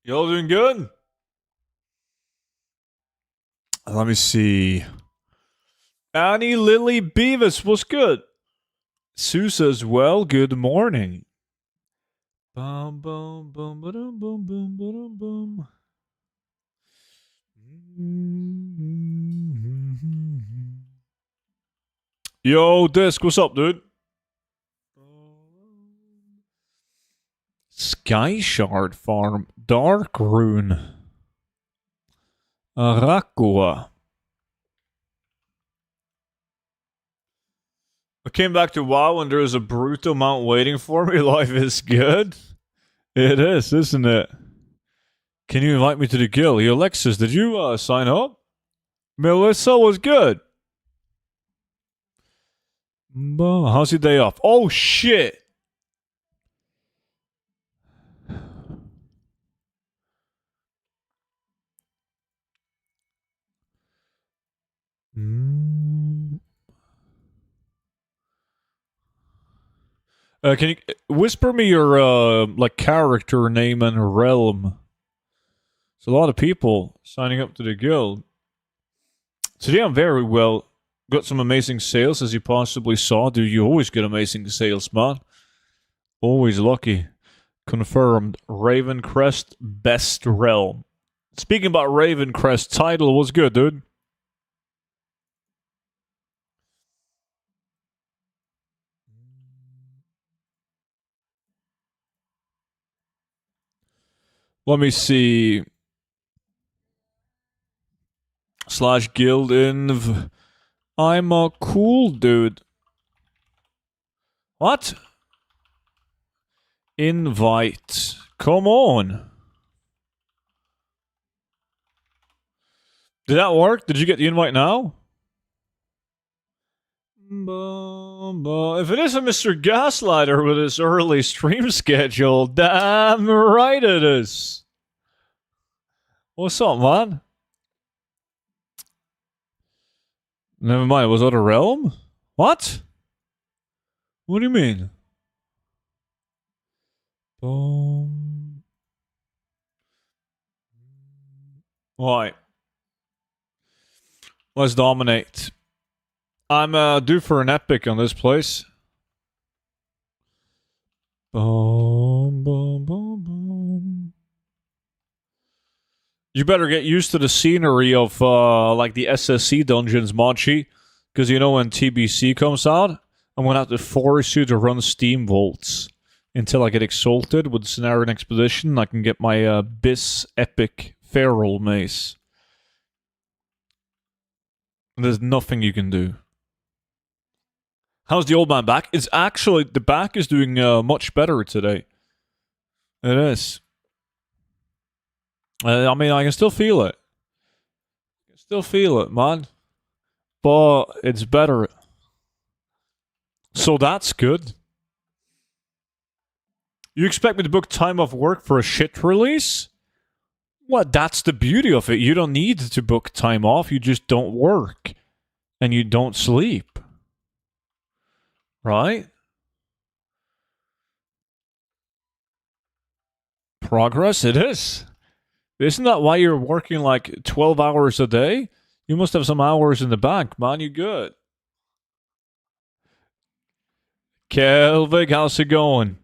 Y'all doing good? Let me see. Annie Lily Beavis, what's good? Sue says, well, good morning. Bum bum bum ba-dum bum bum ba-dum bum. Yo, Disc, what's up, dude? Sky Shard Farm, Dark Rune, Arakua. I came back to WoW and there is a brutal amount waiting for me. Life is good. It is, isn't it? Can you invite me to the guild? Hey, Alexis, did you sign up? Melissa was good. How's your day off? Oh, shit. Can you whisper me your like character name and realm? There's a lot of people signing up to the guild. Today I'm very well. Got some amazing sales, as you possibly saw. Dude, you always get amazing sales, man. Always lucky. Confirmed. Ravencrest best realm. Speaking about Ravencrest, title was good, dude. Let me see. Slash guild inv. I'm a cool dude. What? Invite. Come on. Did that work? Did you get the invite now? If it isn't Mr. Gaslighter with his early stream schedule, damn right it is. What's up, man? Never mind, was that a realm? What? What do you mean? Why? Let's dominate. I'm due for an epic on this place. You better get used to the scenery of like the SSC dungeons, Mochi, because you know when TBC comes out, I'm gonna have to force you to run Steam Vaults until I get exalted with Cenarian Expedition. I can get my Bis Epic Feral Mace. There's nothing you can do. How's the old man back? It's actually, the back is doing much better today. It is. I mean, I can still feel it. I can still feel it, man. But it's better. So that's good. You expect me to book time off work for a shit release? What? That's the beauty of it. You don't need to book time off. You just don't work. And you don't sleep. Right? Progress? It is. Isn't that why you're working like 12 hours a day? You must have some hours in the bank, man. You good. Kelvig, how's it going?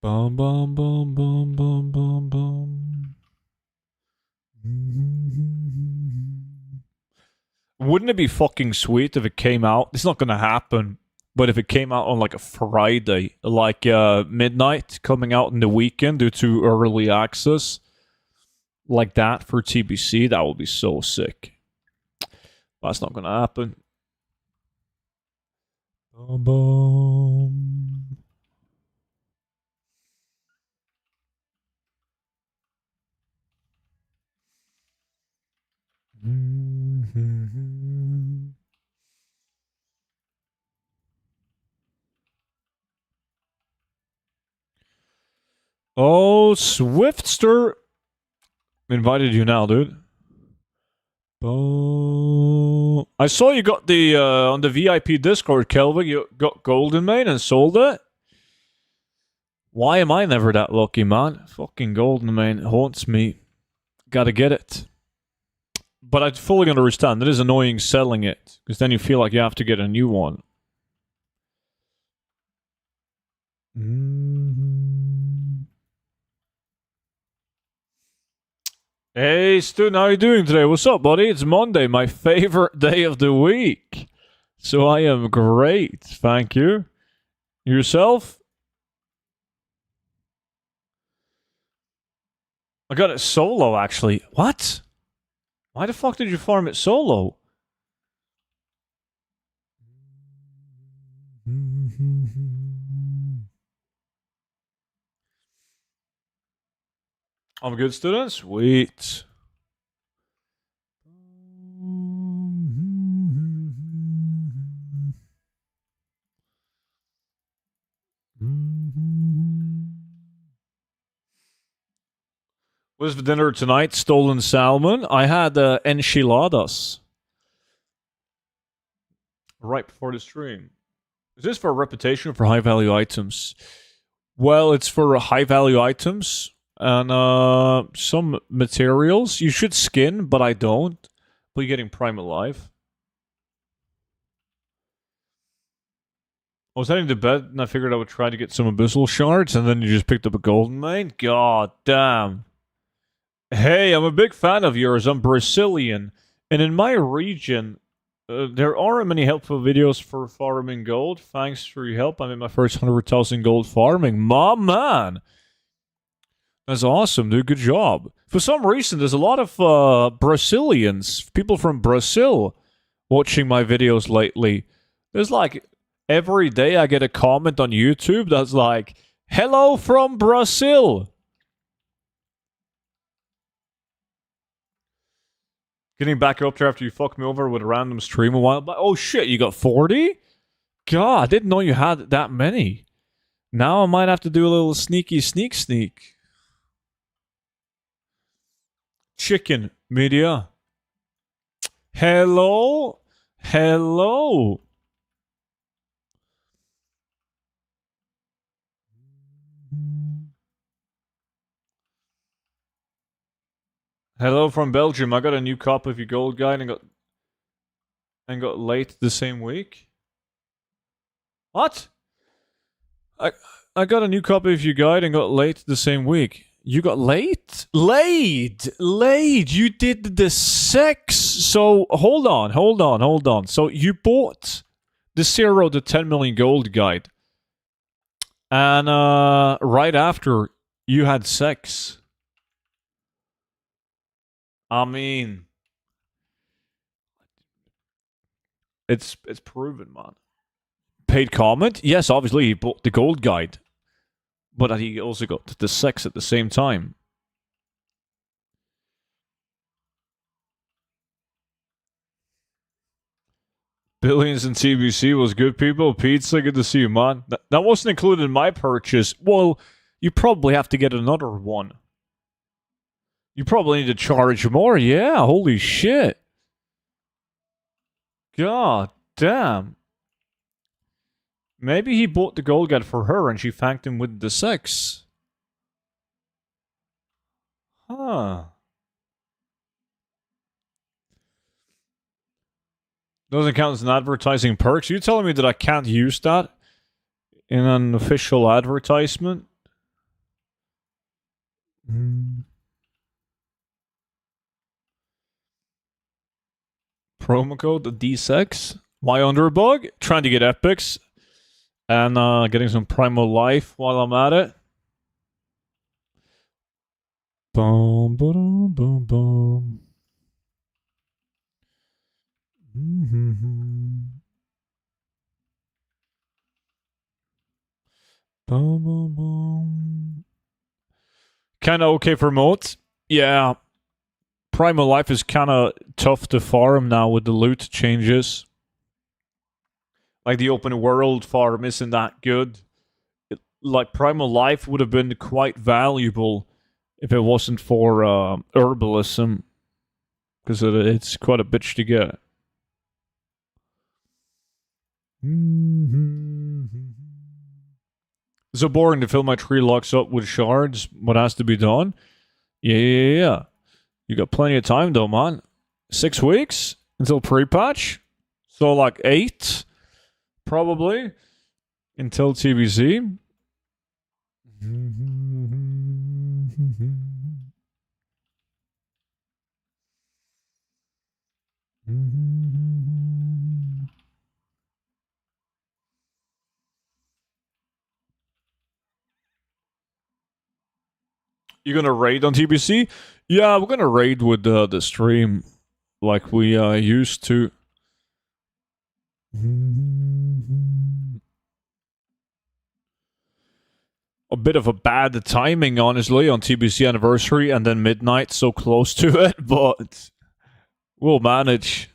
Bum bum bum bum bum bum bum. Wouldn't it be fucking sweet if it came out? It's not gonna happen. But if it came out on like a Friday, like midnight, coming out in the weekend due to early access, like that for TBC, that would be so sick. That's not gonna happen. Oh, Swiftster invited you now, dude. I saw you got the on the VIP Discord, Kelvin. You got Golden Mane and sold it. Why am I never that lucky, man? Fucking Golden Mane haunts me. Gotta get it. But I fully understand. It is annoying selling it because then you feel like you have to get a new one. Hey, Stu, how are you doing today? What's up, buddy? It's Monday, my favorite day of the week. So I am great, thank you. Yourself? I got it solo, actually. What? Why the fuck did you farm it solo? I'm a good student? Sweet. What's for dinner tonight? Stolen salmon. I had enchiladas. Right before the stream. Is this for a reputation for high value items? Well, it's for high value items and some materials. You should skin, but I don't. But you're getting Prime Alive. I was heading to bed and I figured I would try to get some Abyssal shards, and then you just picked up a Golden Mane? God damn. Hey, I'm a big fan of yours. I'm Brazilian. And in my region, there aren't many helpful videos for farming gold. Thanks for your help. I'm in my first 100,000 gold farming. My man! That's awesome, dude. Good job. For some reason, there's a lot of Brazilians, people from Brazil, watching my videos lately. There's like, every day I get a comment on YouTube that's like, hello from Brazil! Getting back up there after you fucked me over with a random stream a while back. Oh shit, you got 40? God, I didn't know you had that many. Now I might have to do a little sneak. Chicken media. Hello? Hello? Hello from Belgium. I got a new copy of your gold guide and got late the same week. What? I got a new copy of your guide and got late the same week. You got late? Laid! You did the 6. So hold on. So you bought the 0 to 10 million gold guide. And right after you had 6. I mean, it's proven, man. Paid comment? Yes, obviously he bought the gold guide, but he also got the 6 at the same time. Billions in TBC was good, people. Pizza, good to see you, man. That wasn't included in my purchase. Well, you probably have to get another one. You probably need to charge more. Yeah, holy shit. God damn. Maybe he bought the gold guide for her and she thanked him with the 6. Huh. Doesn't count as an advertising perks. You telling me that I can't use that in an official advertisement? Promo code the D6. Why Underbug? Trying to get epics and getting some primal life while I'm at it. Boom, boom, boom, boom. Boom, boom, boom. Kinda okay for moats. Yeah. Primal life is kinda tough to farm now with the loot changes. Like the open world farm isn't that good. Like Primal Life would have been quite valuable if it wasn't for herbalism. because it's quite a bitch to get. So boring to fill my tree locks up with shards. What has to be done? Yeah. You got plenty of time though, man. 6 weeks until pre-patch. So like 8, probably, until TBC. You gonna raid on TBC? Yeah, we're gonna raid with the stream like we used to. A bit of a bad timing, honestly, on TBC anniversary and then midnight so close to it, but we'll manage.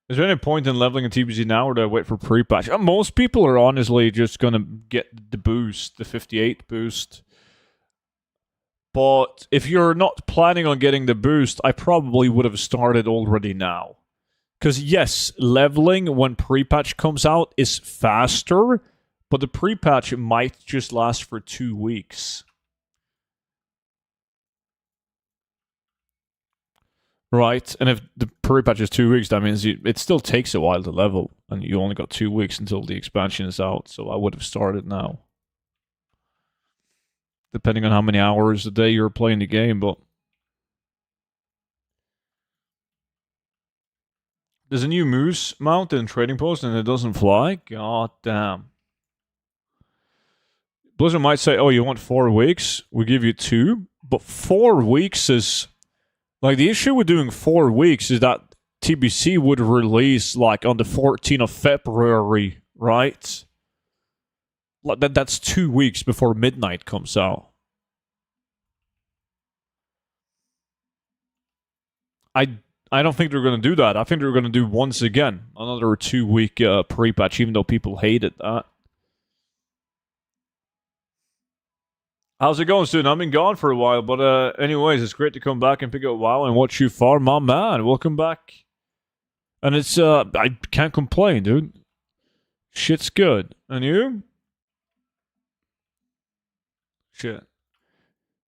Is there any point in leveling a TBC now, or do I wait for pre-patch? Most people are honestly just gonna get the boost, the 58 boost. But if you're not planning on getting the boost, I probably would have started already now. Because yes, leveling when pre-patch comes out is faster, but the pre-patch might just last for 2 weeks. Right, and if the pre-patch is 2 weeks, that means it still takes a while to level, and you only got 2 weeks until the expansion is out, so I would have started now. Depending on how many hours a day you're playing the game, but... There's a new moose mount in Trading Post, and it doesn't fly? God damn. Blizzard might say, oh, you want 4 weeks? We give you 2, but 4 weeks is... Like, the issue with doing 4 weeks is that TBC would release, like, on the 14th of February, right? Like, that's 2 weeks before midnight comes out. I don't think they're going to do that. I think they're going to do, once again, another 2-week pre-patch, even though people hated that. How's it going, student? I've been gone for a while, but anyways, it's great to come back and pick up WoW and watch you farm, my man. Welcome back. And it's, I can't complain, dude. Shit's good. And you? Shit.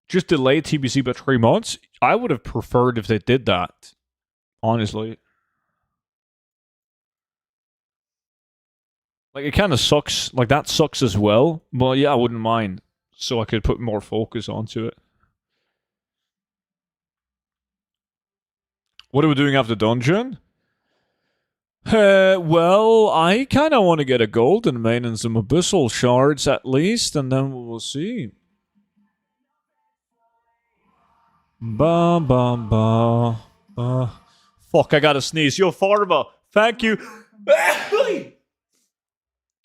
Just delay TBC by 3 months? I would have preferred if they did that, honestly. Like, it kind of sucks. Like, that sucks as well. But yeah, I wouldn't mind. So I could put more focus onto it. What are we doing after dungeon? Well, I kind of want to get a golden main and some abyssal shards at least, and then we'll see. Ba ba ba ba. Fuck, I gotta sneeze. Yo, Pharma, thank you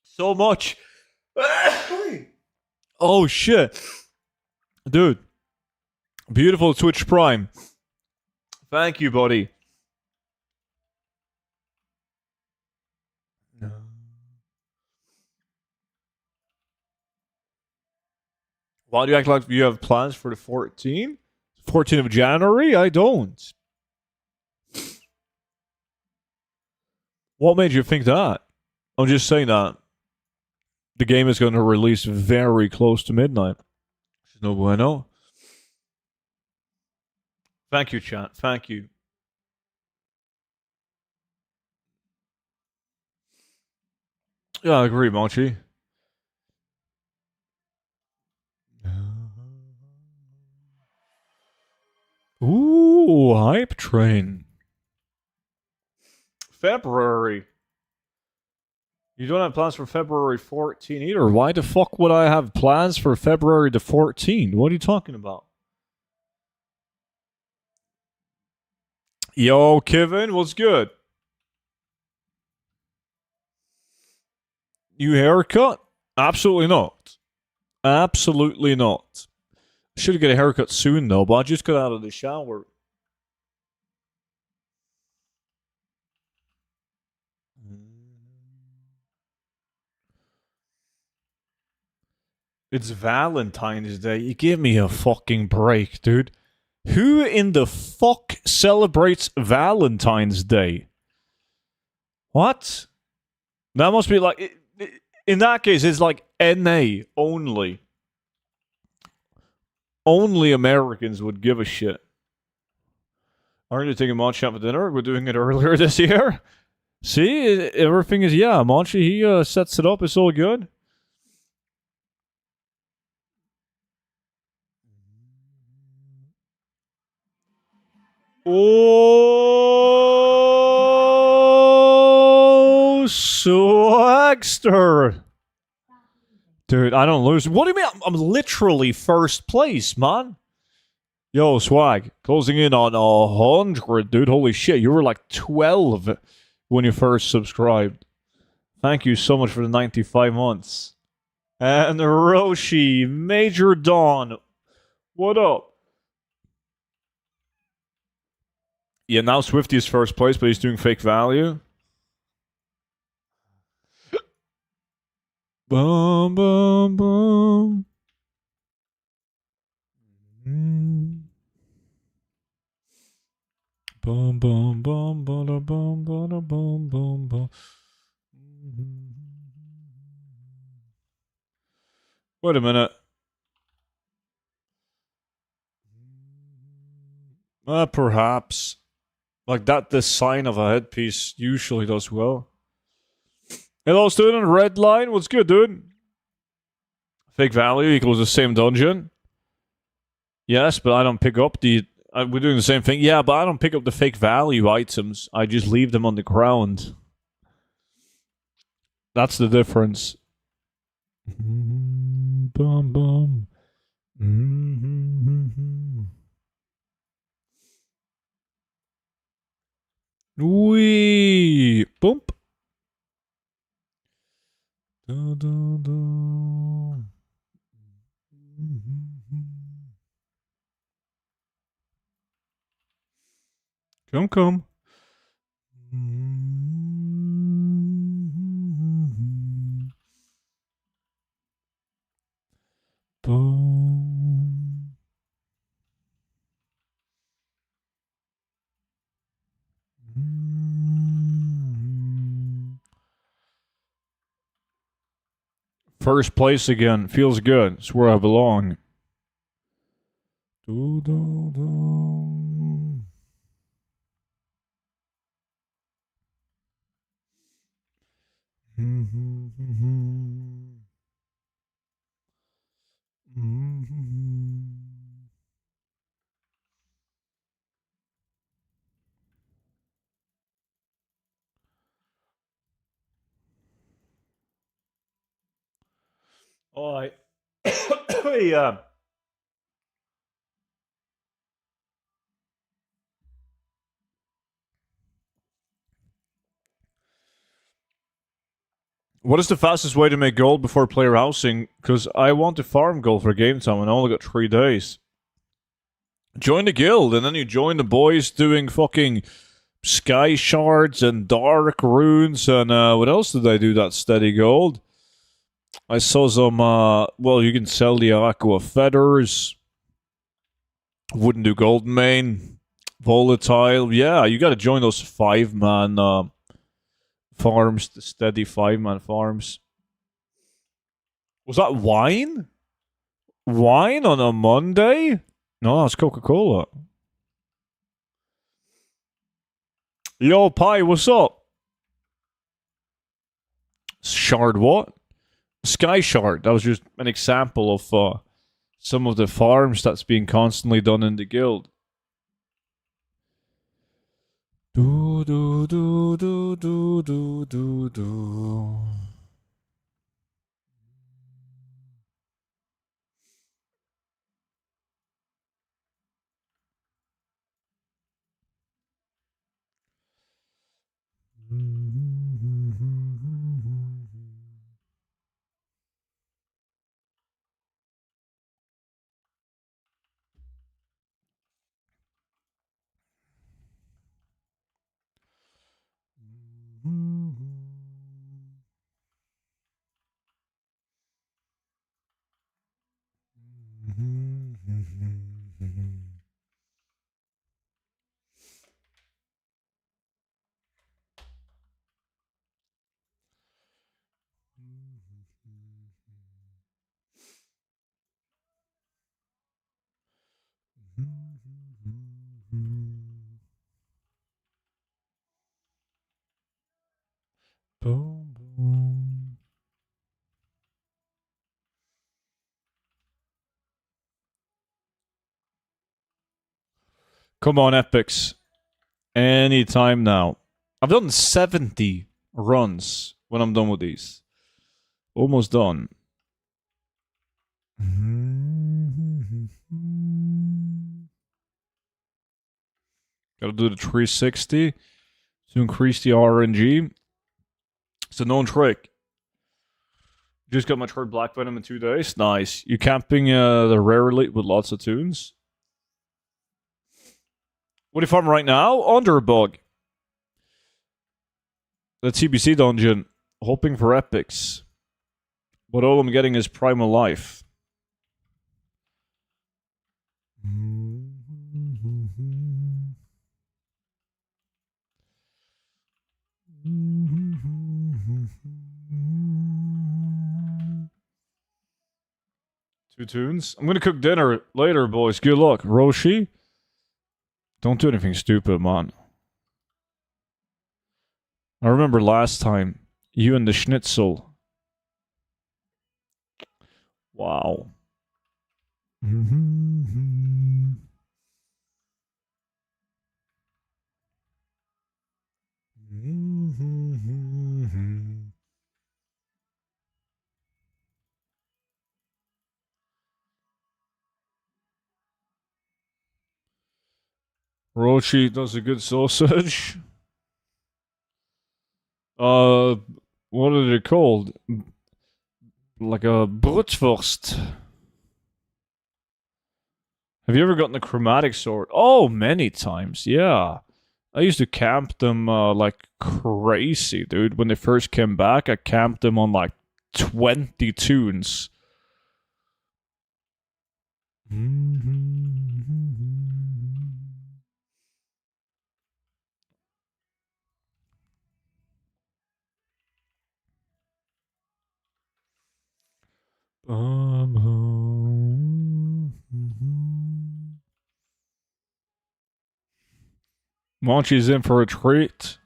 so much. Oh shit, dude. Beautiful Twitch Prime. Thank you, buddy. Why do you act like you have plans for the 14th? 14th of January? I don't. What made you think that? I'm just saying that the game is going to release very close to midnight. No bueno. Thank you, chat. Thank you. Yeah, I agree, Monchi. Ooh, hype train. February. You don't have plans for February 14 either. Why the fuck would I have plans for February the 14th? What are you talking about? Yo, Kevin, what's good? New haircut? Absolutely not. Absolutely not. Should get a haircut soon though, but I just got out of the shower. It's Valentine's Day. You give me a fucking break, dude. Who in the fuck celebrates Valentine's Day? What? That must be like. In that case, it's like NA only. Only Americans would give a shit. Aren't you taking Monchi out for dinner? We're doing it earlier this year. See, everything is Monchi. He sets it up. It's all good. Oh, swagster. Dude, I don't lose. What do you mean? I'm literally first place, man. Yo, swag. Closing in on 100, dude. Holy shit. You were like 12 when you first subscribed. Thank you so much for the 95 months. And Roshi, Major Dawn. What up? Yeah, now Swifty is first place, but he's doing fake value. Boom, boom, boom. Boom, boom, boom, boom, boom, boom, boom, boom, boom. Wait a minute. Perhaps. Like that, the sign of a headpiece usually does well. Hello, student. Red line. What's good, dude? Fake value equals the same dungeon. Yes, but I don't pick up the. We're doing the same thing. Yeah, but I don't pick up the fake value items. I just leave them on the ground. That's the difference. Bum, bum. Wee. Bump. Da, da, da. Come, come. Boom. First place again. Feels good. It's where I belong. Do, do, do. Oh, I. Yeah. What is the fastest way to make gold before player housing? Because I want to farm gold for game time and I only got 3 days. Join the guild and then you join the boys doing fucking sky shards and dark runes and what else did I do that steady gold? I saw some, well, you can sell the aqua feathers. Wouldn't do golden main. Volatile. Yeah, you gotta join those 5-man farms, the steady 5-man farms. Was that wine? Wine on a Monday? No, it's Coca-Cola. Yo, Pi, what's up? Shard what? Sky Shard. That was just an example of some of the farms that's being constantly done in the guild. Do do do do do do do do. Boom, boom. Come on, Epics. Anytime now. I've done 70 runs when I'm done with these. Almost done. Gotta do the 360 to increase the RNG. It's a known trick. Just got my third Black Venom in 2 days. Nice. You camping the rare elite with lots of tunes? What are you farming right now? Underbug. The TBC dungeon. Hoping for epics. But all I'm getting is Primal Life. Two tunes. I'm gonna cook dinner later, boys. Good luck. Roshi, don't do anything stupid, man. I remember last time, you and the schnitzel. Wow. Roshi does a good sausage. What are they called? Like a Brutwurst. Have you ever gotten a chromatic sword? Oh, many times, yeah. I used to camp them like crazy, dude. When they first came back, I camped them on like 20 tunes. Monchi's in for a treat.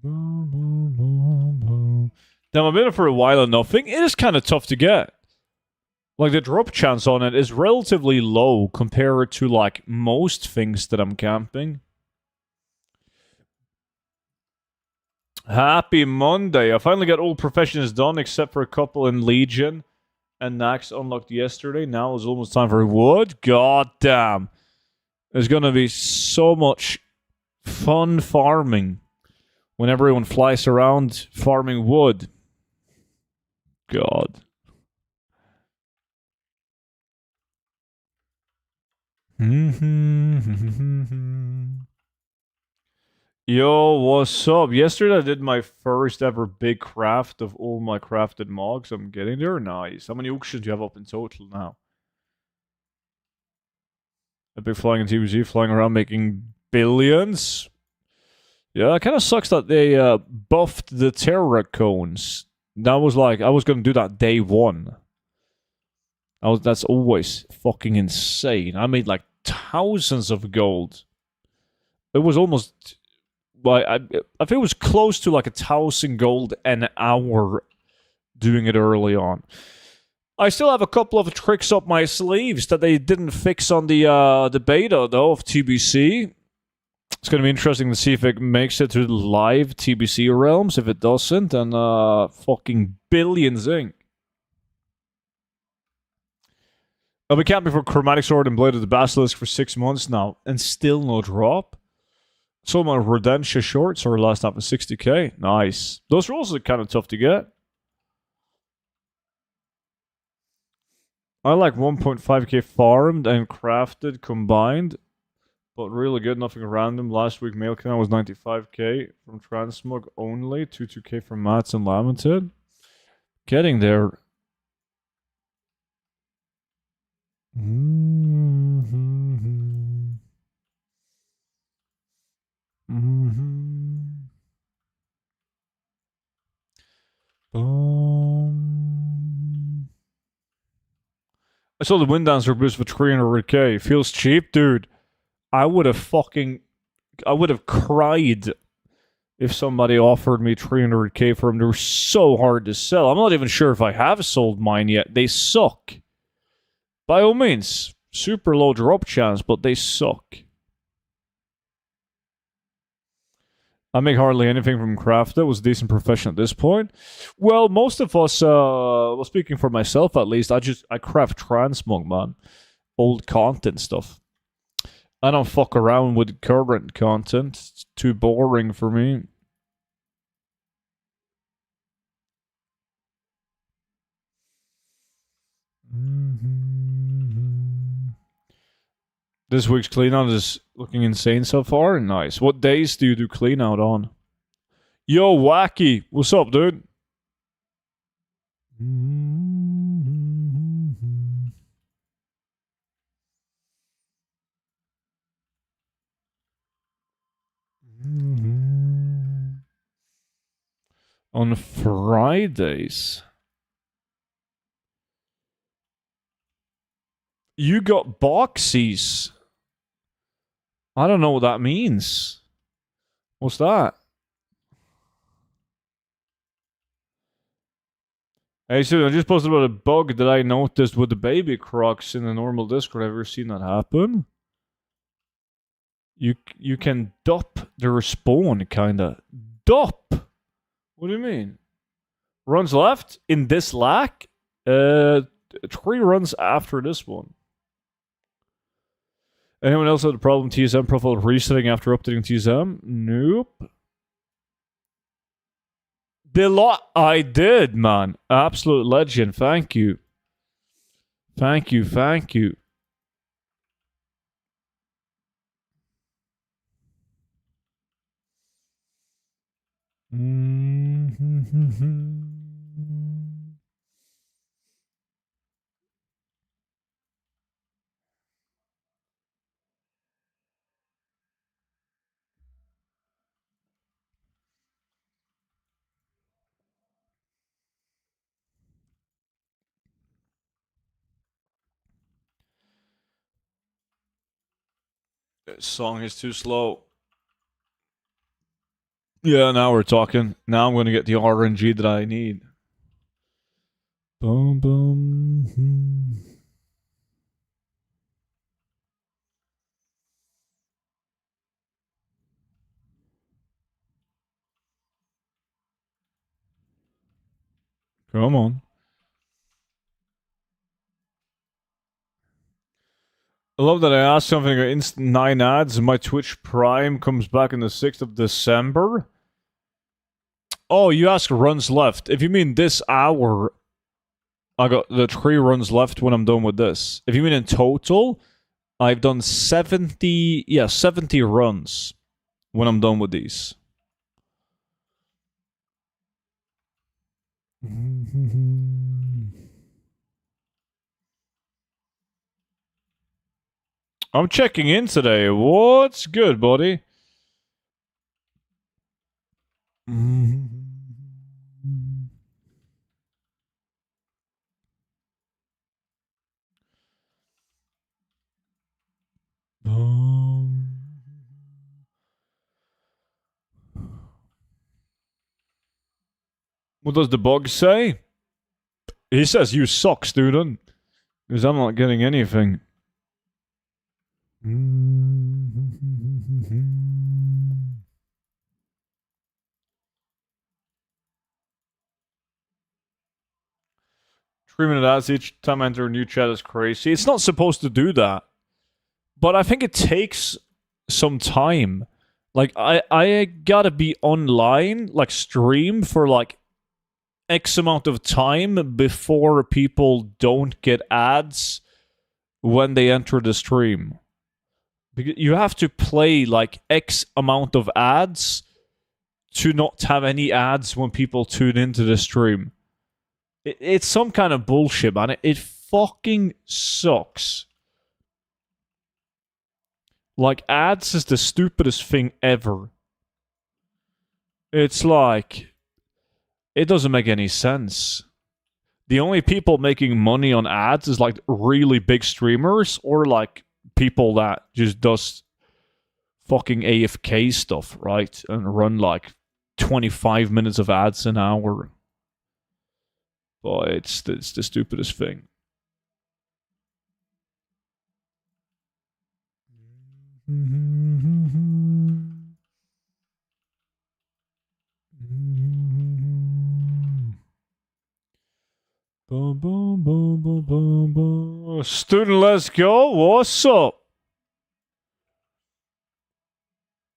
Damn, I've been in for a while and nothing. It is kind of tough to get. Like, the drop chance on it is relatively low compared to, like, most things that I'm camping. Happy Monday. I finally got all professions done except for a couple in Legion. And Nax unlocked yesterday. Now it's almost time for wood. God damn. There's gonna be so much fun farming when everyone flies around farming wood. God. Yo, what's up? Yesterday I did my first ever big craft of all my crafted mogs. I'm getting there. Nice. How many auctions do you have up in total now? Epic flying in TBC, flying around making billions. Yeah, it kind of sucks that they buffed the terror cones. That was like, I was going to do that day one. That's always fucking insane. I made like thousands of gold. It was almost, like, I think it was close to like 1,000 gold an hour doing it early on. I still have a couple of tricks up my sleeves that they didn't fix on the beta, though, of TBC. It's going to be interesting to see if it makes it to the live TBC realms. If it doesn't, then fucking billions ink. I've been camping for Chromatic Sword and Blade of the Basilisk for 6 months now, and still no drop. So my Rodentia shorts are last half of 60k. Nice. Those rolls are kind of tough to get. I like 1.5k farmed and crafted combined, but really good, nothing random. Last week, mail count was 95k from Transmog only, 22k from Mats and Lamented. Getting there. saw the Wind Dancer boost for 300k. Feels cheap, dude. I would have cried if somebody offered me 300k for them. They're so hard to sell. I'm not even sure if I have sold mine yet. They suck. By all means, super low drop chance, but they suck. I make hardly anything from craft. That was a decent profession at this point. Well, most of us, well, speaking for myself at least, I craft transmog, man. Old content stuff. I don't fuck around with current content. It's too boring for me. This week's clean out is looking insane so far. Nice. What days do you do clean out on? Yo, Wacky. What's up, dude? On Fridays. You got boxies. I don't know what that means. What's that? Hey, so I just posted about a bug that I noticed with the baby crocs in the normal Discord. Have you ever seen that happen? You can dup the respawn, kinda. Dup? What do you mean? Runs left in this lack? 3 runs after this one. Anyone else had a problem TSM profile resetting after updating TSM? Nope. I did, man. Absolute legend. Thank you. Thank you. This song is too slow. Yeah, now we're talking. Now I'm going to get the RNG that I need. Boom, boom. Come on. I love that I asked something about instant 9 ads and my Twitch Prime comes back on the 6th of December. Oh, you ask runs left. If you mean this hour, I got the 3 runs left when I'm done with this. If you mean in total, I've done 70 runs when I'm done with these. I'm checking in today. What's good, buddy? What does the bug say? He says you suck, student. Because I'm not getting anything. Treatment ads each time I enter a new chat is crazy. It's not supposed to do that. But I think it takes some time. Like, I gotta be online, like, stream for, like, X amount of time before people don't get ads when they enter the stream. Because you have to play, like, X amount of ads to not have any ads when people tune into the stream. It's some kind of bullshit, man. It fucking sucks. Like, ads is the stupidest thing ever. It's like, it doesn't make any sense. The only people making money on ads is like really big streamers or like people that just does fucking AFK stuff, right? And run like 25 minutes of ads an hour. But it's the stupidest thing. Boom, boom, boom, boom, boom, boom. Student, let's go. What's up?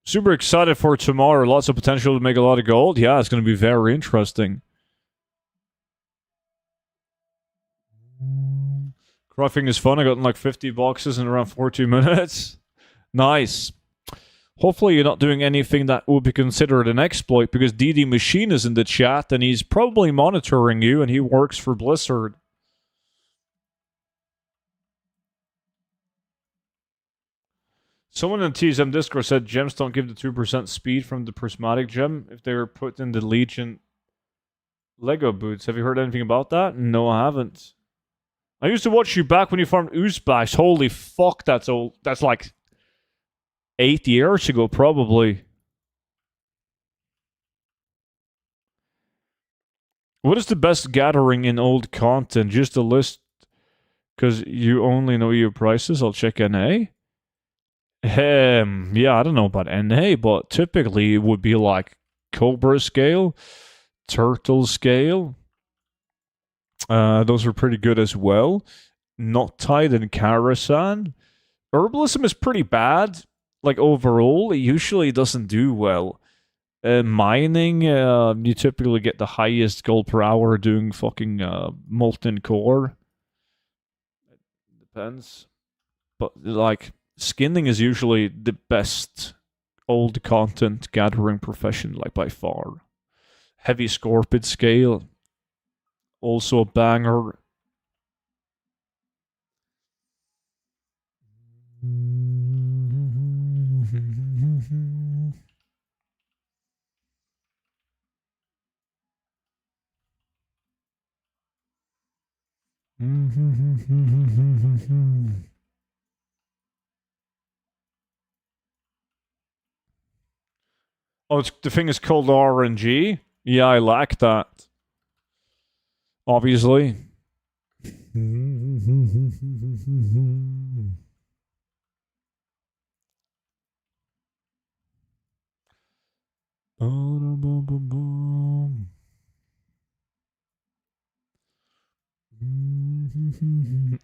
Super excited for tomorrow. Lots of potential to make a lot of gold. Yeah, it's going to be very interesting. Crafting is fun. I got like 50 boxes in around 42 minutes. Nice. Hopefully you're not doing anything that would be considered an exploit, because DD Machine is in the chat and he's probably monitoring you and he works for Blizzard. Someone in TSM Discord said gems don't give the 2% speed from the prismatic gem if they're put in the Legion Lego boots. Have you heard anything about that? No, I haven't. I used to watch you back when you farmed Oozbags. Holy fuck, that's old. That's like 8 years ago, probably. What is the best gathering in old content? Just a list, because you only know your prices. I'll check NA. Yeah, I don't know about NA, but typically it would be like Cobra scale, Turtle scale. Those are pretty good as well. Not tied in Karasan. Herbalism is pretty bad. Like overall, it usually doesn't do well. Mining, you typically get the highest gold per hour doing fucking molten core. Depends. But like skinning is usually the best old content gathering profession, like by far. Heavy Scorpid scale, also a banger. Oh, the thing is called RNG? Yeah, I like that. Obviously.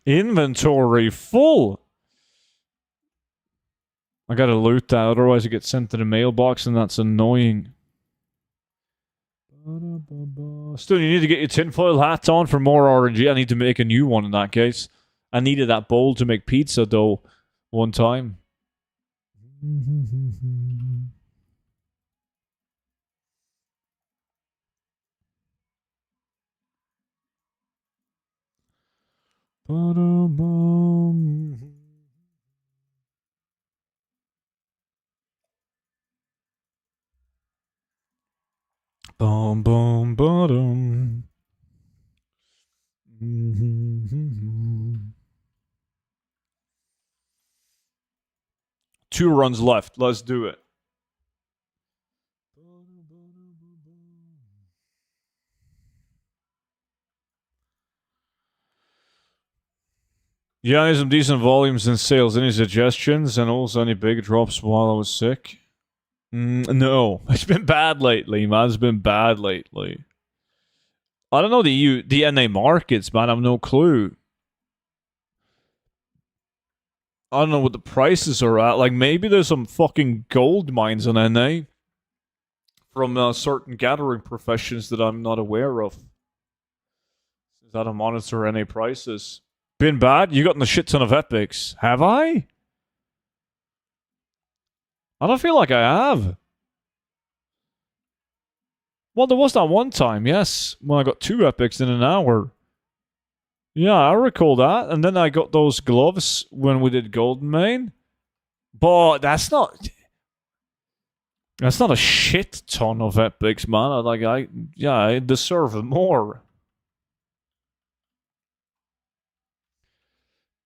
Inventory full. I gotta loot that, otherwise it gets sent to the mailbox, and that's annoying. Still, you need to get your tinfoil hat on for more RNG. I need to make a new one in that case. I needed that bowl to make pizza dough one time. Boom, boom, bottom. Two runs left. Let's do it. Yeah, I need some decent volumes in sales. Any suggestions? And also any big drops while I was sick? No. It's been bad lately, man. It's been bad lately. I don't know the NA markets, man. I have no clue. I don't know what the prices are at. Like, maybe there's some fucking gold mines on NA from certain gathering professions that I'm not aware of. Is that a monitor NA prices? Been bad? You got in a shit ton of epics. Have I? I don't feel like I have. Well, there was that one time, yes, when I got 2 epics in an hour. Yeah, I recall that. And then I got those gloves when we did Golden Main. But that's not a shit ton of epics, man. I deserve more.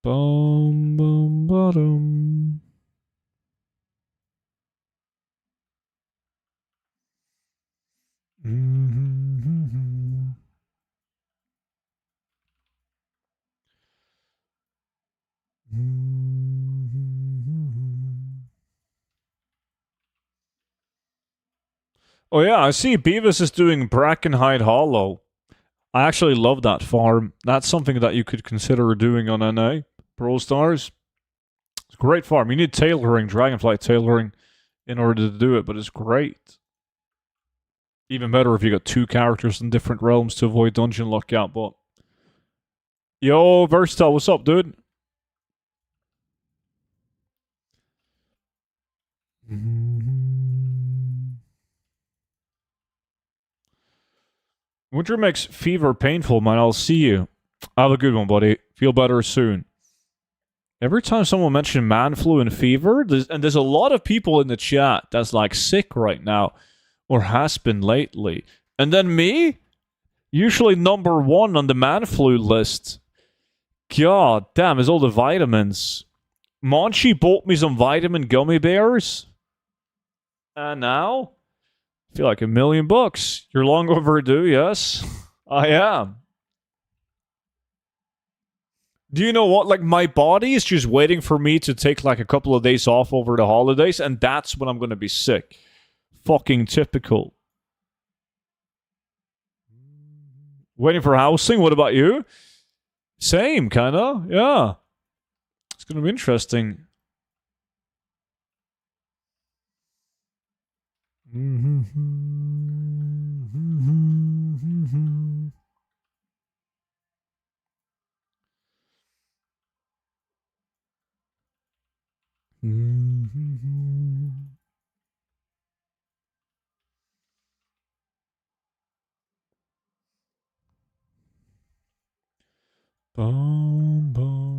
Boom, boom, bottom. Mm-hmm. Oh yeah, I see Beavis is doing Brackenhide Hollow. I actually love that farm. That's something that you could consider doing on NA. Brawl Stars. It's a great farm. You need tailoring, Dragonfly tailoring, in order to do it, but it's great. Even better if you got two characters in different realms to avoid dungeon lockout, but... Yo, Versatile, what's up, dude? Winter makes fever painful, man. I'll see you. Have a good one, buddy. Feel better soon. Every time someone mentions man flu and fever, there's a lot of people in the chat that's like sick right now, or has been lately. And then me? Usually number one on the man flu list. God damn, is all the vitamins. Monchi bought me some vitamin gummy bears. And now? I feel like $1,000,000. You're long overdue, yes? I am. Do you know what? Like, my body is just waiting for me to take like a couple of days off over the holidays, and that's when I'm gonna be sick. Fucking typical. Waiting for housing? What about you? Same, kinda. Yeah. It's gonna be interesting. Boom, boom.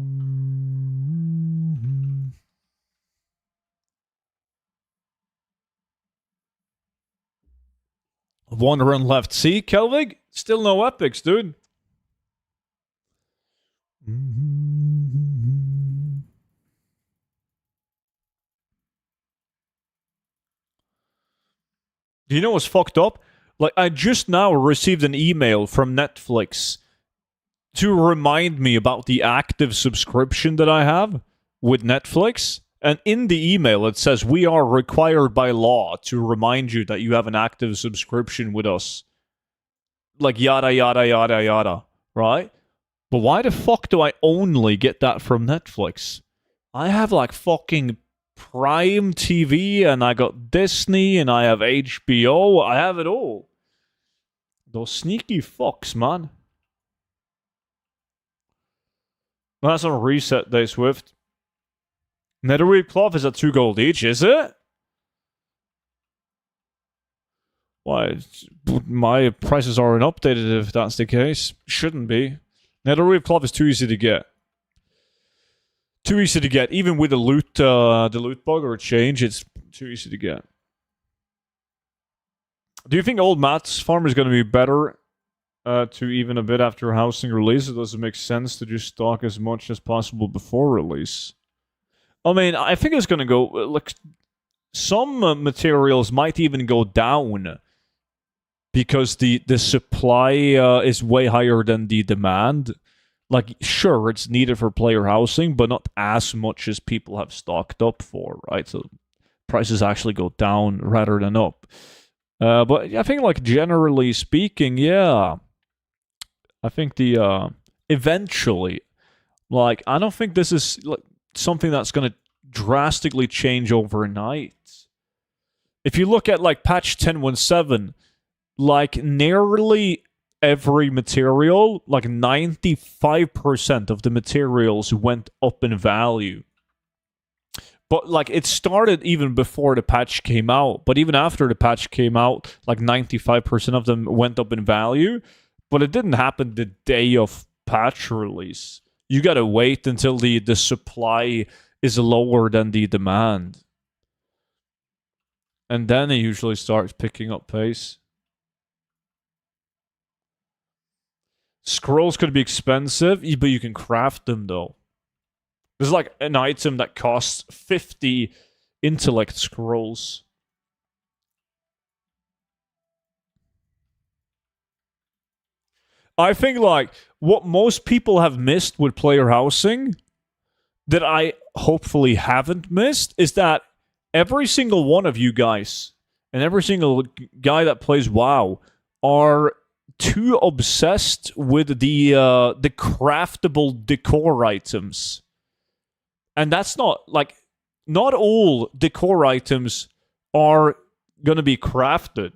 One run left. See, Kelvig? Still no epics, dude. Do you know what's fucked up? Like, I just now received an email from Netflix to remind me about the active subscription that I have with Netflix. And in the email, it says, we are required by law to remind you that you have an active subscription with us. Like, yada, yada, yada, yada. Right? But why the fuck do I only get that from Netflix? I have, like, fucking Prime TV, and I got Disney, and I have HBO. I have it all. Those sneaky fucks, man. That's on reset day, Swift. Netherweave cloth is at 2 gold each, is it? Why? My prices aren't updated if that's the case. Shouldn't be. Netherweave cloth is too easy to get. Too easy to get. Even with the loot bug or change, it's too easy to get. Do you think old Matt's farm is going to be better to even a bit after housing release? Or does it make sense to just stock as much as possible before release? I mean, I think it's going to go... Like, some materials might even go down because the supply is way higher than the demand. Like, sure, it's needed for player housing, but not as much as people have stocked up for, right? So prices actually go down rather than up. But I think, like, generally speaking, yeah. I think the eventually, like, I don't think this is like something that's going to drastically change overnight. If you look at like patch 10.17, like nearly every material, like 95% of the materials went up in value. But like it started even before the patch came out, but even after the patch came out, like 95% of them went up in value. But it didn't happen the day of patch release. You gotta wait until the supply is lower than the demand. And then it usually starts picking up pace. Scrolls could be expensive, but you can craft them though. There's like an item that costs 50 intellect scrolls. I think like what most people have missed with player housing that I hopefully haven't missed is that every single one of you guys and every single guy that plays WoW are too obsessed with the craftable decor items. And that's not like not all decor items are going to be crafted,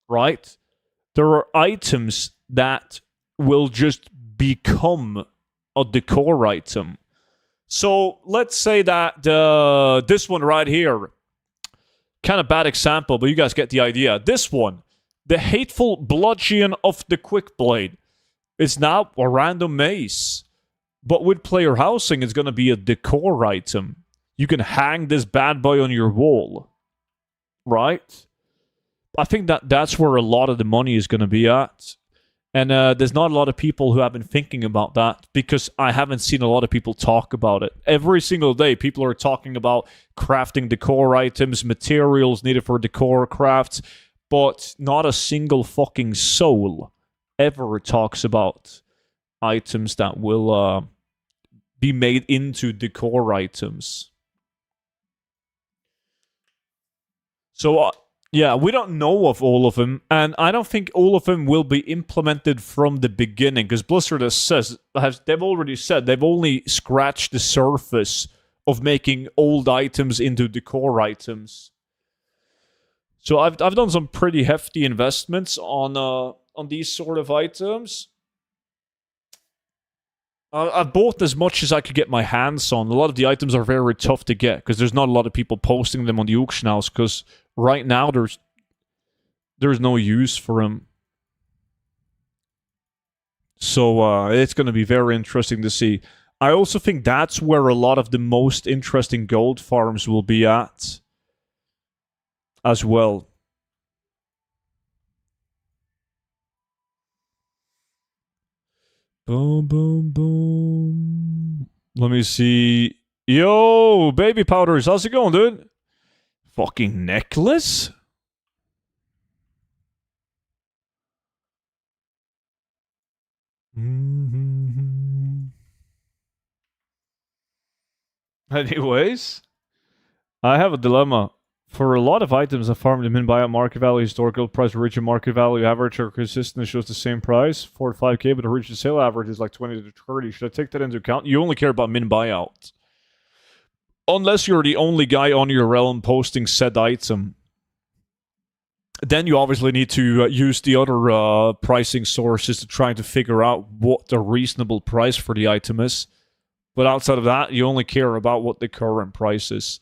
right? There are items that will just become a decor item. So let's say that this one right here, kind of bad example, but you guys get the idea. This one, the Hateful Bludgeon of the Quickblade, is now a random mace. But with player housing, it's going to be a decor item. You can hang this bad boy on your wall, right? I think that's where a lot of the money is going to be at. And there's not a lot of people who have been thinking about that because I haven't seen a lot of people talk about it. Every single day, people are talking about crafting decor items, materials needed for decor crafts, but not a single fucking soul ever talks about items that will be made into decor items. So, yeah, we don't know of all of them, and I don't think all of them will be implemented from the beginning, because Blizzard they've already said they've only scratched the surface of making old items into decor items. So I've done some pretty hefty investments on these sort of items. I've bought as much as I could get my hands on. A lot of the items are very tough to get because there's not a lot of people posting them on the auction house because right now there's no use for them. So it's going to be very interesting to see. I also think that's where a lot of the most interesting gold farms will be at as well. Boom, boom, boom. Let me see. Yo, baby powders, how's it going, dude? Fucking necklace? Mm-hmm. Anyways, I have a dilemma. For a lot of items I farmed in min buyout market value, historical price, origin market value, average are consistent, shows the same price, 4 to 5k, but origin sale average is like 20 to 30. Should I take that into account? You only care about min buyout. Unless you're the only guy on your realm posting said item. Then you obviously need to use the other pricing sources to try to figure out what the reasonable price for the item is. But outside of that, you only care about what the current price is.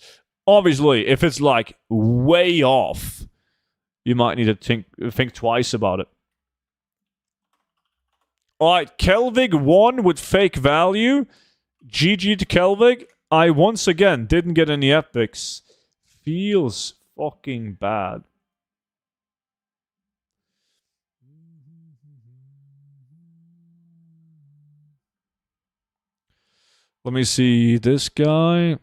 Obviously, if it's like way off, you might need to think twice about it. Alright, Kelvig won with fake value. GG to Kelvig. I once again didn't get any epics. Feels fucking bad. Let me see this guy.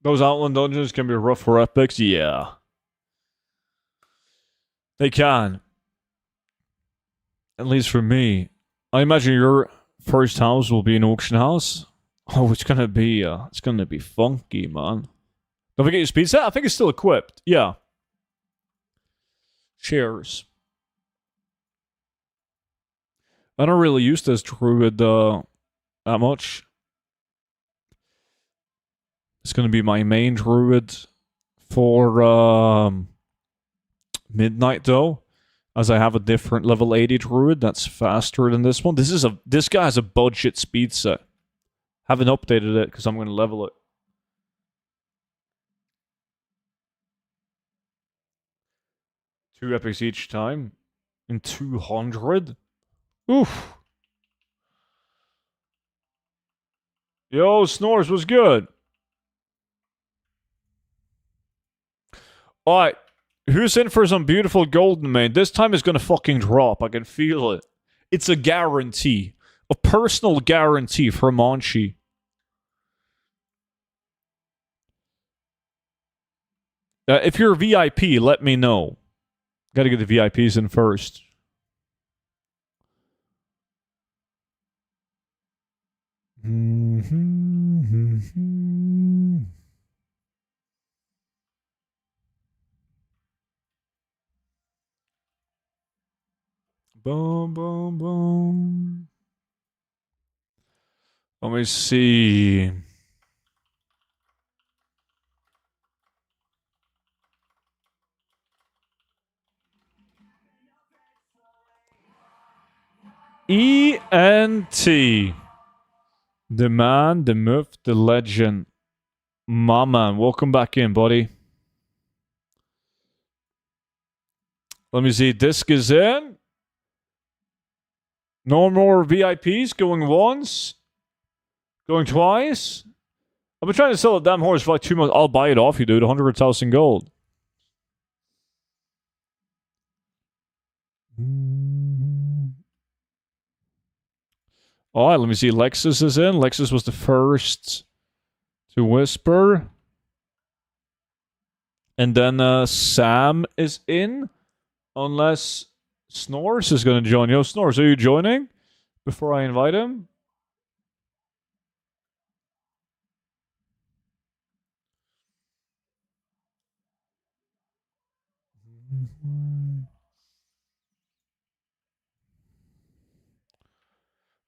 Those Outland dungeons can be rough for epics. Yeah. They can. At least for me. I imagine your first house will be an auction house. Oh, it's gonna be funky, man. Don't forget your speed set. I think it's still equipped. Yeah. Cheers. I don't really use this druid that much. It's gonna be my main druid for midnight though, as I have a different level 80 druid that's faster than this one. This guy has a budget speed set. Haven't updated it because I'm gonna level it. 2 epics each time. In 200? Oof. Yo, Snores was good. Alright. Who's in for some beautiful golden, man? This time is gonna fucking drop. I can feel it. It's a guarantee. A personal guarantee from Monchi. If you're a VIP, let me know. Gotta get the VIPs in first. Boom, boom, boom. Let me see. ENT. The man, the myth, the legend. My man, welcome back in, buddy. Let me see. Disc is in. No more VIPs going once. Going twice. I've been trying to sell a damn horse for like 2 months. I'll buy it off you, dude. 100,000 gold. Alright, let me see. Lexus is in. Lexus was the first to whisper. And then Sam is in. Unless Snores is going to join. Yo, Snores, are you joining? Before I invite him?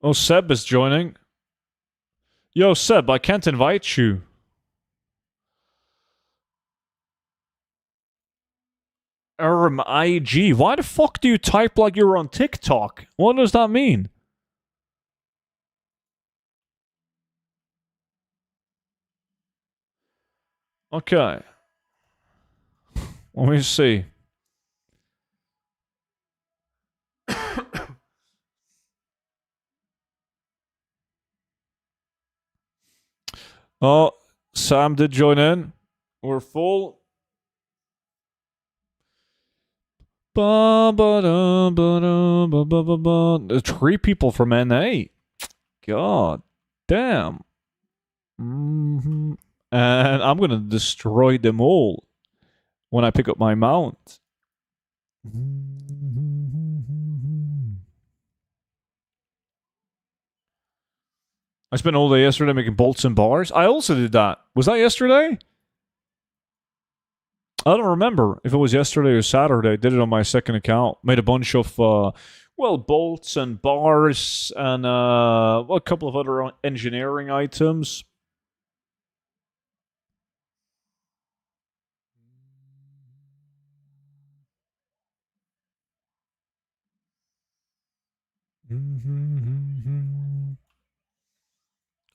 Oh, Seb is joining. Yo, Seb, I can't invite you. IG. Why the fuck do you type like you're on TikTok? What does that mean? Okay. Let me see. Oh, Sam did join in. We're full. Three people from NA. God damn. Mm-hmm. And I'm gonna destroy them all when I pick up my mount. I spent all day yesterday making bolts and bars. I also did that. Was that yesterday? I don't remember if it was yesterday or Saturday. I did it on my second account. Made a bunch of, bolts and bars and a couple of other engineering items.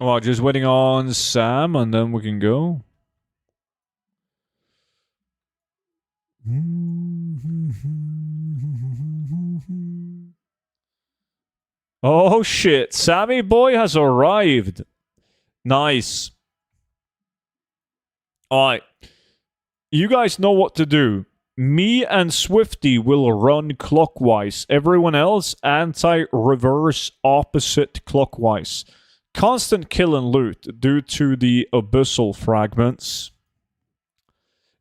Well, just waiting on Sam and then we can go. Oh shit, Sammy boy has arrived. Nice. Alright. You guys know what to do. Me and Swifty will run clockwise. Everyone else anti-reverse opposite clockwise. Constant kill and loot due to the abyssal fragments.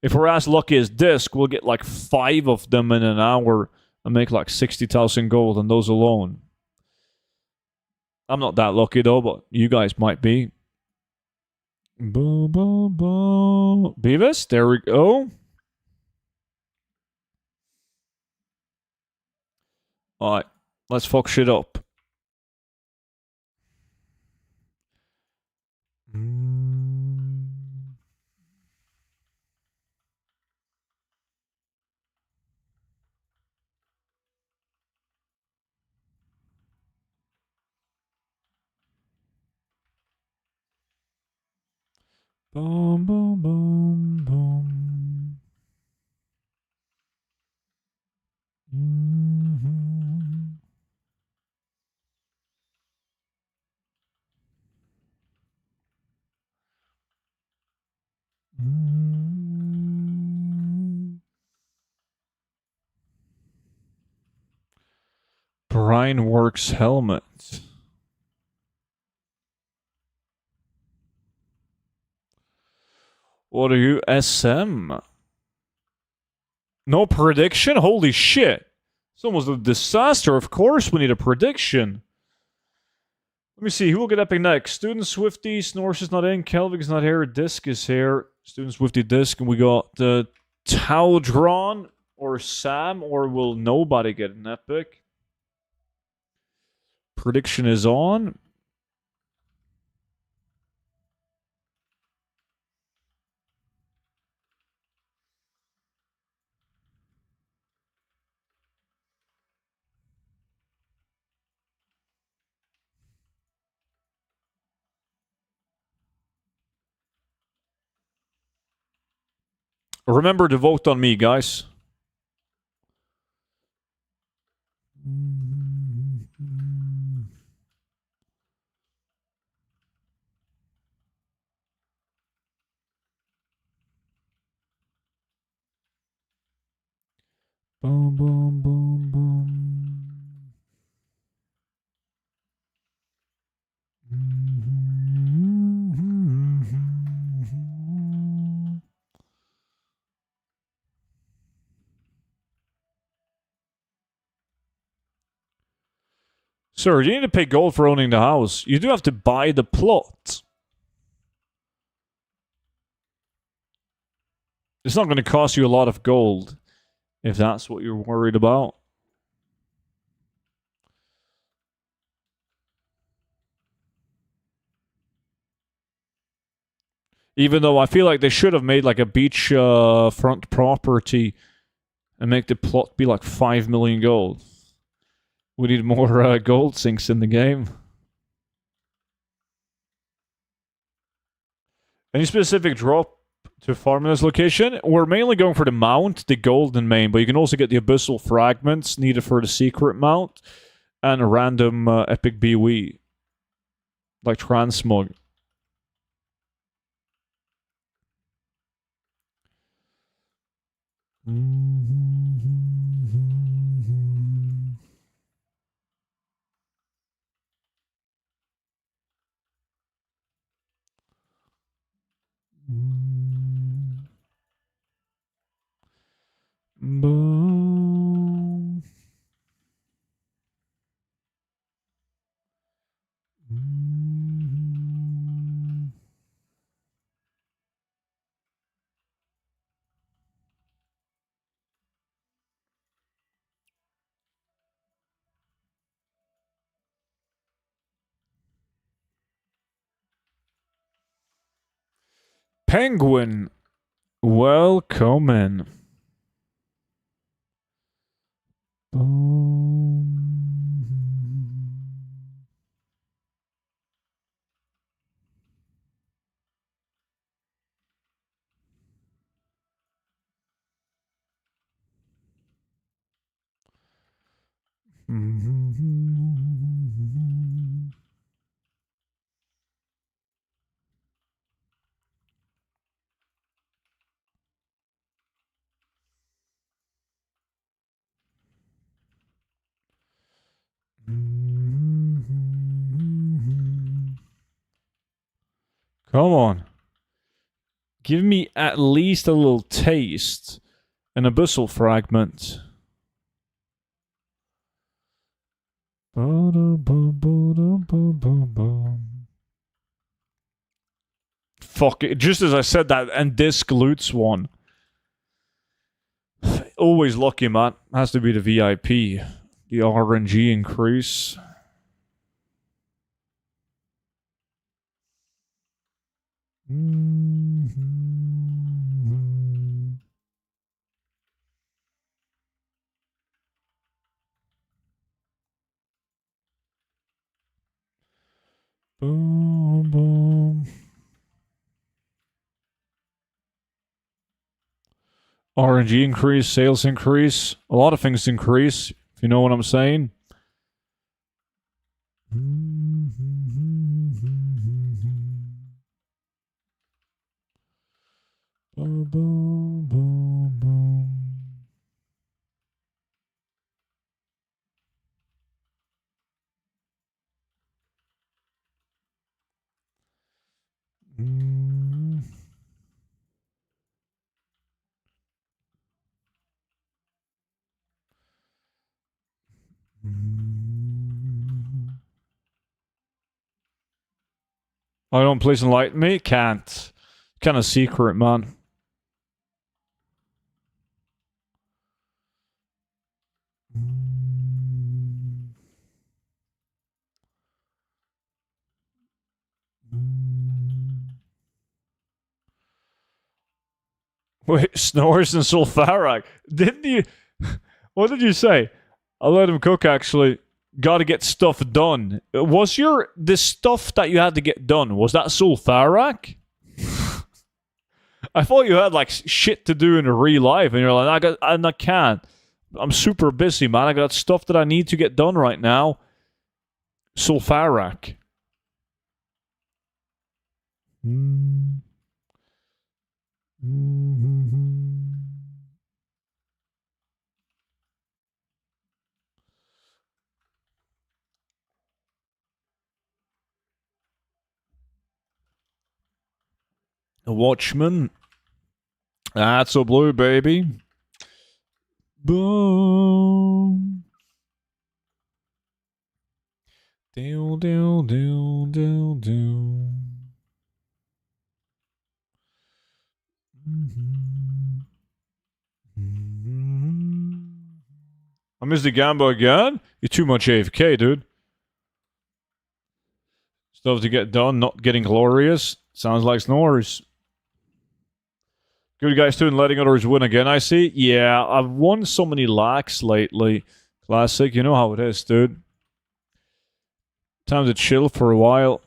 If we're as lucky as Disc, we'll get like 5 of them in an hour and make like 60,000 gold on those alone. I'm not that lucky though, but you guys might be. Beavis, there we go. Alright, let's fuck shit up. Boom, boom, boom, boom. Brian Works helmet. What are you? SM? No prediction? Holy shit. It's almost a disaster. Of course we need a prediction. Let me see. Who will get epic next? Student Swifty. Snorse is not in. Kelvig is not here. Disc is here. Student Swifty Disc. And we got the Taldron or Sam, or will nobody get an epic? Prediction is on. Remember to vote on me, guys. Boom, boom, boom, boom. Sir, you need to pay gold for owning the house. You do have to buy the plot. It's not going to cost you a lot of gold, if that's what you're worried about. Even though I feel like they should have made like a beach front property and make the plot be like 5 million gold. We need more gold sinks in the game. Any specific drop to farm in this location? We're mainly going for the mount, the golden main, but you can also get the abyssal fragments needed for the secret mount and a random epic BOE, like transmog. Boom. Penguin, welcome in. Boom. Come on. Give me at least a little taste. An abyssal fragment. Fuck it. Just as I said that, and disc loots one. Always lucky, man. Has to be the VIP. The RNG increase. Boom, boom. RNG increase, sales increase. A lot of things increase, if you know what I'm saying. Boom, boom, boom, boom. Mm. Mm. Oh, don't please enlighten me? Can't. Kind of secret, man. Wait, Snores and Sulfarak. Didn't you? What did you say? I'll let him cook, actually. Gotta get stuff done. Was the stuff that you had to get done, was that Sulfarak? I thought you had, like, shit to do in real life, and you're like, I can't. I'm super busy, man. I got stuff that I need to get done right now. Sulfarak. Mm. Mm-hmm. A Watchman. That's a blue, baby. Boom. Do, do, do, do, do. Mm-hmm. Mm-hmm. I missed the gamble again? You're too much AFK, dude. Stuff to get done, not getting glorious. Sounds like Snores. Good guys too, and letting others win again, I see. Yeah, I've won so many lakhs lately. Classic, you know how it is, dude. Time to chill for a while.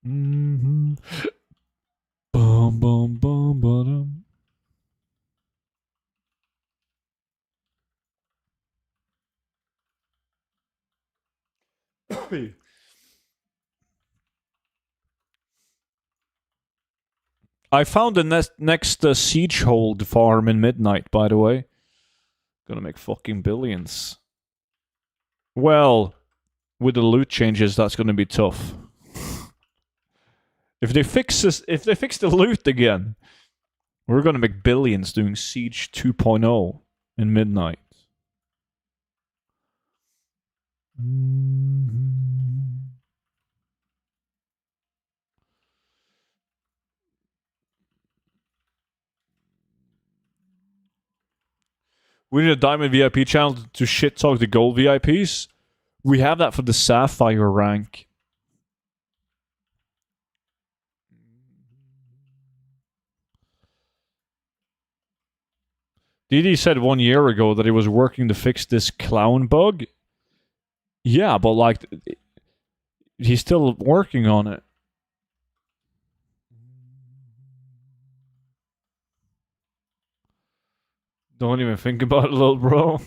Mm-hmm. Bum, bum, bum, ba-dum. I found the next siege hold farm in Midnight, by the way. Gonna make fucking billions. Well, with the loot changes, that's gonna be tough. If they fix the loot again, we're gonna make billions doing Siege 2.0 in Midnight. We need a Diamond VIP channel to shit talk the Gold VIPs. We have that for the Sapphire rank. DD said 1 year ago that he was working to fix this clown bug. Yeah, but like, he's still working on it. Don't even think about it, little bro.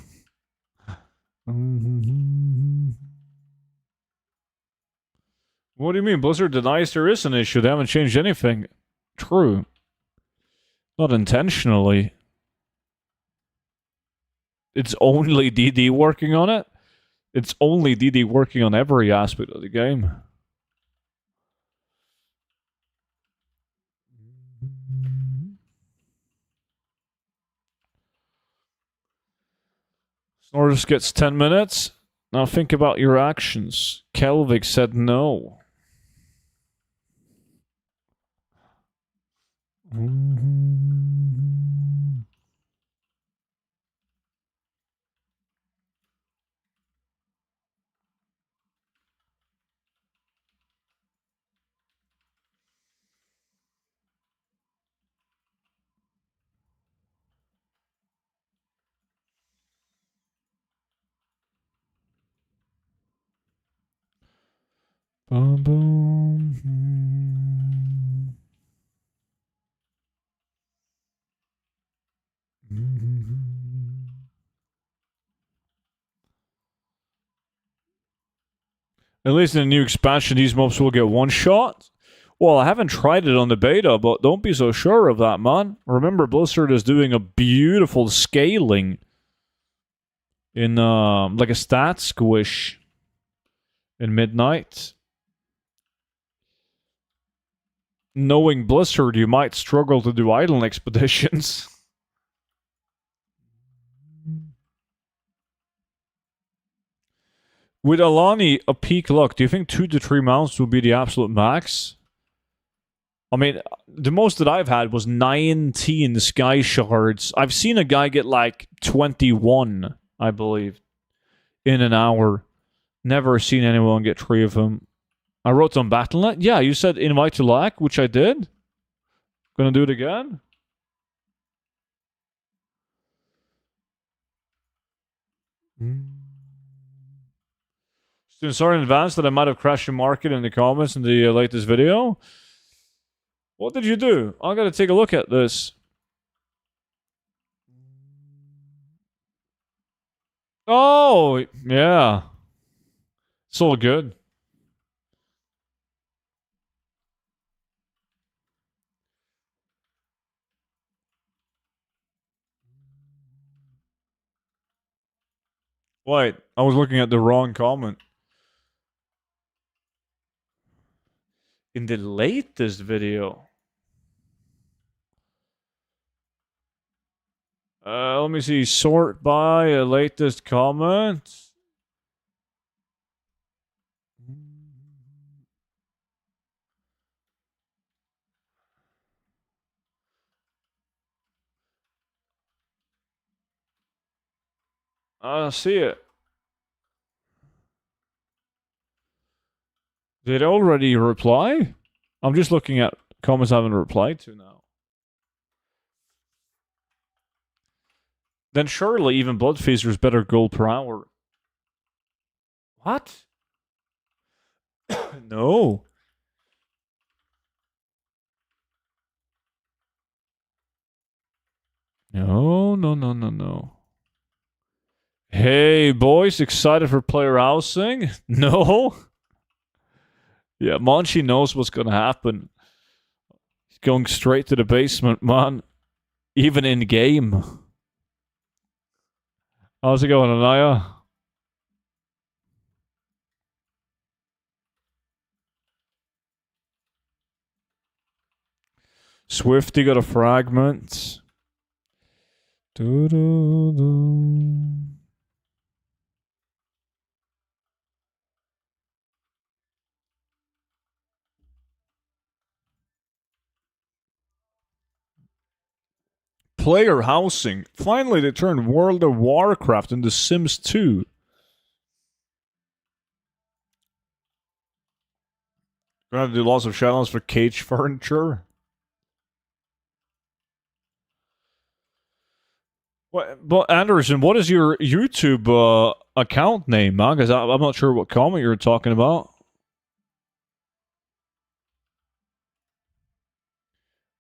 What do you mean? Blizzard denies there is an issue. They haven't changed anything. True. Not intentionally. It's only DD working on it. It's only DD working on every aspect of the game. Snortus gets 10 minutes. Now think about your actions. Kelvik said no. Boom, boom. At least in the new expansion, these mobs will get one shot. Well, I haven't tried it on the beta, but don't be so sure of that, man. Remember, Blizzard is doing a beautiful scaling in like a stat squish in Midnight. Knowing Blizzard, you might struggle to do island expeditions. With Alani a peak luck, do you think 2 to 3 mounts will be the absolute max? I mean, the most that I've had was 19 sky shards. I've seen a guy get like 21, I believe, in an hour. Never seen anyone get 3 of them. I wrote on Battle.net. Yeah, you said invite to lack, which I did. Gonna do it again. Sorry in advance that I might have crashed the market in the comments in the latest video. What did you do? I gotta take a look at this. Oh, yeah. It's all good. Wait, I was looking at the wrong comment. In the latest video. Let me see. Sort by a latest comment. I see it. Did it already reply? I'm just looking at comments I haven't replied to now. Then surely even Bloodfeaster is better gold per hour. What? No. No. Hey, boys, excited for player housing? No? Yeah, Monchi knows what's gonna happen. He's going straight to the basement, man. Even in game. How's it going, Anaya? Swifty got a fragment. Doo-doo-doo. Player housing. Finally, they turned World of Warcraft into Sims 2. Gonna have to do lots of channels for cage furniture. What, but Anderson, what is your YouTube account name, man? Because I'm not sure what comment you're talking about.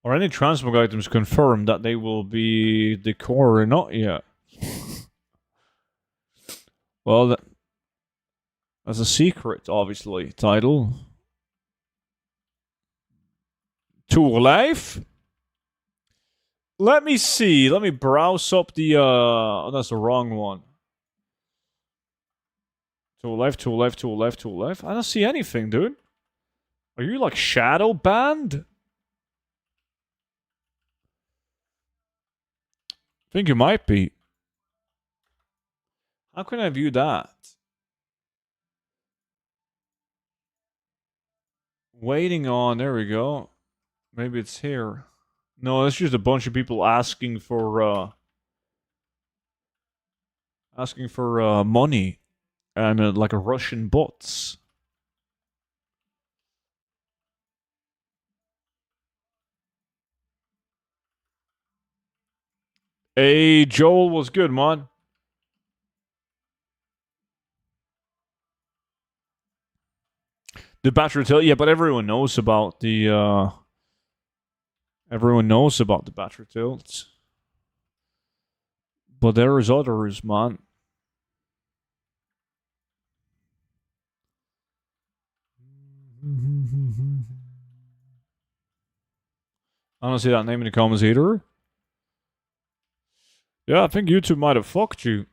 Are any transmog items confirmed that they will be decor or not yet? Well, that's a secret, obviously. Title. Tool Life? Let me see. Let me browse up the, oh, that's the wrong one. Tool Life. I don't see anything, dude. Are you, like, shadow banned? I think you might be. How can I view that? Waiting on, there we go. Maybe it's here. No, it's just a bunch of people asking for money. And like a Russian bots. Hey, Joel was good, man. The battery tilt, yeah, but everyone knows about the battery tilt. But there is others, man. I don't see that name in the comments either. Yeah, I think YouTube might have fucked you.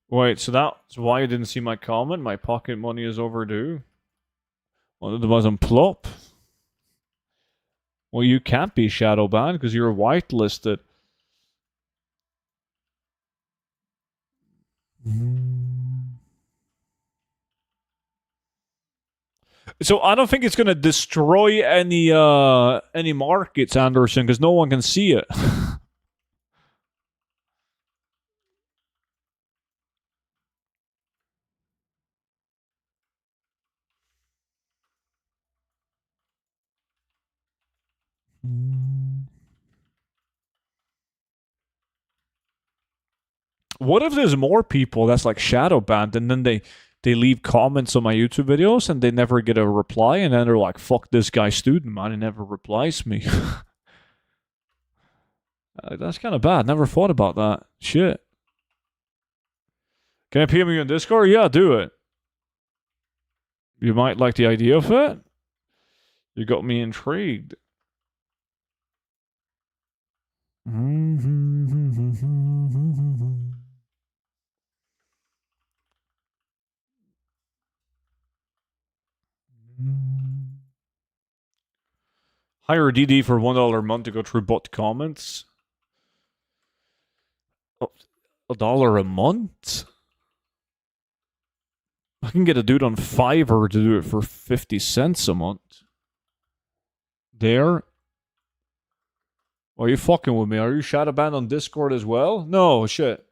Wait, so that's why you didn't see my comment? My pocket money is overdue? Well, it wasn't plop. Well, you can't be shadow banned because you're whitelisted. So I don't think it's gonna destroy any markets, Anderson, because no one can see it. What if there's more people that's like shadow banned and then they leave comments on my YouTube videos and they never get a reply and then they're like, fuck this guy student, man, he never replies me. That's kind of bad. Never thought about that. Shit. Can I PM you on Discord? Yeah, do it. You might like the idea of it. You got me intrigued. Hire DD for $1 a month to go through bot comments. Oh, $1 a month? I can get a dude on Fiverr to do it for 50 cents a month. There. Are you fucking with me? Are you shadow banned on Discord as well? No, shit.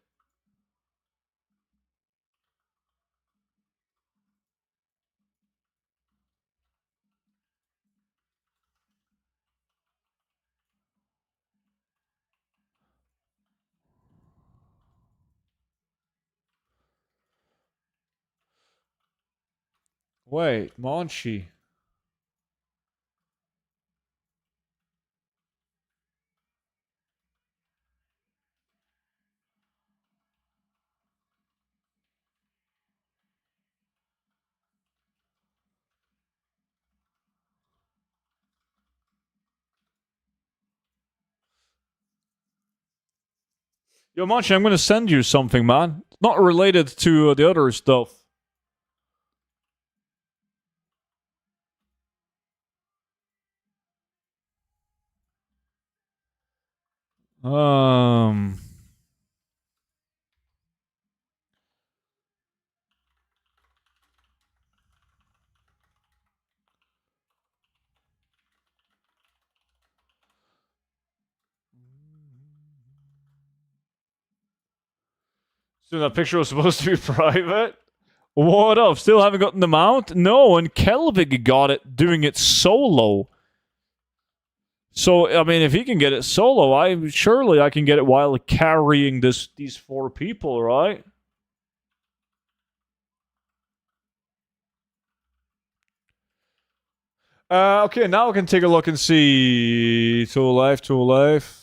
Wait, Monchi. Yo, Monchi, I'm gonna send you something, man. Not related to the other stuff. Um. So that picture was supposed to be private? What up? Still haven't gotten the mount? No, and Kelvig got it doing it solo. So, I mean, if he can get it solo, surely I can get it while carrying these 4 people, right? Okay, now I can take a look and see. Tool life, tool life.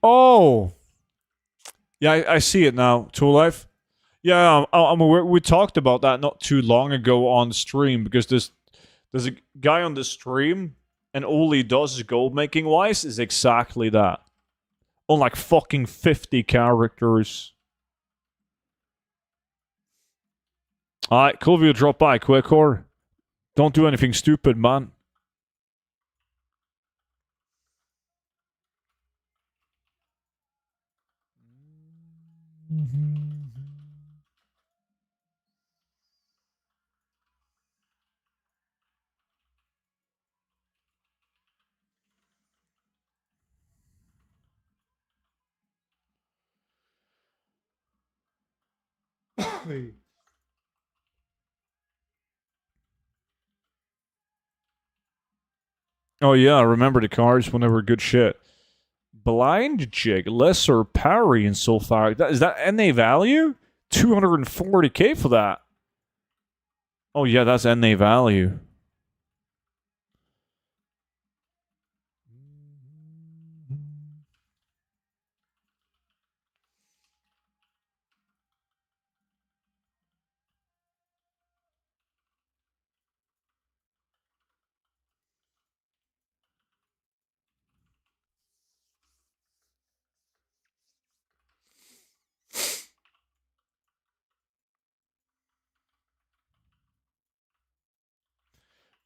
Oh! Yeah, I see it now. Tool life. Yeah, we talked about that not too long ago on stream because there's a guy on the stream and all he does is gold making wise is exactly that. On like fucking 50 characters. Alright, cool of you to drop by, Quickcore. Don't do anything stupid, man. Oh yeah, I remember the cars when they were good shit. Blind Jig, lesser parry and so far. Is that NA value? 240k for that. Oh yeah, that's NA value.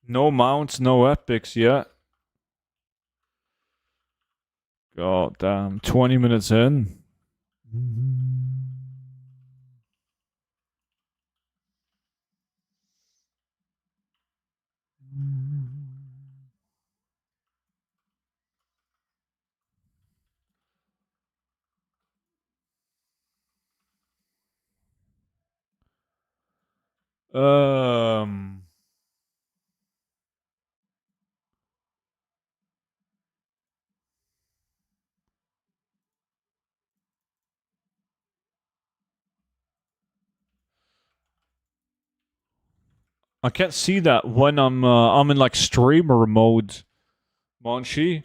No mounts, no epics yet. God damn, 20 minutes in. Um, I can't see that when I'm in like streamer mode. Monchi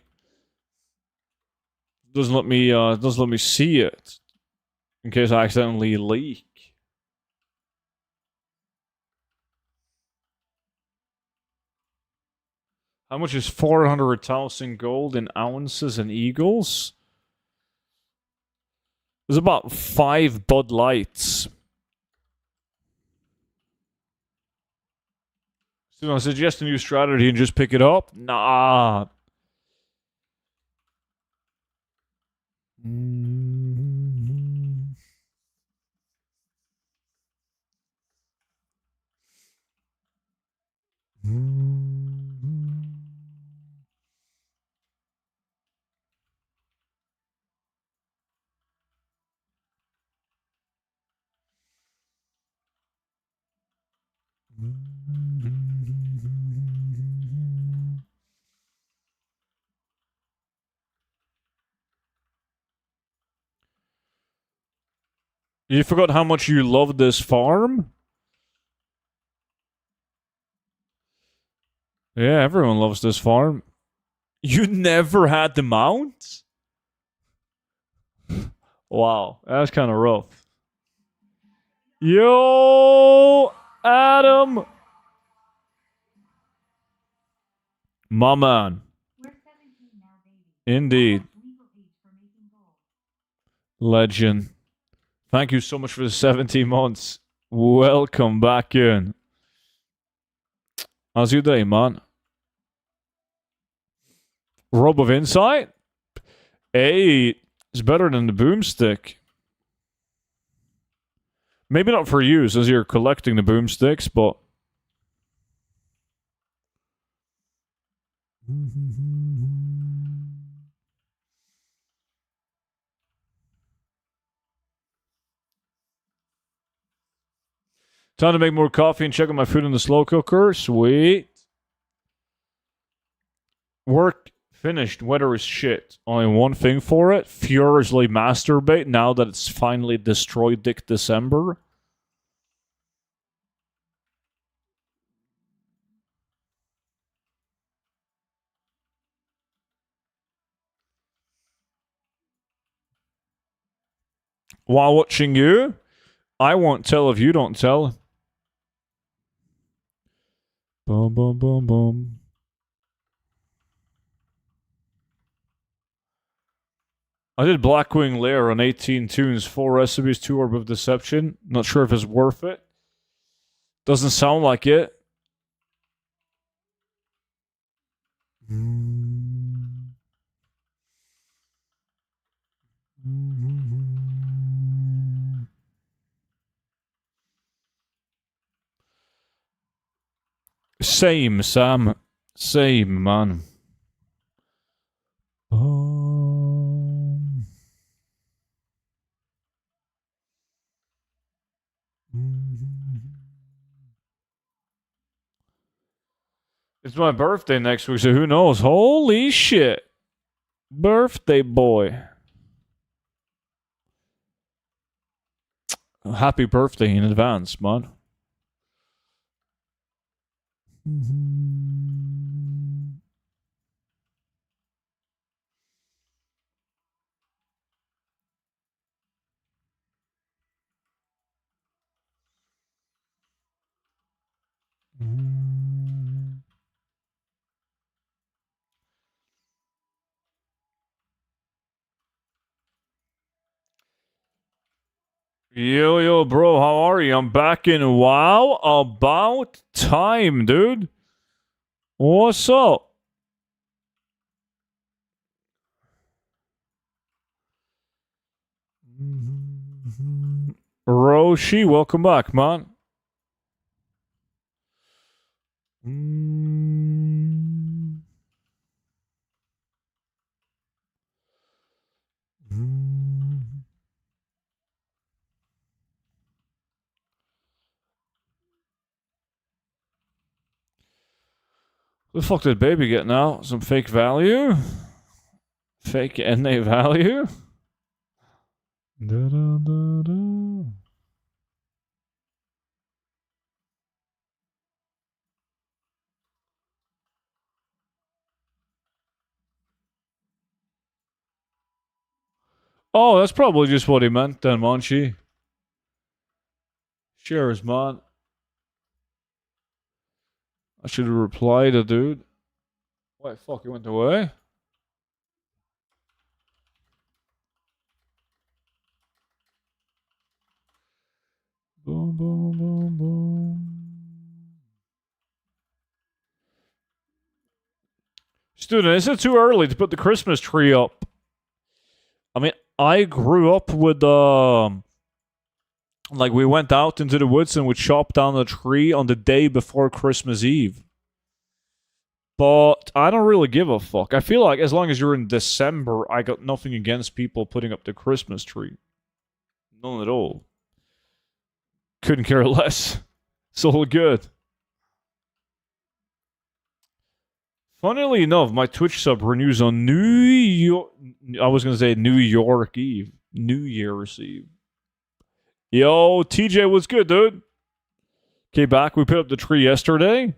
doesn't let me see it in case I accidentally leak. How much is 400,000 gold in ounces and eagles? There's about 5 Bud Lights. So I suggest a new strategy and just pick it up? Nah. You forgot how much you love this farm? Yeah, everyone loves this farm. You never had the mount? Wow, that's kind of rough. Yo, Adam. My man. Indeed. Legend. Thank you so much for the 17 months. Welcome back in. How's your day, man? Robe of Insight? 8. It's better than the boomstick. Maybe not for you, since you're collecting the boomsticks, but... Time to make more coffee and check out my food in the slow cooker. Sweet. Work finished. Weather is shit. Only one thing for it. Furiously masturbate now that it's finally destroyed Dick December. While watching you, I won't tell if you don't tell. Boom, boom, boom, boom. I did Blackwing Lair on 18 tunes, 4 recipes, 2 Orb of Deception. Not sure if it's worth it. Doesn't sound like it. Same, Sam. Same, man. It's my birthday next week, so who knows? Holy shit. Birthday boy. Happy birthday in advance, man. Yo, bro, how are you? I'm back in WoW. About time, dude. What's up? Roshi, welcome back, man. What the fuck did baby get now? Some fake value? Fake NA value? Oh, that's probably just what he meant then, Monchi. Cheers, man. I should have replied to dude. Wait, fuck, he went away? Boom, boom, boom, boom. Student, is it too early to put the Christmas tree up? I mean, I grew up with, like, we went out into the woods and would chop down a tree on the day before Christmas Eve. But I don't really give a fuck. I feel like as long as you're in December, I got nothing against people putting up the Christmas tree. None at all. Couldn't care less. It's all good. Funnily enough, my Twitch sub renews on New York. I was gonna say New York Eve. New Year's Eve. Yo, TJ, what's good, dude? Okay, back. We put up the tree yesterday.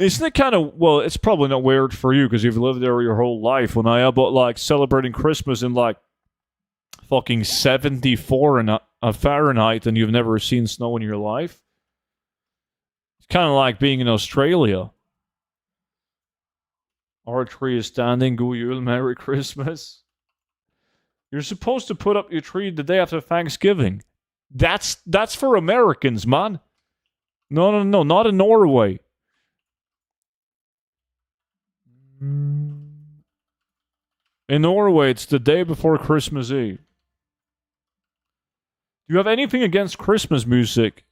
Isn't it kind of, well, it's probably not weird for you because you've lived there your whole life, but like celebrating Christmas in like fucking 74 in Fahrenheit and you've never seen snow in your life? It's kind of like being in Australia. Our tree is standing. Go Yule, Merry Christmas. You're supposed to put up your tree the day after Thanksgiving. That's for Americans, man. No, not in Norway. In Norway, it's the day before Christmas Eve. Do you have anything against Christmas music?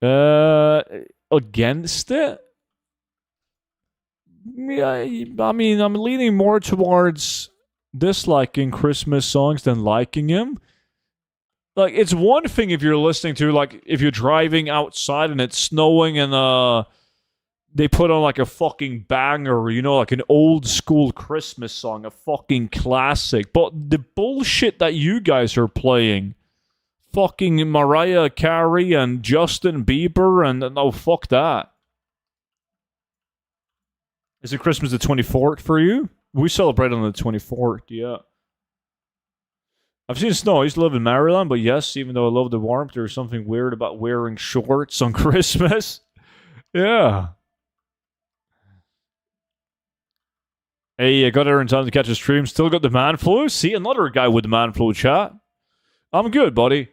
Against it? Yeah, I mean, I'm leaning more towards disliking Christmas songs than liking them. Like, it's one thing if you're listening to, like, if you're driving outside and it's snowing and, they put on like a fucking banger, like an old school Christmas song, a fucking classic. But the bullshit that you guys are playing, fucking Mariah Carey and Justin Bieber, and no, fuck that. Is it Christmas the 24th for you? We celebrate on the 24th, yeah. I've seen snow. I used to live in Maryland, but yes, even though I love the warmth, there's something weird about wearing shorts on Christmas. Yeah. Hey, I got there in time to catch a stream. Still got the man flu? See, another guy with the man flu, chat. I'm good, buddy.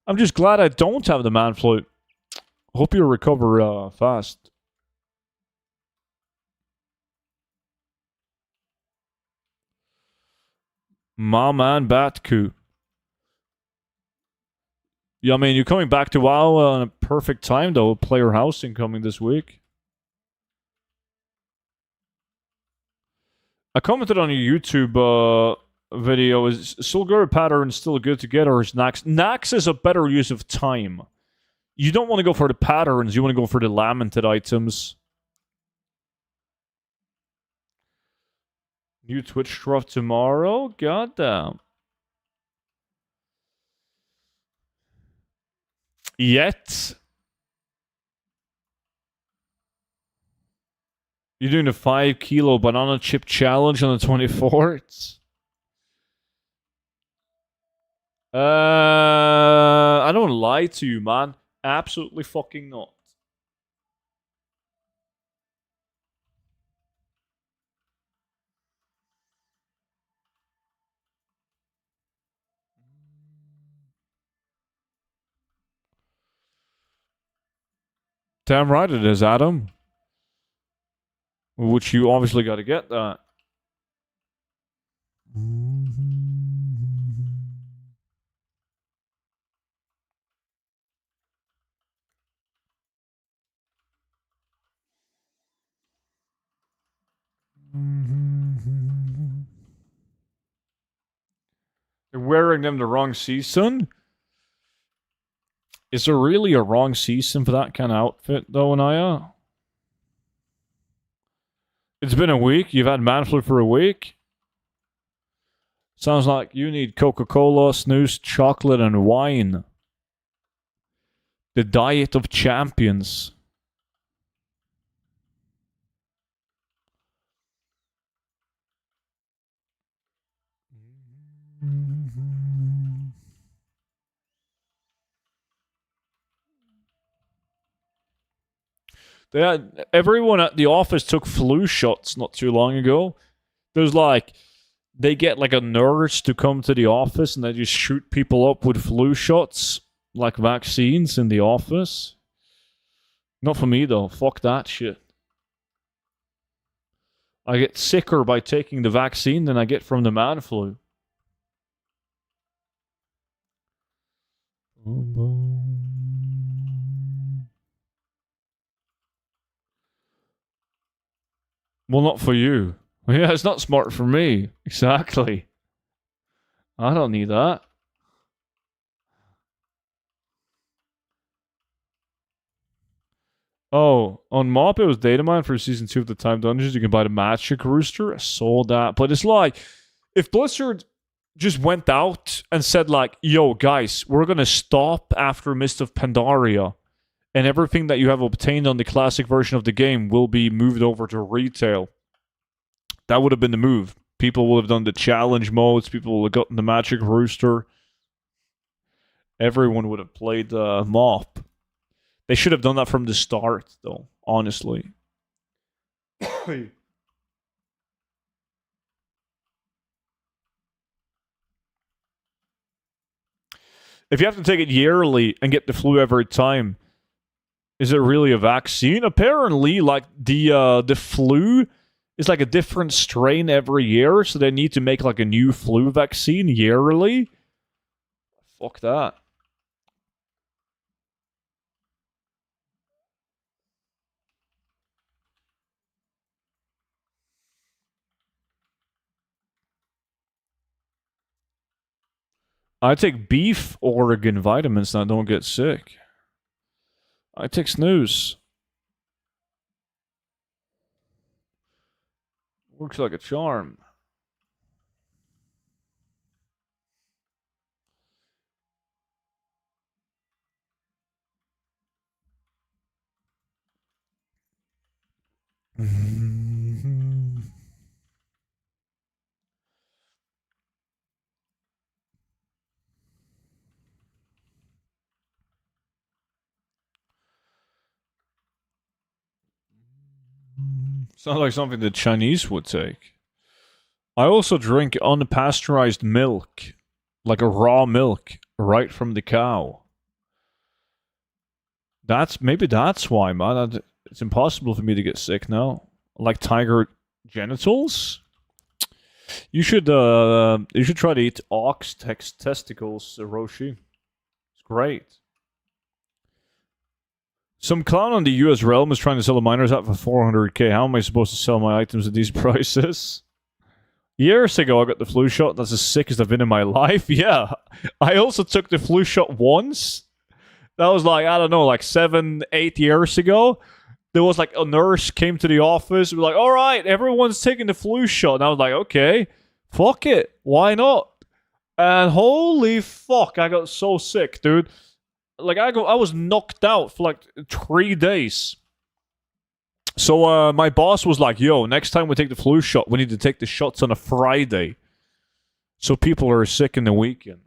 I'm just glad I don't have the man flu. Hope you recover fast. My man Batku. Yeah, I mean, you're coming back to WoW on a perfect time, though. Player housing coming this week. I commented on your YouTube video. Is Sulgur pattern still good to get, or is Nax? Nax is a better use of time. You don't want to go for the patterns. You want to go for the lamented items. New Twitch drop tomorrow? Goddamn. Yet. You're doing a 5 kilo banana chip challenge on the 24th? I don't lie to you, man. Absolutely fucking not. Damn right it is, Adam. Which you obviously got to get that. You're wearing them the wrong season? Is there really a wrong season for that kind of outfit, though, Anaya? It's been a week. You've had man flu for a week. Sounds like you need Coca-Cola, snus, chocolate, and wine. The diet of champions. Everyone at the office took flu shots not too long ago. There's like, they get like a nurse to come to the office and they just shoot people up with flu shots, like vaccines in the office. Not for me though. Fuck that shit. I get sicker by taking the vaccine than I get from the man flu. Well, not for you. Yeah, it's not smart for me. Exactly. I don't need that. Oh, on Mop, it was data mine for season 2 of the Time Dungeons. You can buy the Magic Rooster. I sold that. But it's like, if Blizzard just went out and said like, yo, guys, we're going to stop after Mist of Pandaria, and everything that you have obtained on the classic version of the game will be moved over to retail. That would have been the move. People would have done the challenge modes. People would have gotten the Magic Rooster. Everyone would have played Mop. They should have done that from the start, though, honestly. If you have to take it yearly and get the flu every time, is it really a vaccine? Apparently, like, the flu is like a different strain every year, so they need to make like a new flu vaccine yearly. Fuck that. I take beef Oregon vitamins and I don't get sick. I take snooze. Works like a charm. Sounds like something the Chinese would take. I also drink unpasteurized milk, like a raw milk, right from the cow. Maybe that's why, man. It's impossible for me to get sick now. Like tiger genitals. You should try to eat ox testicles, Roshi. It's great. Some clown on the US realm is trying to sell a miner's app for 400k. How am I supposed to sell my items at these prices? Years ago, I got the flu shot. That's the sickest I've been in my life. Yeah. I also took the flu shot once. That was like, I don't know, like 7-8 years ago. there was like a nurse came to the office. We were like, all right, everyone's taking the flu shot. And I was like, okay, fuck it. Why not? And holy fuck, I got so sick, dude. Like, I was knocked out for like 3 days. So my boss was like, yo, next time we take the flu shot, we need to take the shots on a Friday. So people are sick in the weekend.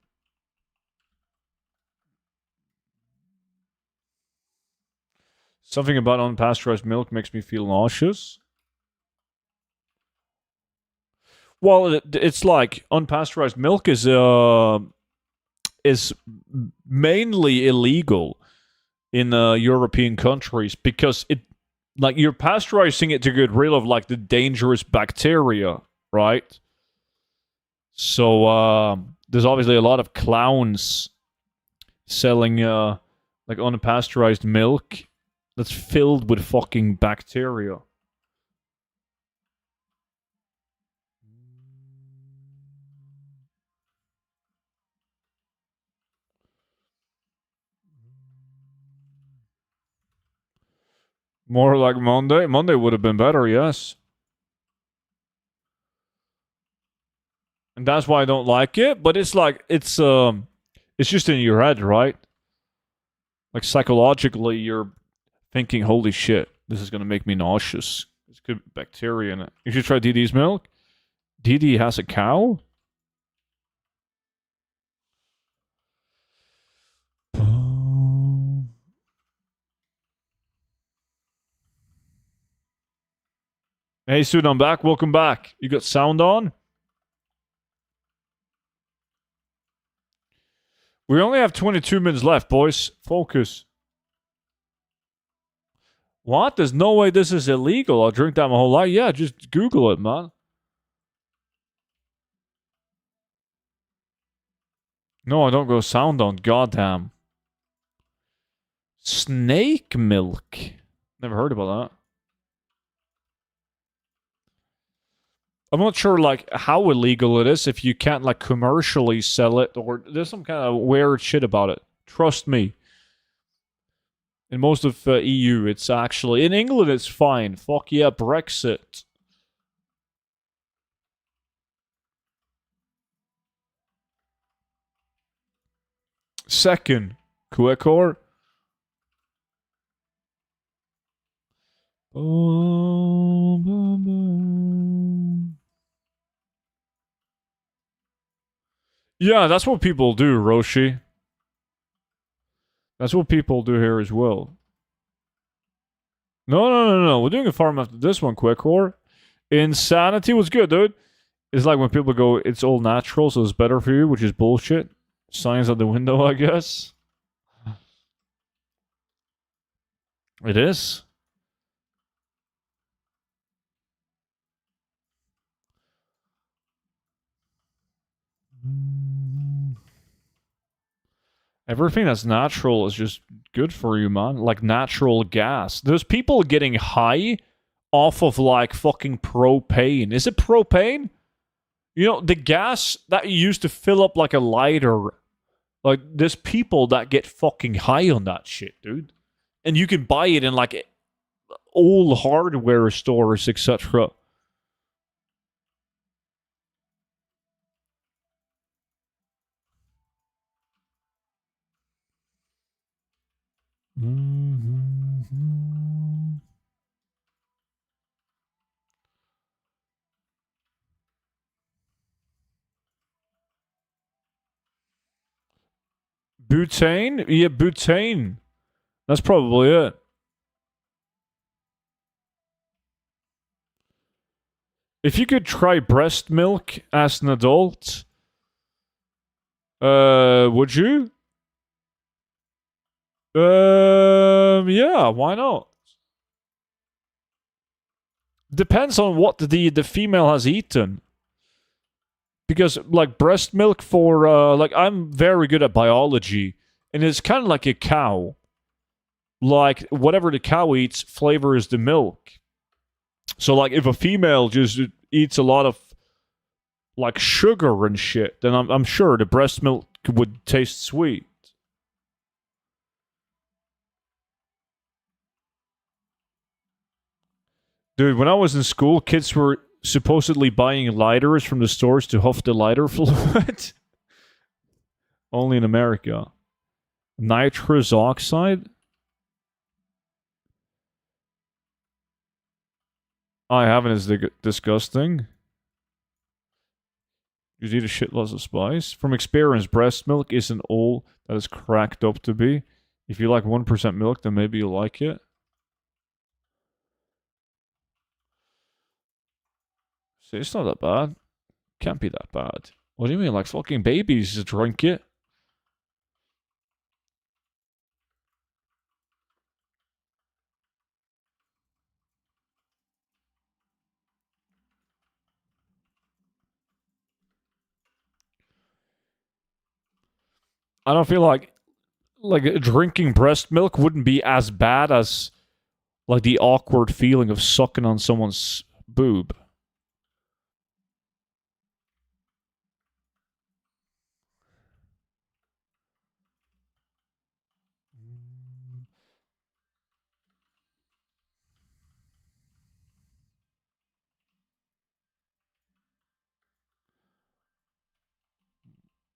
Something about unpasteurized milk makes me feel nauseous. Well, it's like unpasteurized milk is mainly illegal in European countries because it, like, you're pasteurizing it to get rid of like the dangerous bacteria, right? So there's obviously a lot of clowns selling like unpasteurized milk that's filled with fucking bacteria. More like Monday. Monday would have been better, yes. And that's why I don't like it. But it's like it's just in your head, right? Like psychologically, you're thinking, "Holy shit, this is gonna make me nauseous. There's good bacteria in it." You should try DD's milk. DD has a cow. Hey, Suit, I'm back. Welcome back. You got sound on? We only have 22 minutes left, boys. Focus. What? There's no way this is illegal. I'll drink that my whole life. Yeah, just Google it, man. No, I don't go sound on. Goddamn. Snake milk. Never heard about that. I'm not sure, like, how illegal it is if you can't, like, commercially sell it, or there's some kind of weird shit about it. Trust me. In most of EU, it's actually... In England, it's fine. Fuck yeah, Brexit. Second, Quecor. Yeah, that's what people do, Roshi. That's what people do here as well. No. We're doing a farm after this one, Quecor. Insanity was good, dude. It's like when people go, it's all natural, so it's better for you, which is bullshit. Science out the window, I guess. It is. Everything that's natural is just good for you, man. Like natural gas. There's people getting high off of like fucking propane. Is it propane? You know, the gas that you use to fill up like a lighter. Like, there's people that get fucking high on that shit, dude. And you can buy it in like all hardware stores, etc. Butane? Yeah, butane. That's probably it. If you could try breast milk as an adult, would you? Yeah, why not? Depends on what the female has eaten. Because, like, breast milk for, like, I'm very good at biology, and it's kind of like a cow. Like, whatever the cow eats flavors the milk. So, like, if a female just eats a lot of, like, sugar and shit, then I'm sure the breast milk would taste sweet. Dude, when I was in school, kids were supposedly buying lighters from the stores to huff the lighter fluid. Only in America. Nitrous oxide? I haven't. Is disgusting. You eat a shitload of spice. From experience, breast milk isn't all that is cracked up to be. If you like 1% milk, then maybe you'll like it. See, it's not that bad. Can't be that bad. What do you mean? Like fucking babies just drink it? I don't feel like drinking breast milk wouldn't be as bad as like the awkward feeling of sucking on someone's boob.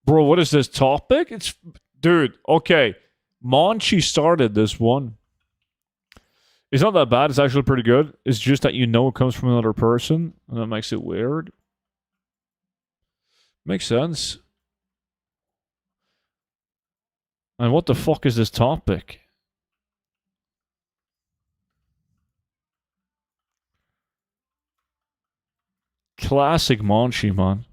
Bro, what is this topic? It's dude, okay. Monchi started this one. It's not that bad, it's actually pretty good. It's just that you know it comes from another person, and that makes it weird. Makes sense. And what the fuck is this topic? Classic Monchi, man.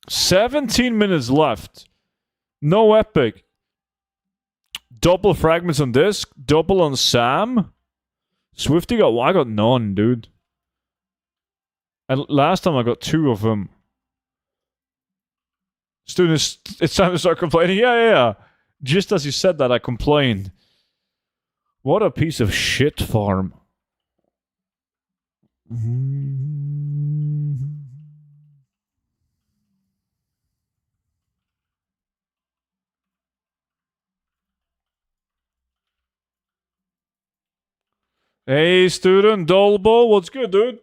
$17 left. No epic. Double fragments on this. Double on Sam. Swifty got... I got none, dude. And last time I got 2 of them. Students, it's time to start complaining. Yeah. Just as you said that, I complained. What a piece of shit farm. Hey, student, Dolbo, what's good, dude?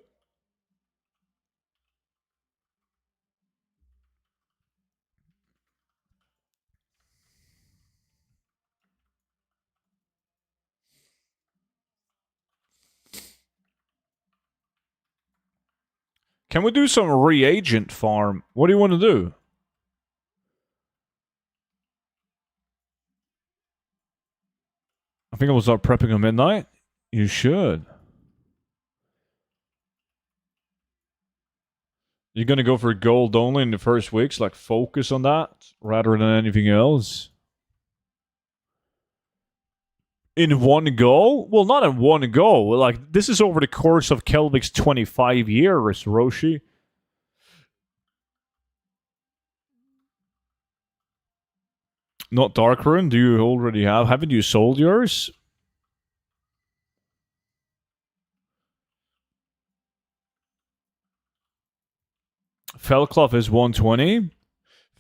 Can we do some reagent farm? What do you want to do? I think I will start prepping at midnight. You should. You're gonna go for gold only in the first weeks, like focus on that rather than anything else. In one go? Well, not in one go. Like, this is over the course of Kelvic's 25 years, Roshi. Not Darkrun? Do you already have? Haven't you sold yours? Felcloth is 120.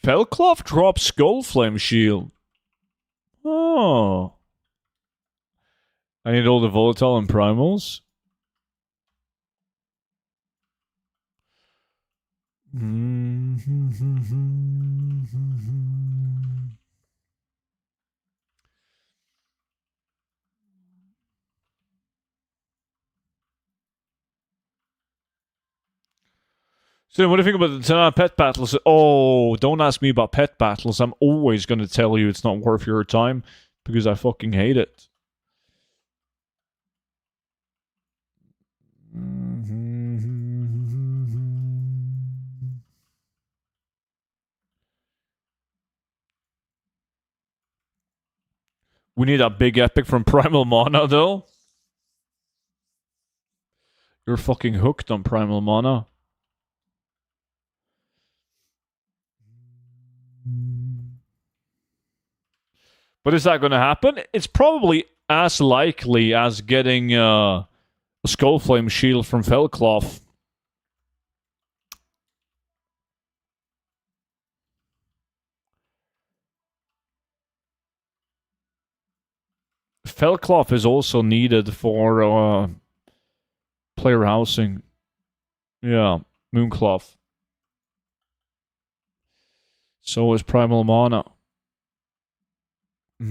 Felcloth drops Skullflame Shield. Oh. I need all the volatile and primals. So what do you think about the pet battles? Oh, don't ask me about pet battles. I'm always going to tell you it's not worth your time because I fucking hate it. We need a big epic from Primal Mana, though. You're fucking hooked on Primal Mana. But is that going to happen? It's probably as likely as getting a Skullflame shield from Felcloth. Felcloth is also needed for player housing. Yeah, Mooncloth. So is Primal Mana. Be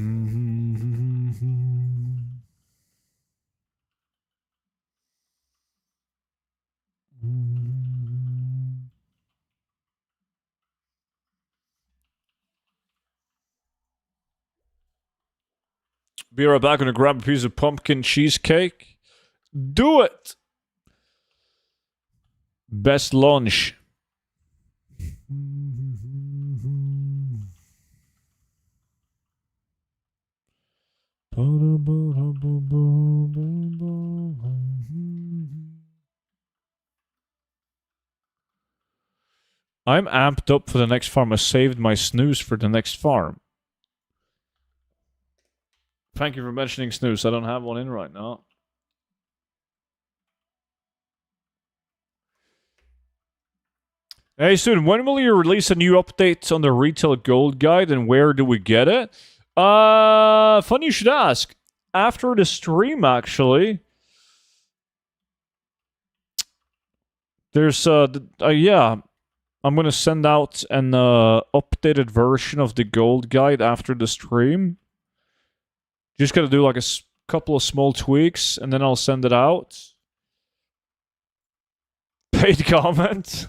right back. Gonna grab a piece of pumpkin cheesecake. Do it! Best lunch. I'm amped up for the next farm. I saved my snooze for the next farm. Thank you for mentioning snooze. I don't have one in right now. Hey, student, when will you release a new update on the retail gold guide and where do we get it? Funny you should ask. After the stream, actually. There's, yeah. I'm gonna send out an updated version of the gold guide after the stream. Just gotta do like a couple of small tweaks and then I'll send it out. Paid comment.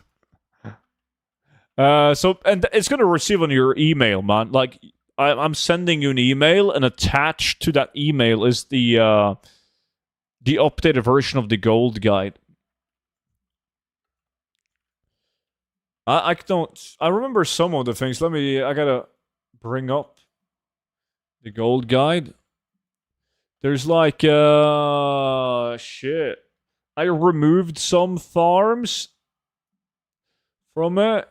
And it's gonna receive on your email, man. Like, I'm sending you an email, and attached to that email is the updated version of the gold guide. I don't. I remember some of the things. I gotta bring up the gold guide. There's like shit. I removed some farms from it.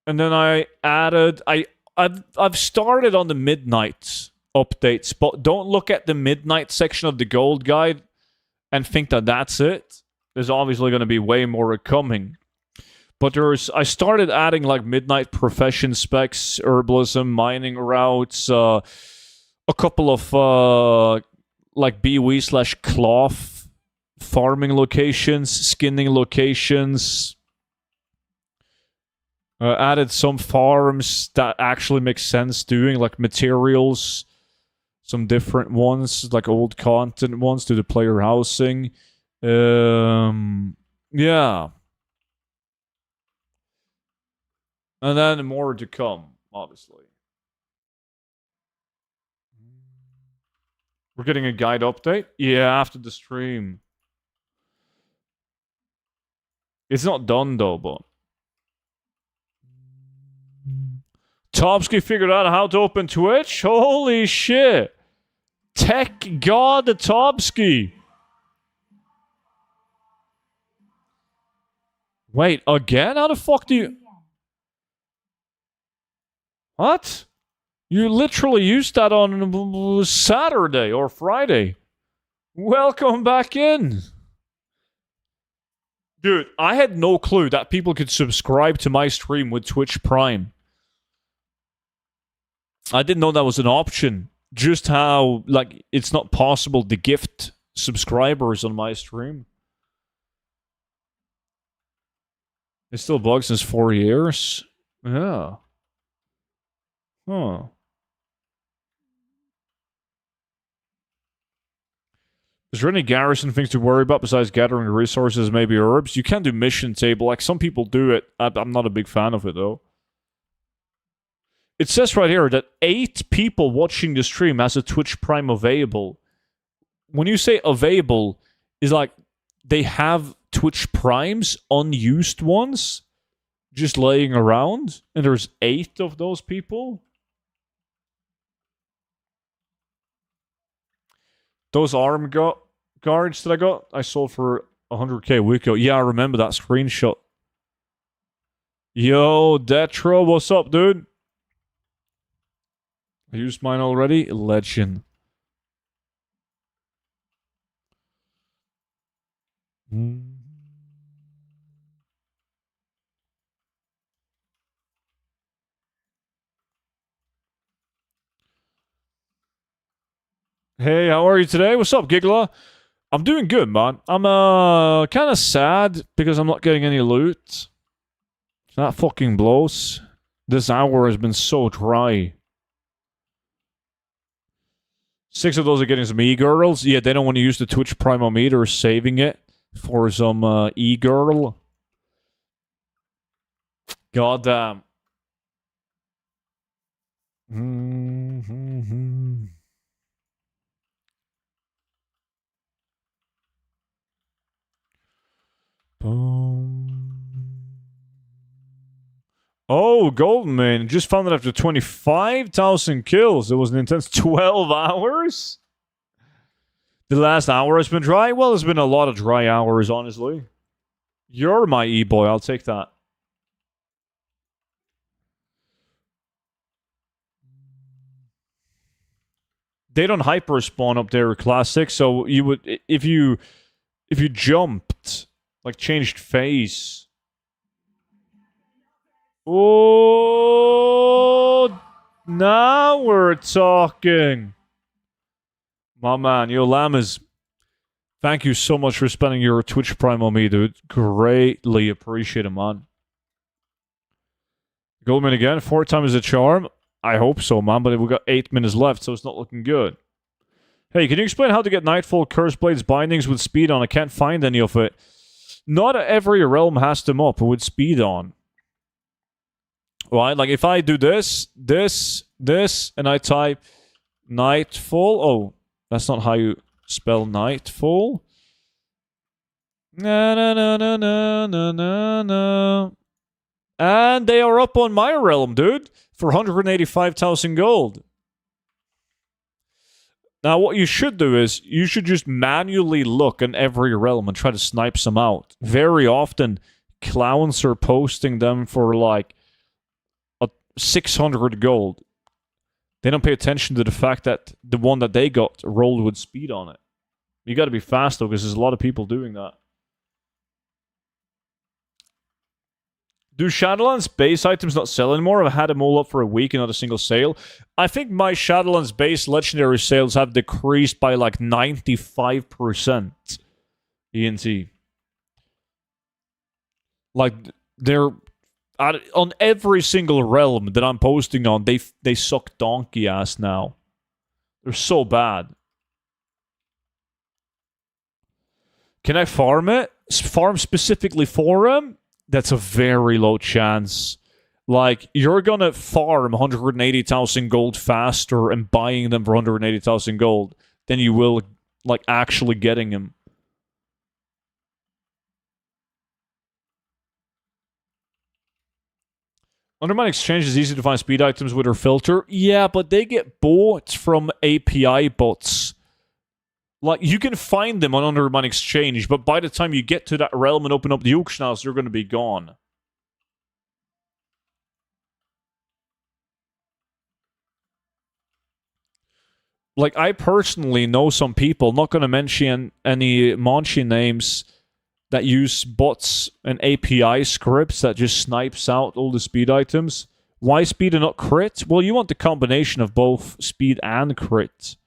And then I added I've started on the midnight updates, but don't look at the midnight section of the gold guide and think that that's it. There's obviously going to be way more coming. But I started adding like midnight profession specs, herbalism, mining routes, a couple of like BW/cloth farming locations, skinning locations. Added some farms that actually make sense doing, like materials, some different ones, like old content ones to the player housing. Yeah. And then more to come, obviously. We're getting a guide update? Yeah, after the stream. It's not done though, but... Tomsky figured out how to open Twitch? Holy shit! Tech God Tomsky! Wait, again? How the fuck do you... What? You literally used that on Saturday or Friday. Welcome back in. Dude, I had no clue that people could subscribe to my stream with Twitch Prime. I didn't know that was an option. Just how, like, it's not possible to gift subscribers on my stream. It's still bugged since 4 years. Yeah. Huh. Is there any garrison things to worry about besides gathering resources, maybe herbs? You can do mission table. Like, some people do it. I'm not a big fan of it, though. It says right here that 8 people watching the stream has a Twitch Prime available. When you say available, is like they have Twitch Primes, unused ones, just laying around, and there's 8 of those people. Those arm guards that I sold for 100k a week ago. Yeah, I remember that screenshot. Yo, Detro, what's up, dude? I used mine already. Legend. Hey, how are you today? What's up, Giggler? I'm doing good, man. I'm kind of sad because I'm not getting any loot. That fucking blows. This hour has been so dry. 6 of those are getting some e-girls. Yeah, they don't want to use the Twitch Primometer, saving it for some e-girl. Goddamn. Boom. Oh, Goldman. Just found it after 25,000 kills. It was an intense 12 hours. The last hour has been dry? Well, it's been a lot of dry hours, honestly. You're my e-boy. I'll take that. They don't hyper spawn up there, classic. So you would, if you jumped, like changed phase. Oh, now we're talking. My man, yo, Llamas, thank you so much for spending your Twitch Prime on me, dude. Greatly appreciate it, man. Goldman again, 4 times a charm. I hope so, man, but we've got 8 minutes left, so it's not looking good. Hey, can you explain how to get Nightfall Curse Blades bindings with speed on? I can't find any of it. Not every realm has them up with speed on. Right? Like if I do this, and I type Nightfall. Oh, that's not how you spell Nightfall. No, no, no, no, no, no, no, no. And they are up on my realm, dude, for 185,000 gold. Now, what you should do is you should just manually look in every realm and try to snipe some out. Very often, clowns are posting them for like 600 gold. They don't pay attention to the fact that the one that they got rolled with speed on it. You got to be fast though, because there's a lot of people doing that. Do Shadowlands base items not sell anymore? I've had them all up for a week and not a single sale. I think my Shadowlands base legendary sales have decreased by like 95%. ENT. Like, they're... on every single realm that I'm posting on, they suck donkey ass now. They're so bad. Can I farm it? Farm specifically for them? That's a very low chance. Like, you're gonna farm 180,000 gold faster and buying them for 180,000 gold than you will, like, actually getting them. Undermine Exchange is easy to find speed items with their filter. Yeah, but they get bought from API bots. Like, you can find them on Undermine Exchange, but by the time you get to that realm and open up the auction house, they're going to be gone. Like, I personally know some people, not going to mention any Monchi names, that use bots and API scripts that just snipes out all the speed items. Why speed and not crit? Well, you want the combination of both speed and crit.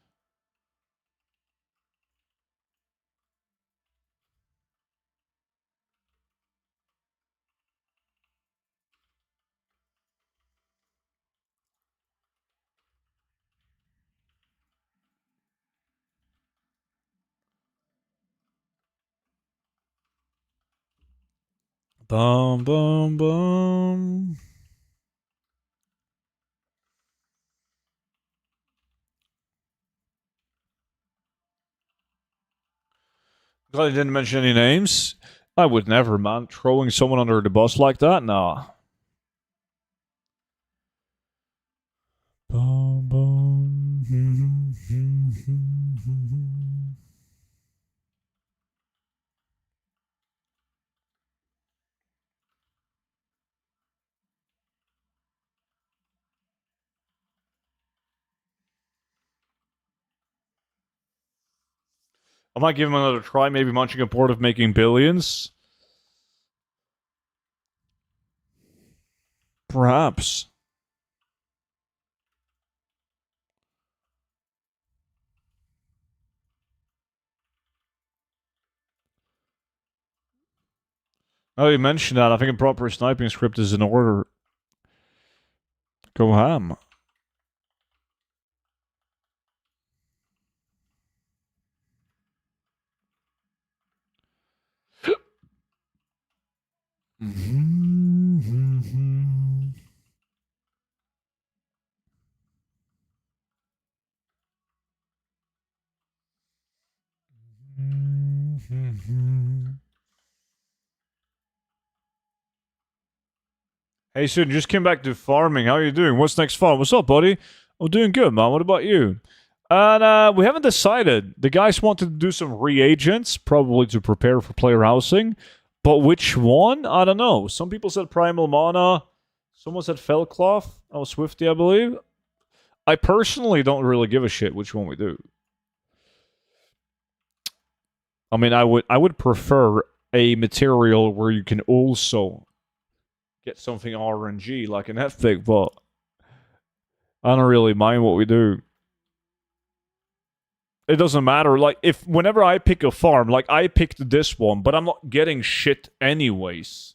Boom, boom, boom. Glad you didn't mention any names. I would never, man. Throwing someone under the bus like that? Nah. Boom, boom. I might give him another try, maybe munching a board of making billions. Perhaps. Now you mention that, I think a proper sniping script is in order. Go ham. Hey, Sid, just came back to farming. How are you doing? What's next farm? What's up, buddy? I'm doing good, man. What about you? And we haven't decided. The guys wanted to do some reagents, probably to prepare for player housing. But which one? I don't know. Some people said Primal Mana. Someone said Fellcloth. That was Swifty, I believe. I personally don't really give a shit which one we do. I mean, I would prefer a material where you can also get something RNG like an epic, but I don't really mind what we do. It doesn't matter. Like, if whenever I pick a farm, like I picked this one, but I'm not getting shit anyways.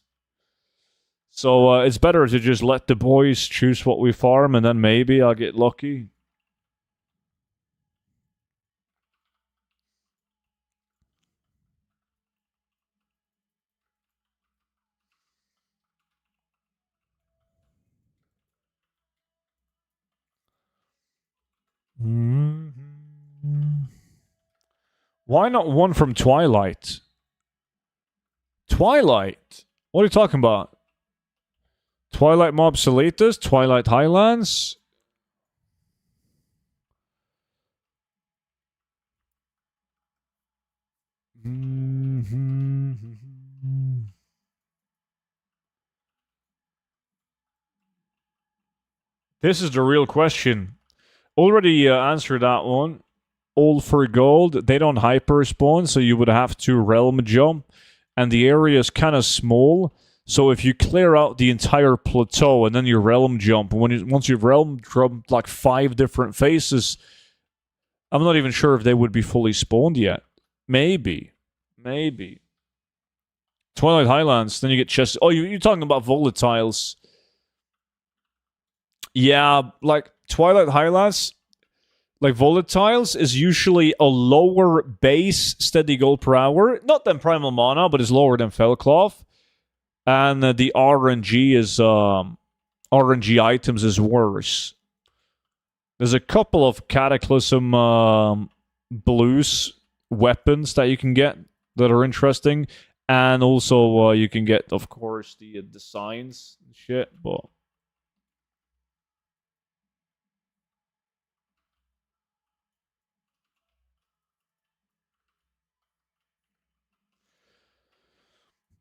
So it's better to just let the boys choose what we farm, and then maybe I'll get lucky. Why not one from Twilight? Twilight? What are you talking about? Twilight Mobsoletus? Twilight Highlands? This is the real question. Already answered that one. All for gold. They don't hyper spawn, so you would have to realm jump. And the area is kind of small. So if you clear out the entire plateau and then you realm jump, once you've realm jumped like 5 different faces, I'm not even sure if they would be fully spawned yet. Maybe. Twilight Highlands, then you get chests. Oh, you're talking about volatiles. Yeah, like Twilight Highlands, like volatiles is usually a lower base steady gold per hour. Not than Primal Mana, but is lower than Fellcloth. And the RNG is RNG items is worse. There's a couple of Cataclysm blues weapons that you can get that are interesting, and also you can get, of course, the designs and shit. But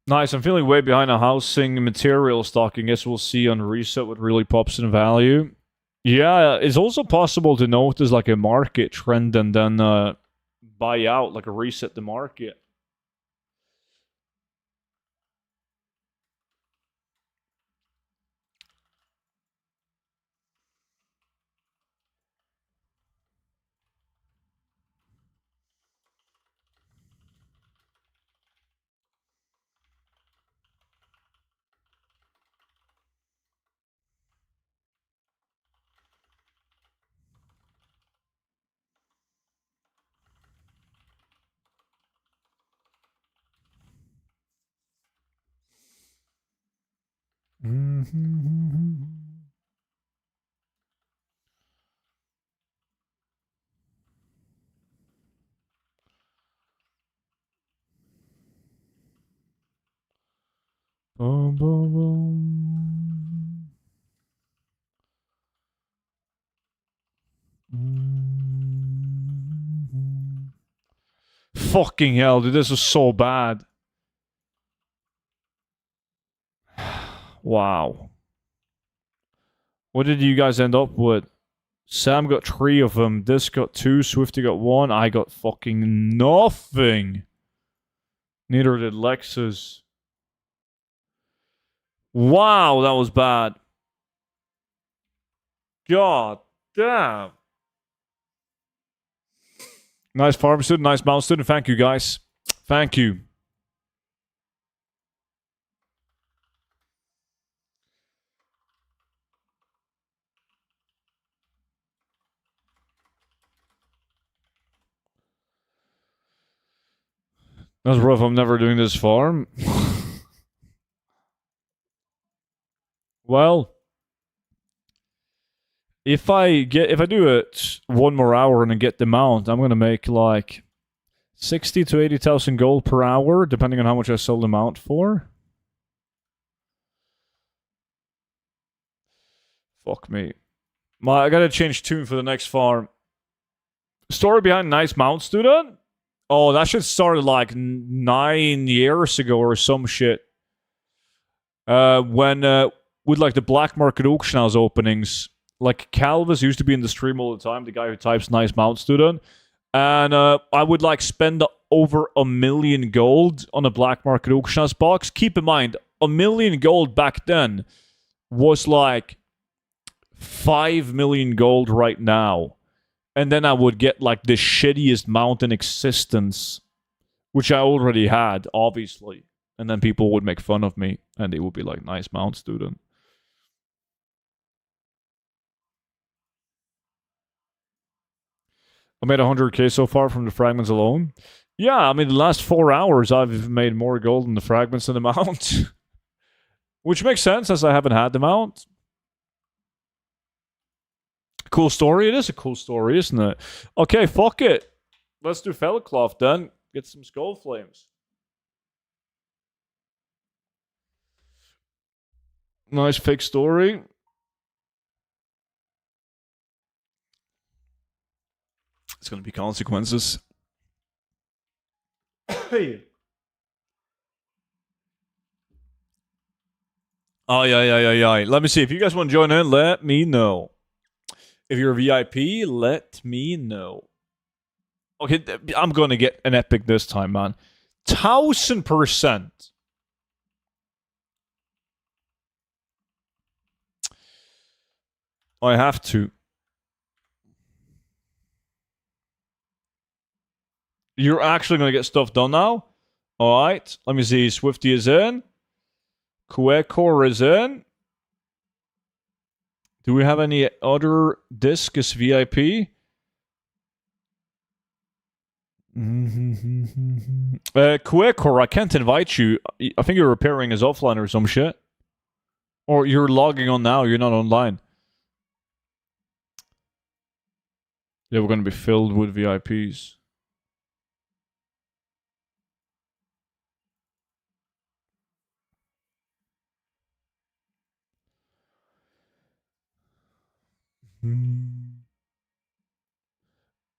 nice. I'm feeling way behind on housing material stocking. Guess we'll see on reset what really pops in value. Yeah, it's also possible to notice like a market trend and then buy out, like a reset the market. Boom, boom, boom. Fucking hell, dude, this was so bad. Wow. What did you guys end up with? Sam got 3 of them. This got 2. Swifty got 1. I got fucking nothing. Neither did Lexus. Wow, that was bad. God damn. Nice farm student, nice mountain student. Thank you, guys. Thank you. That's rough. I'm never doing this farm. Well, if I do it 1 more hour and then get the mount, I'm gonna make like 60 to 80,000 gold per hour, depending on how much I sell the mount for. Fuck me. I gotta change tune for the next farm. Story behind nice mount student? Oh, that shit started like 9 years ago or some shit. When with like the black market auction house openings, like Calvis used to be in the stream all the time, the guy who types nice mount student. And I would like spend over 1 million gold on a black market auction house box. Keep in mind, 1 million gold back then was like 5 million gold right now. And then I would get like the shittiest mount in existence, which I already had, obviously. And then people would make fun of me, and they would be like, nice mount student. I made 100k so far from the fragments alone. Yeah, I mean, the last 4 hours, I've made more gold in the fragments than the mount. Which makes sense, as I haven't had the mount. Cool story. It is a cool story, isn't it? Okay, fuck it. Let's do Fellcloth then. Get some skull flames. Nice fake story. It's gonna be consequences. Hey. Oh, yeah. Let me see. If you guys want to join in, let me know. If you're a VIP, let me know. Okay, I'm going to get an epic this time, man. 1000%. I have to. You're actually going to get stuff done now? Alright, let me see. Swifty is in. Kuekor is in. Do we have any other Discus VIP? Kuekor, I can't invite you. I think you're repairing his offline or some shit. Or you're logging on now, you're not online. Yeah, we're going to be filled with VIPs.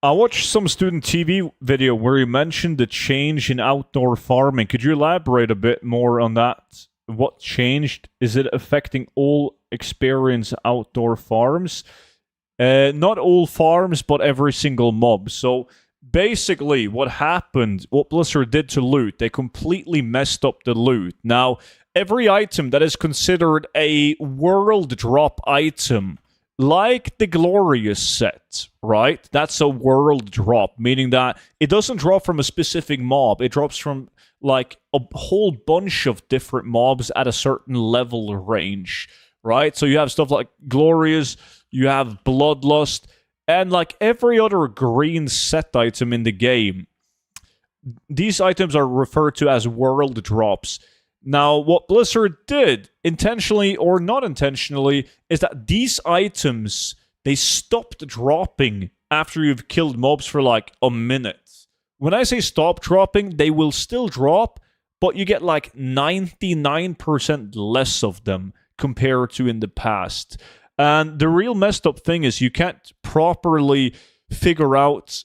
I watched some student TV video where you mentioned the change in outdoor farming. Could you elaborate a bit more on that? What changed? Is it affecting all experienced outdoor farms? Not all farms, but every single mob. So basically, what happened, what Blizzard did to loot, they completely messed up the loot. Now, every item that is considered a world drop item, like the Glorious set, right? That's a world drop, meaning that it doesn't drop from a specific mob. It drops from like a whole bunch of different mobs at a certain level range, right? So you have stuff like Glorious, you have Bloodlust, and like every other green set item in the game. These items are referred to as world drops. Now, what Blizzard did, intentionally or not intentionally, is that these items, they stopped dropping after you've killed mobs for like a minute. When I say stop dropping, they will still drop, but you get like 99% less of them compared to in the past. And the real messed up thing is you can't properly figure out,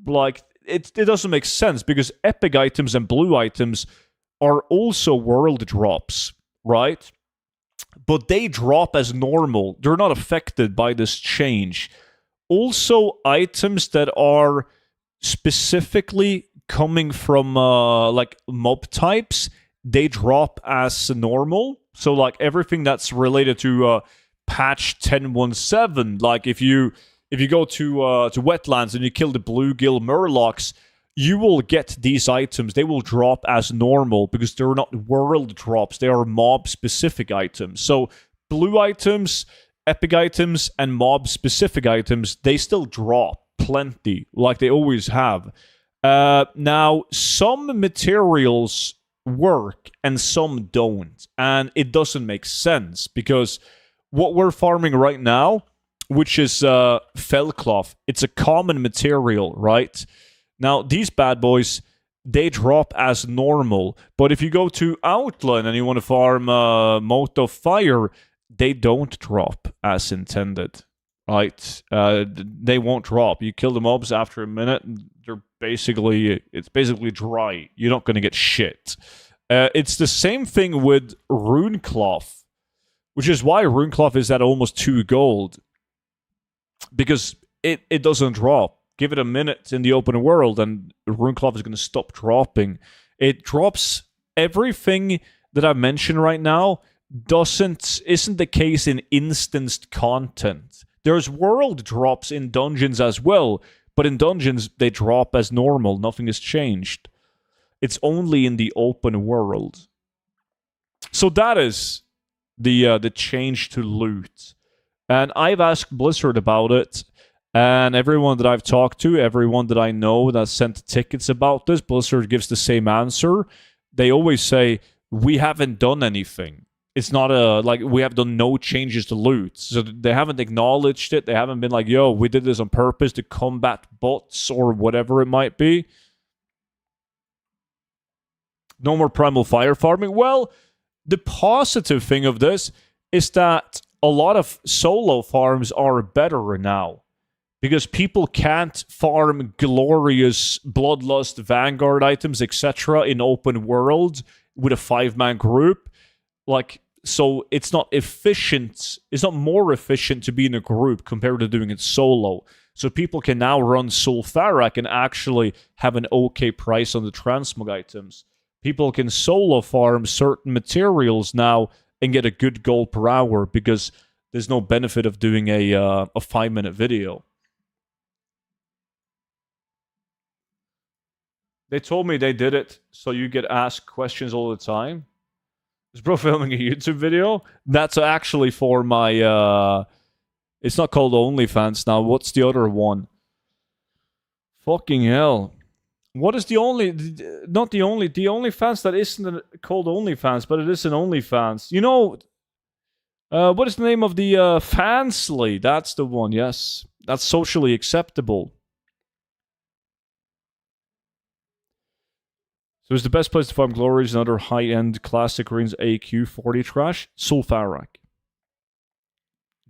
like, it doesn't make sense because epic items and blue items are also world drops, right? but they drop as normal. They're not affected by this change. Also, items that are specifically coming from like mob types, they drop as normal. So like everything that's related to patch 10.17, like if you go to wetlands and you kill the bluegill murlocs, you will get these items. They will drop as normal because they're not world drops. They are mob specific items. So blue items, epic items, and mob specific items, they still drop plenty, like they always have. Now, some materials work and some don't, and it doesn't make sense because what we're farming right now, which is fell cloth, it's a common material, right? Now, these bad boys, they drop as normal, but if you go to Outland and you want to farm Mote of Fire, they don't drop as intended, right? They won't drop. You kill the mobs after a minute, it's basically dry. You're not going to get shit. It's the same thing with Runecloth, which is why Runecloth is at almost 2 gold, because it doesn't drop. Give it a minute in the open world and Runecloth is going to stop dropping. It drops everything that I mentioned right now isn't the case in instanced content. There's world drops in dungeons as well, but in dungeons they drop as normal. Nothing has changed. It's only in the open world. So that is the change to loot. And I've asked Blizzard about it. And everyone that I've talked to, everyone that I know that sent tickets about this, Blizzard gives the same answer. They always say, we haven't done anything. It's not we have done no changes to loot. So they haven't acknowledged it. They haven't been like, yo, we did this on purpose to combat bots or whatever it might be. No more primal fire farming. Well, the positive thing of this is that a lot of solo farms are better now. Because people can't farm glorious Bloodlust Vanguard items, etc. in open world with a 5-man group. So it's not efficient. It's not more efficient to be in a group compared to doing it solo. So people can now run Sulfarak and actually have an okay price on the transmog items. People can solo farm certain materials now and get a good gold per hour because there's no benefit of doing a 5-minute video. They told me they did it so you get asked questions all the time. Is bro filming a YouTube video? That's actually for my it's not called OnlyFans now. What's the other one? Fucking hell. What is the OnlyFans that isn't called OnlyFans, but it is an OnlyFans. You know, what is the name of the Fansly? That's the one, yes. That's socially acceptable. So it's the best place to farm glories and other high-end classic greens AQ 40 trash? Sulfarak.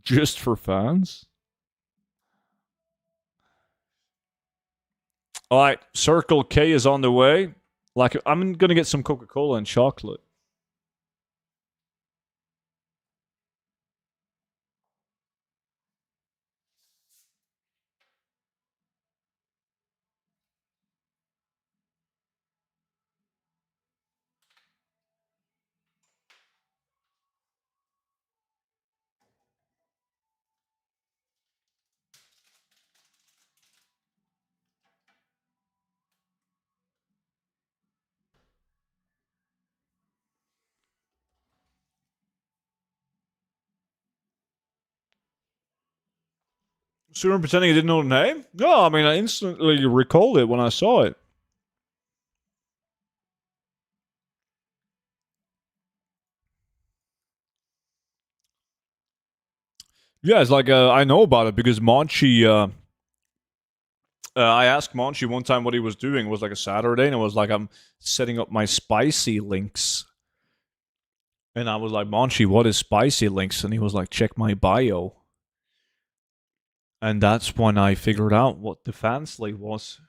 Just for fans? Alright, Circle K is on the way. Like, I'm gonna get some Coca-Cola and chocolate. So you're pretending you didn't know the name? No, I mean, I instantly recalled it when I saw it. Yeah, it's like, I know about it because Monchi, I asked Monchi one time what he was doing. It was like a Saturday, and it was like, I'm setting up my spicy links. And I was like, Monchi, what is spicy links? And he was like, check my bio. And that's when I figured out what the Fansly was.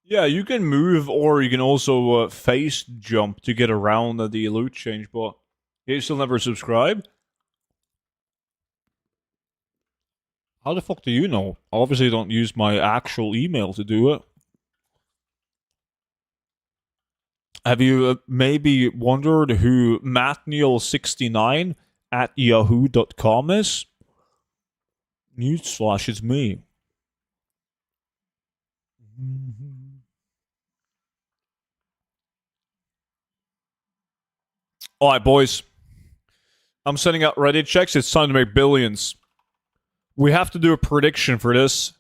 Yeah, you can move, or you can also face jump to get around the loot change. But you still never subscribe. How the fuck do you know? Obviously, don't use my actual email to do it. Have you maybe wondered who MattNeil69 at yahoo.com is? Newsflash, it's me. Alright, boys. I'm sending out Reddit checks. It's time to make billions. We have to do a prediction for this.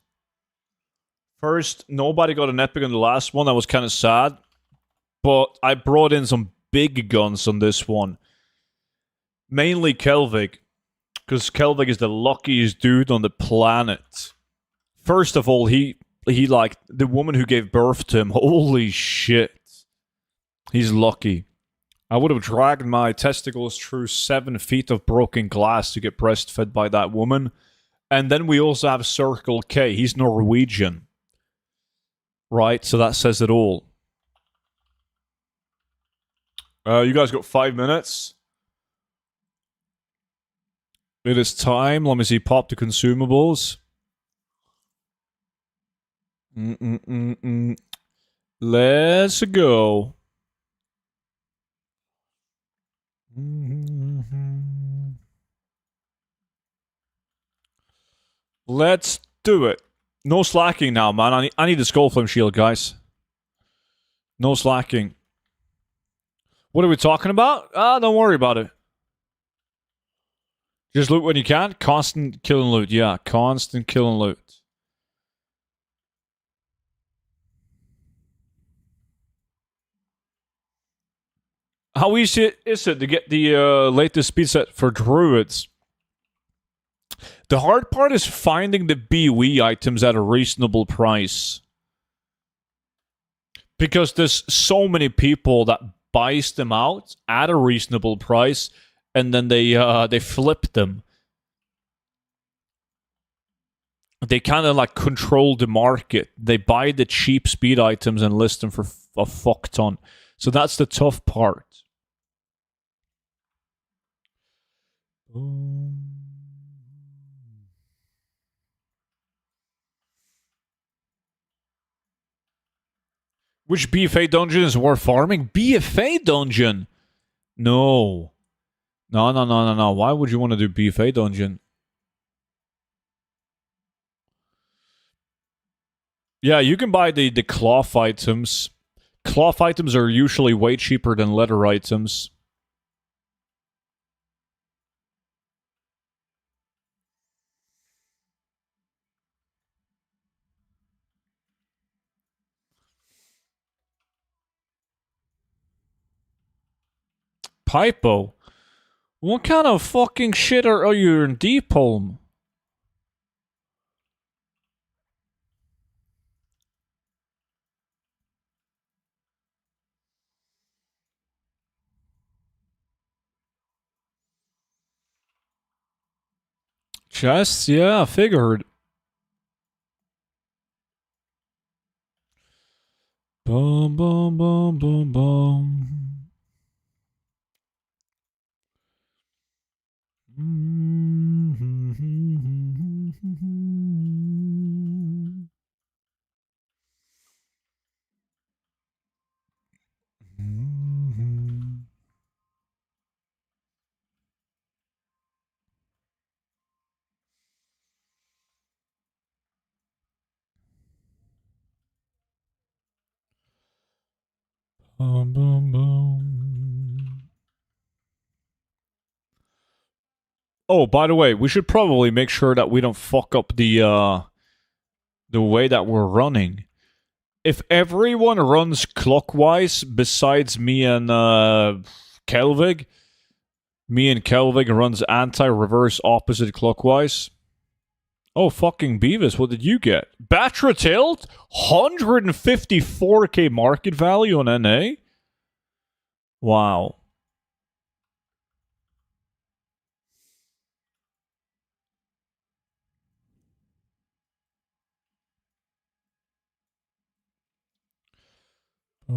First, nobody got an epic on the last one. That was kind of sad. But I brought in some big guns on this one. Mainly Kelvig. Because Kelvig is the luckiest dude on the planet. First of all, he like the woman who gave birth to him. Holy shit. He's lucky. I would have dragged my testicles through 7 feet of broken glass to get breastfed by that woman. And then we also have Circle K. He's Norwegian. Right? So that says it all. You guys got 5 minutes. It is time. Let me see. Pop the consumables. Let's go. Let's do it. No slacking now, man. I need the Skullflame shield, guys. No slacking. What are we talking about? Don't worry about it. Just loot when you can. Constant kill and loot. Yeah, constant kill and loot. How easy is it to get the latest speed set for druids? The hard part is finding the BOE items at a reasonable price. Because there's so many people that buys them out at a reasonable price, and then they flip them. They kind of like control the market. They buy the cheap speed items and list them for a fuck ton. So that's the tough part. Which BFA dungeon is worth farming? BFA dungeon? No. No. Why would you want to do BFA dungeon? Yeah, you can buy the cloth items. Cloth items are usually way cheaper than leather items. Pipo? What kind of fucking shit are you in Deep Home? Chests? Yeah, figured. Boom, boom, boom, boom, boom. Boom, boom, boom. Oh, by the way, we should probably make sure that we don't fuck up the way that we're running. If everyone runs clockwise besides me and Kelvig, me and Kelvig runs anti-reverse opposite clockwise. Oh, fucking Beavis, what did you get? Batra Tilt? 154k market value on NA? Wow. I'm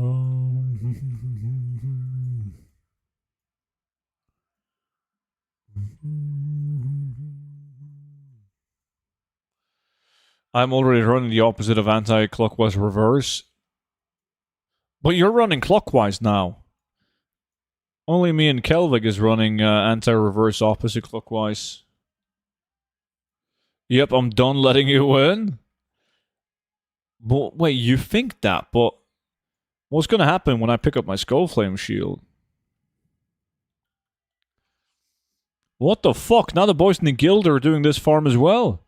already running the opposite of anti-clockwise reverse. But you're running clockwise now. Only me and Kelvig is running anti-reverse opposite clockwise. Yep, I'm done letting you win. But wait, you think that, but what's gonna happen when I pick up my Skullflame shield? What the fuck? Now the boys in the guild are doing this farm as well.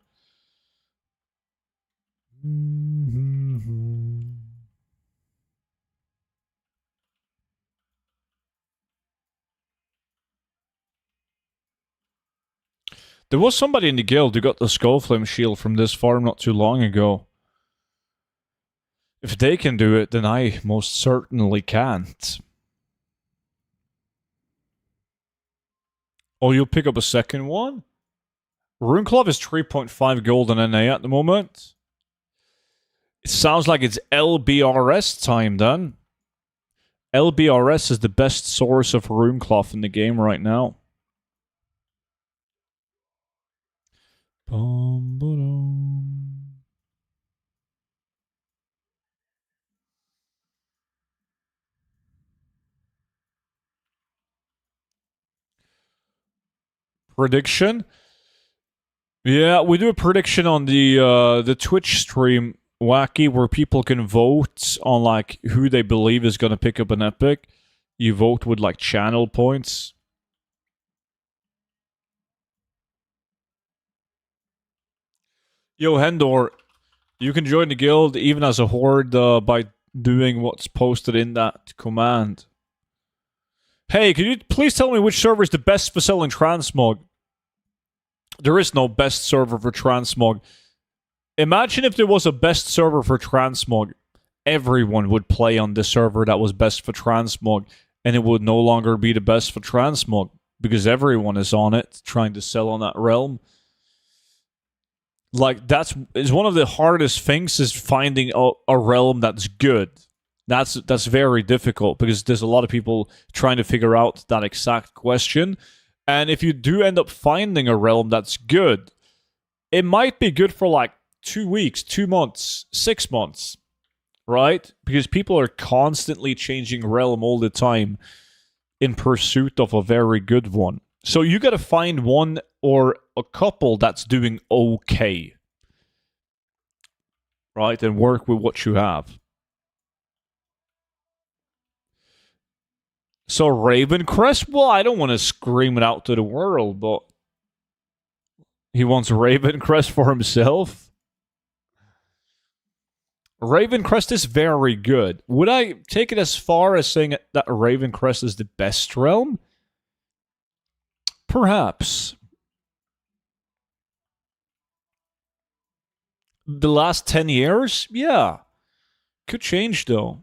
There was somebody in the guild who got the Skullflame shield from this farm not too long ago. If they can do it, then I most certainly can't. Oh, you'll pick up a second one? Runeclaw is 3.5 gold in NA at the moment. It sounds like it's LBRS time then. LBRS is the best source of Runeclaw in the game right now. Prediction? Yeah, we do a prediction on the Twitch stream, Wacky, where people can vote on like who they believe is gonna pick up an epic. You vote with like channel points. Yo, Hendor, you can join the guild even as a horde by doing what's posted in that command. Hey, can you please tell me which server is the best for selling transmog? There is no best server for transmog. Imagine if there was a best server for transmog. Everyone would play on the server that was best for transmog, and it would no longer be the best for transmog because everyone is on it trying to sell on that realm. Like, is one of the hardest things is finding a realm that's good. That's very difficult because there's a lot of people trying to figure out that exact question. And if you do end up finding a realm that's good, it might be good for like 2 weeks, 2 months, 6 months, right? Because people are constantly changing realm all the time in pursuit of a very good one. So you gotta find one or a couple that's doing okay, right? And work with what you have. So Ravencrest, well, I don't want to scream it out to the world, but he wants Ravencrest for himself. Ravencrest is very good. Would I take it as far as saying that Ravencrest is the best realm? Perhaps. The last 10 years? Yeah. Could change, though.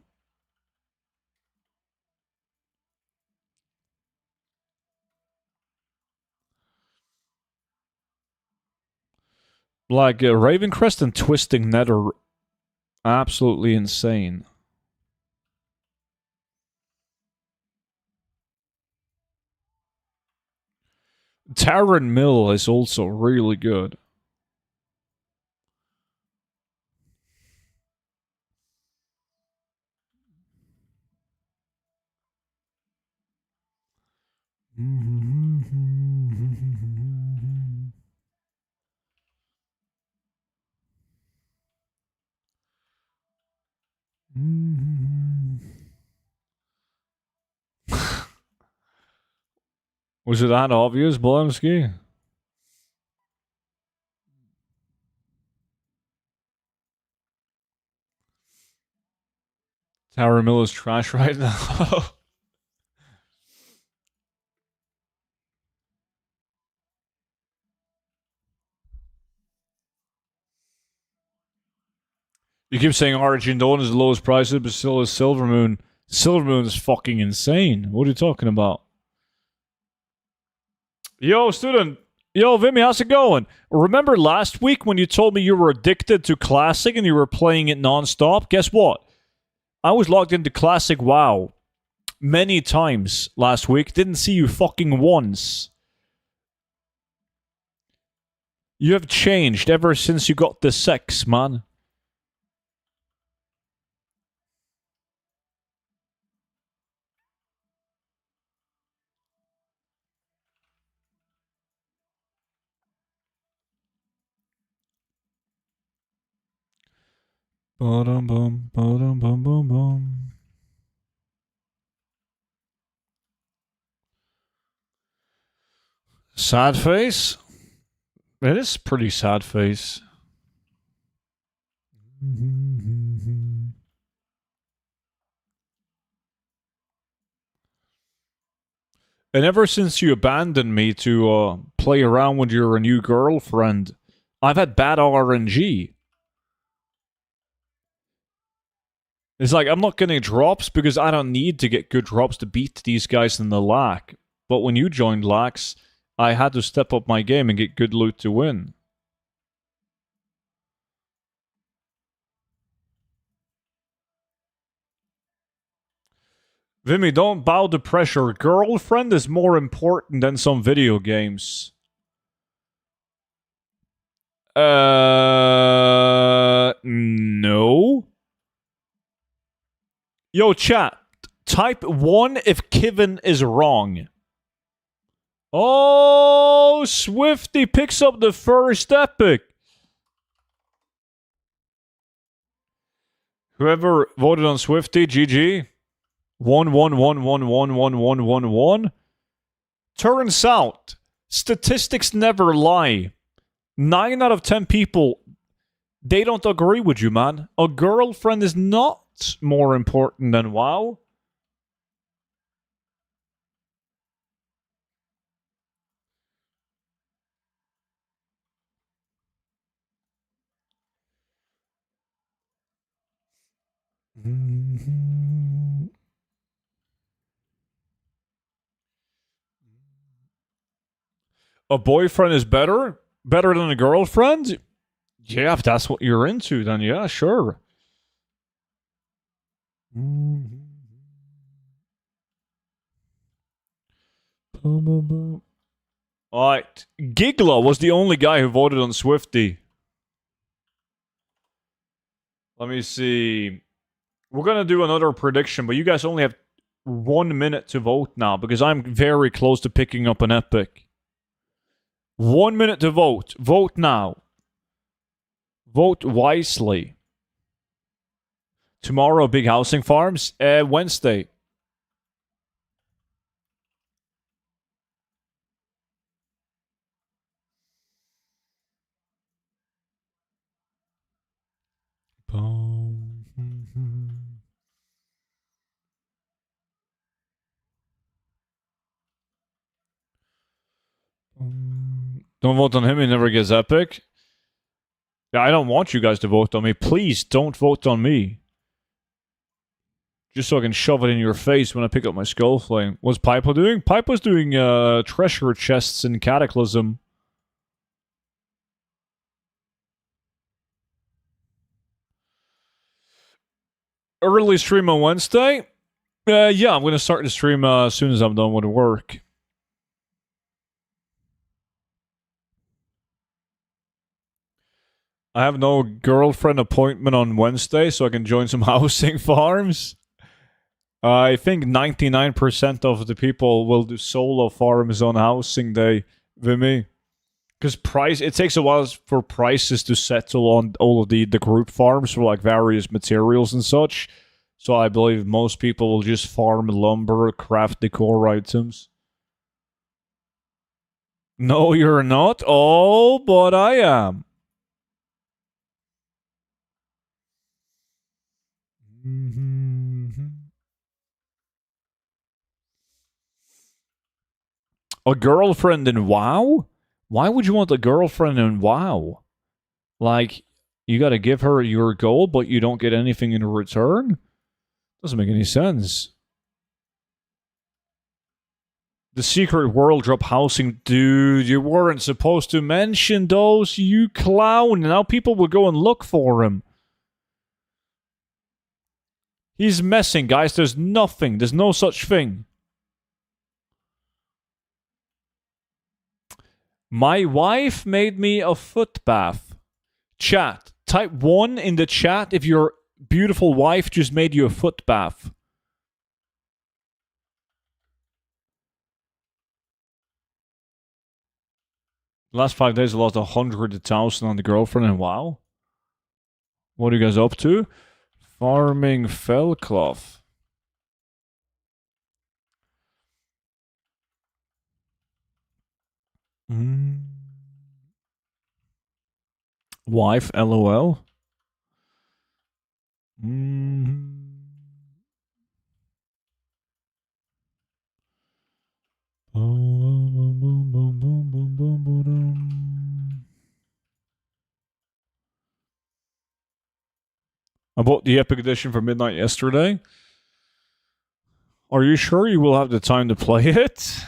Like, Ravencrest and Twisting Net are absolutely insane. Taryn Mill is also really good. Was it that obvious, Blumsky? Tower Mill is trash right now. You keep saying Origin Dawn is the lowest price, but still is Silvermoon. Silvermoon is fucking insane. What are you talking about? Yo, student. Yo, Vimy, how's it going? Remember last week when you told me you were addicted to Classic and you were playing it non-stop? Guess what? I was logged into Classic WoW many times last week. Didn't see you fucking once. You have changed ever since you got the sex, man. Ba-dum bum, ba-dum bum bum bum. Sad face? It is pretty sad face. And ever since you abandoned me to play around with your new girlfriend, I've had bad RNG. It's like, I'm not getting drops because I don't need to get good drops to beat these guys in the LAC. But when you joined LACs, I had to step up my game and get good loot to win. Vimy, don't bow to pressure. Girlfriend is more important than some video games. No. Yo, chat. Type 1 if Kivin is wrong. Oh, Swifty picks up the first epic. Whoever voted on Swifty, GG. 111111111. Turns out, statistics never lie. 9 out of 10 people, they don't agree with you, man. A girlfriend is not more important than WoW. A boyfriend is better? Better than a girlfriend? Yeah, if that's what you're into, then yeah, sure. Alright, Gigla was the only guy who voted on Swifty. Let me see. We're gonna do another prediction, but you guys only have 1 minute to vote now because I'm very close to picking up an epic. 1 minute to vote. Vote now. Vote wisely. Tomorrow, big housing farms. Wednesday. Don't vote on him, he never gets epic. Yeah, I don't want you guys to vote on me. Please don't vote on me. Just so I can shove it in your face when I pick up my skull flame. What's Pipo doing? Pipo's doing treasure chests in Cataclysm. Early stream on Wednesday? Yeah, I'm going to start the stream as soon as I'm done with work. I have no girlfriend appointment on Wednesday, so I can join some housing farms. I think 99% of the people will do solo farms on housing day with me. Because it takes a while for prices to settle on all of the group farms for like various materials and such. So I believe most people will just farm lumber, craft decor items. No, you're not. Oh, but I am. A girlfriend in WoW? Why would you want a girlfriend in WoW? Like, you gotta give her your gold, but you don't get anything in return? Doesn't make any sense. The secret world drop housing. Dude, you weren't supposed to mention those, you clown. Now people will go and look for him. He's messing, guys. There's nothing. There's no such thing. My wife made me a foot bath. Chat. Type 1 in the chat if your beautiful wife just made you a foot bath. Last 5 days I lost 100,000 on the girlfriend and WoW. What are you guys up to? Farming fellcloth. Wife, LOL. I bought the Epic Edition for midnight yesterday. Are you sure you will have the time to play it?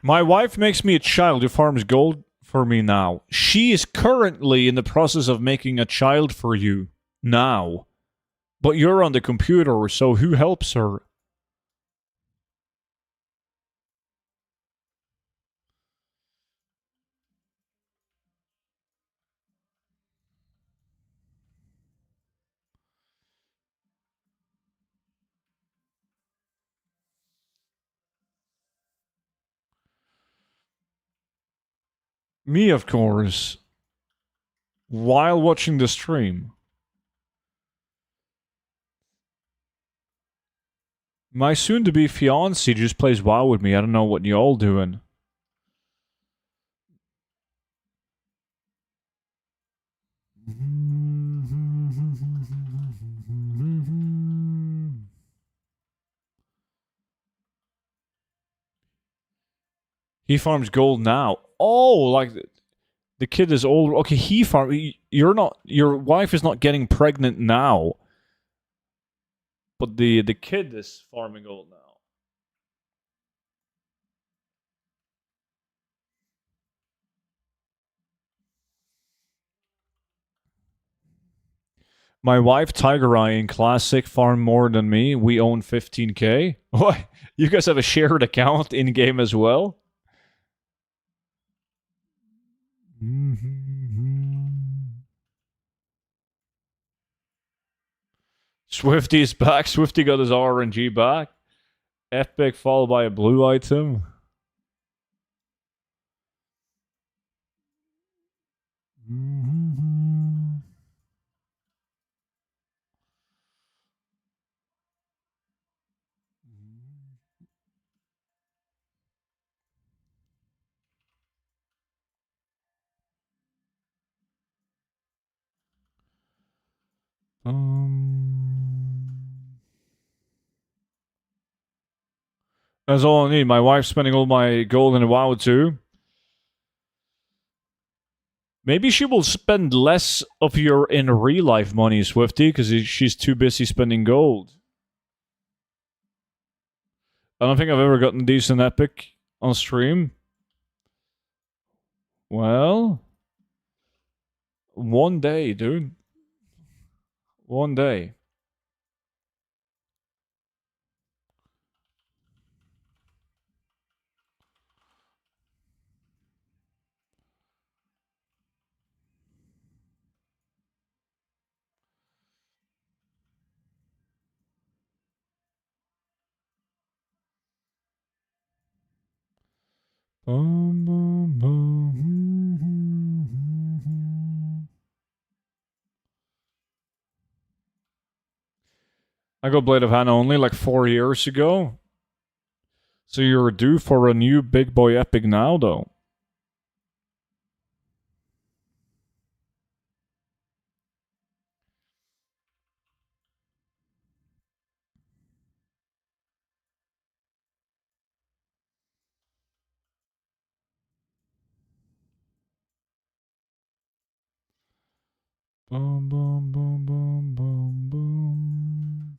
My wife makes me a child who farms gold for me now. She is currently in the process of making a child for you now. But you're on the computer, so who helps her? Me, of course. While watching the stream. My soon-to-be fiancé just plays WoW with me. I don't know what y'all doing. He farms gold now. Oh, like the kid is old. Okay, he farm. You're not. Your wife is not getting pregnant now, but the kid is farming gold now. My wife, Tiger Eye, in Classic farm more than me. We own 15k. What? You guys have a shared account in game as well? Swifty is back. Swifty got his RNG back. Epic followed by a blue item. That's all I need. My wife's spending all my gold in a WoW too. Maybe she will spend less of your in real life money, Swifty, because she's too busy spending gold. I don't think I've ever gotten decent epic on stream. Well, one day, dude. One day. I got Blade of Hannah only like 4 years ago. So you're due for a new big boy epic now, though. Boom, boom, boom, boom, boom, boom.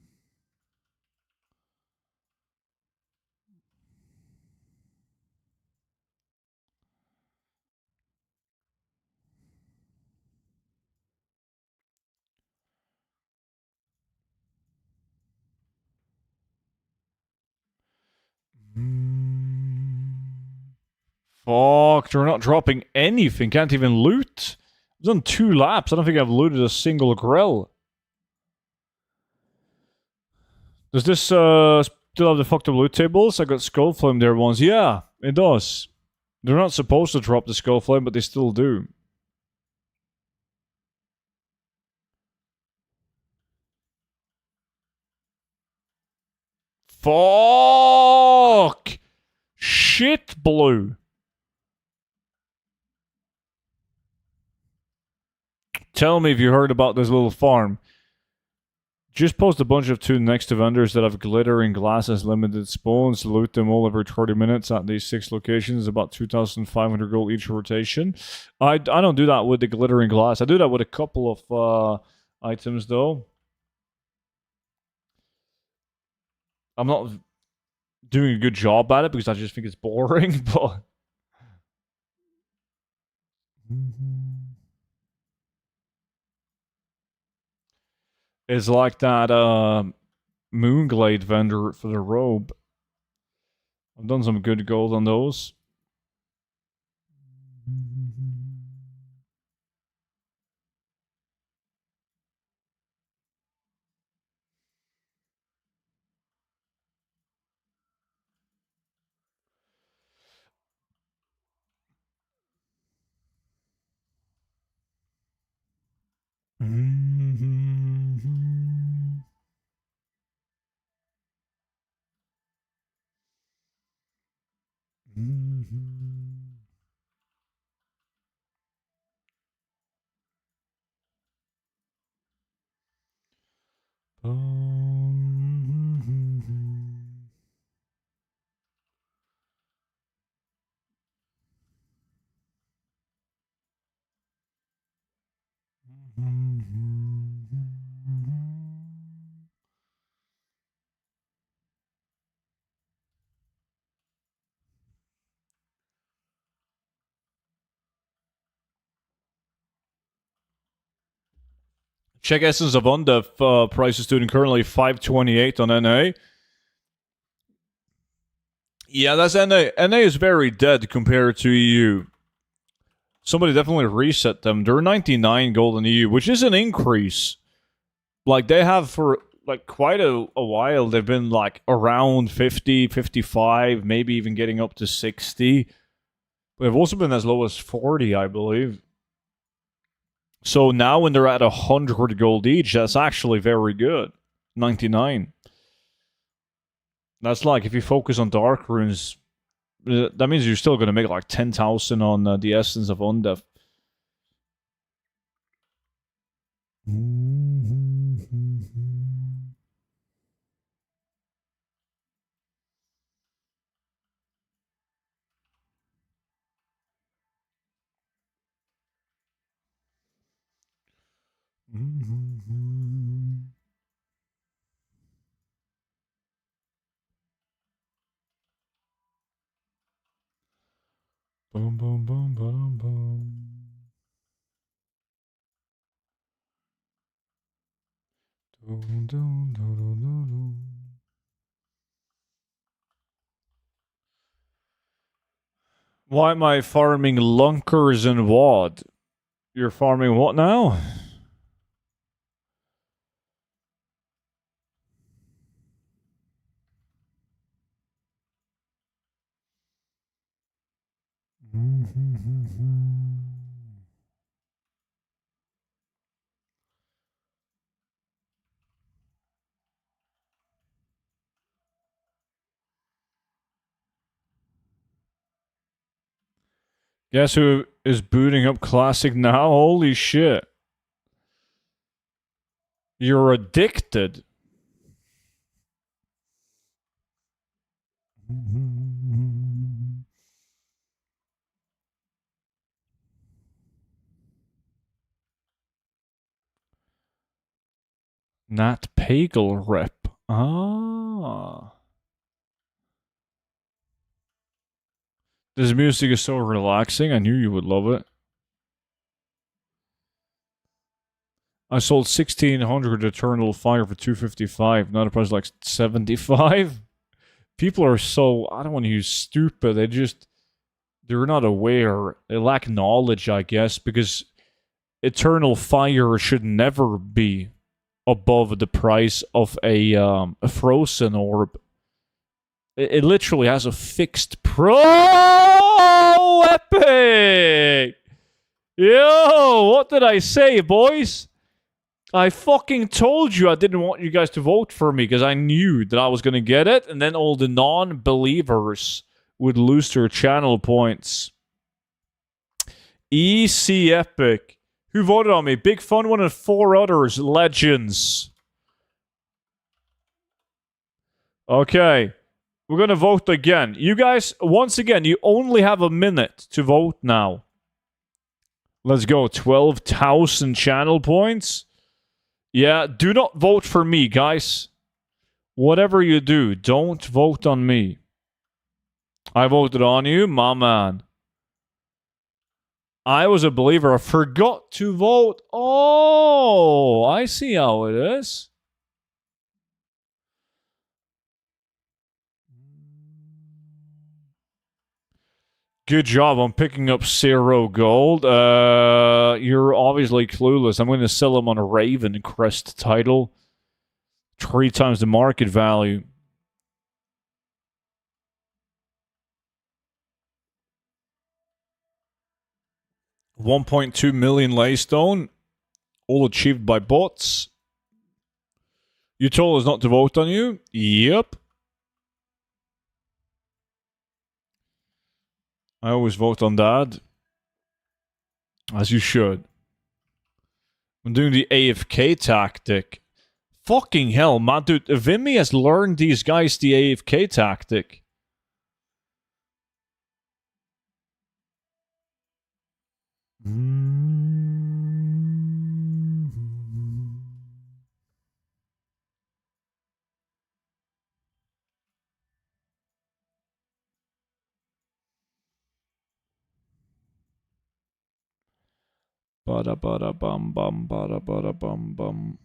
Fuck, they're not dropping anything. Can't even loot. I've done 2 laps. I don't think I've looted a single grill. Does this still have the fucked up loot tables? I got skull flame there once. Yeah, it does. They're not supposed to drop the skull flame, but they still do. Fuck! Shit blue. Tell me if you heard about this little farm. Just post a bunch of tune next to vendors that have glittering glasses limited spawns. Loot them all every 30 minutes at these 6 locations, about 2,500 gold each rotation. I don't do that with the glittering glass. I do that with a couple of items, though. I'm not doing a good job at it because I just think it's boring, but... It's like that Moonglade vendor for the robe. I've done some good gold on those. Check Essence of Undeath price is doing currently 528 on NA. Yeah, that's NA. NA is very dead compared to EU. Somebody definitely reset them. They're 99 gold in EU, which is an increase. Like, they have for like quite a while. They've been like around 50, 55, maybe even getting up to 60. But they've also been as low as 40, I believe. So now when they're at 100 gold each, that's actually very good. 99. That's like if you focus on dark runes, that means you're still going to make like 10,000 on the Essence of Undeath. Boom, boom, boom, boom, boom. Dun, dun, dun, dun, dun. Why am I farming lunkers and wad? You're farming what now? Guess who is booting up Classic now? Holy shit. You're addicted. Nat Pagel rep. Ah. This music is so relaxing. I knew you would love it. I sold 1,600 Eternal Fire for 255. Now the price is like 75. People are so, I don't want to use stupid. They're not aware. They lack knowledge, I guess, because Eternal Fire should never be above the price of a frozen orb. It literally has a fixed pro epic. Yo, what did I say, boys? I fucking told you I didn't want you guys to vote for me because I knew that I was going to get it, and then all the non-believers would lose their channel points. EC Epic. Who voted on me? Big Fun One and 4 others. Legends. Okay. We're going to vote again. You guys, once again, you only have a minute to vote now. Let's go. 12,000 channel points. Yeah, do not vote for me, guys. Whatever you do, don't vote on me. I voted on you, my man. I was a believer. I forgot to vote. Oh, I see how it is. Good job on picking up 0 gold. You're obviously clueless. I'm going to sell him on a Raven Crest title. 3 times the market value. $1.2 million Laystone. All achieved by bots. You told us not to vote on you? Yep. I always vote on Dad. As you should. I'm doing the AFK tactic. Fucking hell, man, dude. Vimy has learned these guys the AFK tactic. Bada bada bum bum bada bada bum bum.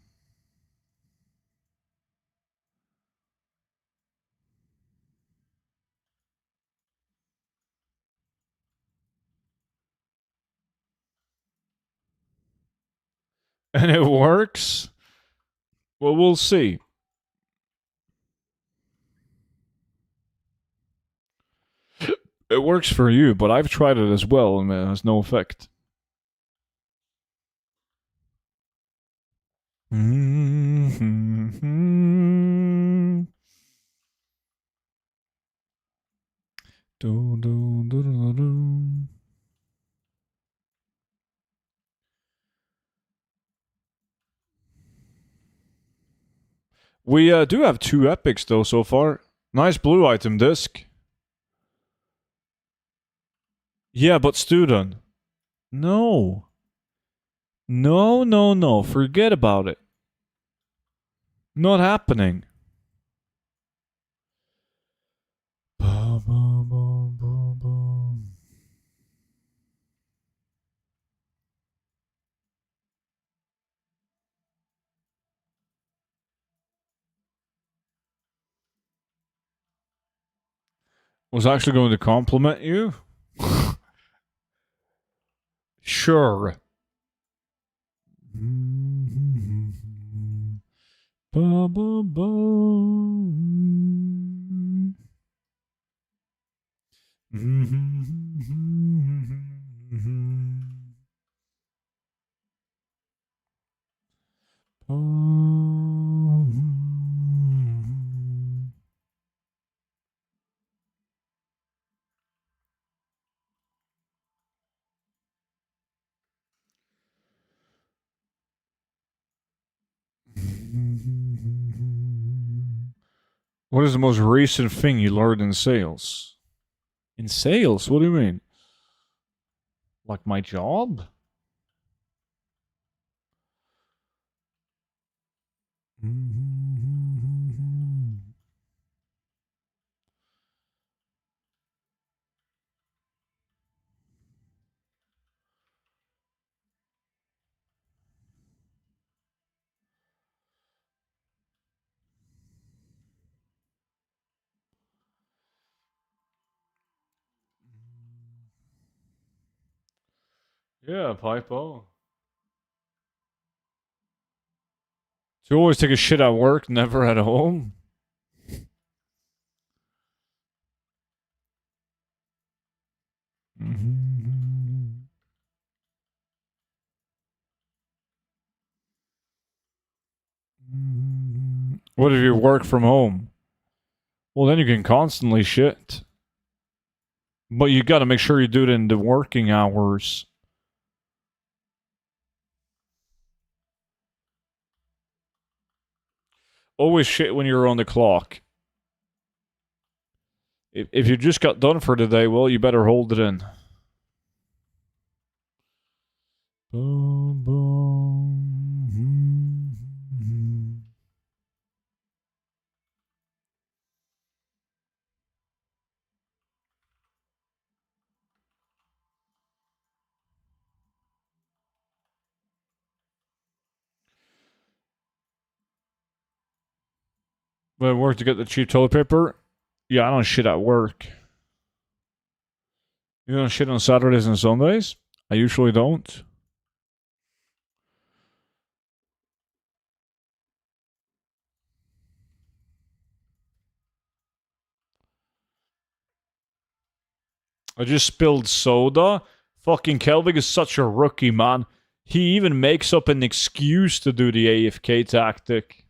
And it works? Well, we'll see. It works for you, but I've tried it as well and it has no effect. We do have 2 epics though so far. Nice blue item disc. Yeah, but student. No. No, no, no. Forget about it. Not happening. Was actually going to compliment you? Sure. Ba, ba, ba. What is the most recent thing you learned in sales? In sales? What do you mean? Like my job? Yeah, Pipo. So you always take a shit at work, never at home? What if you work from home? Well, then you can constantly shit. But you gotta make sure you do it in the working hours. Always shit when you're on the clock. If you just got done for the day, well, you better hold it in. Boom, boom. But work to get the cheap toilet paper? Yeah, I don't shit at work. You don't shit on Saturdays and Sundays? I usually don't. I just spilled soda. Fucking Kelvin is such a rookie, man. He even makes up an excuse to do the AFK tactic.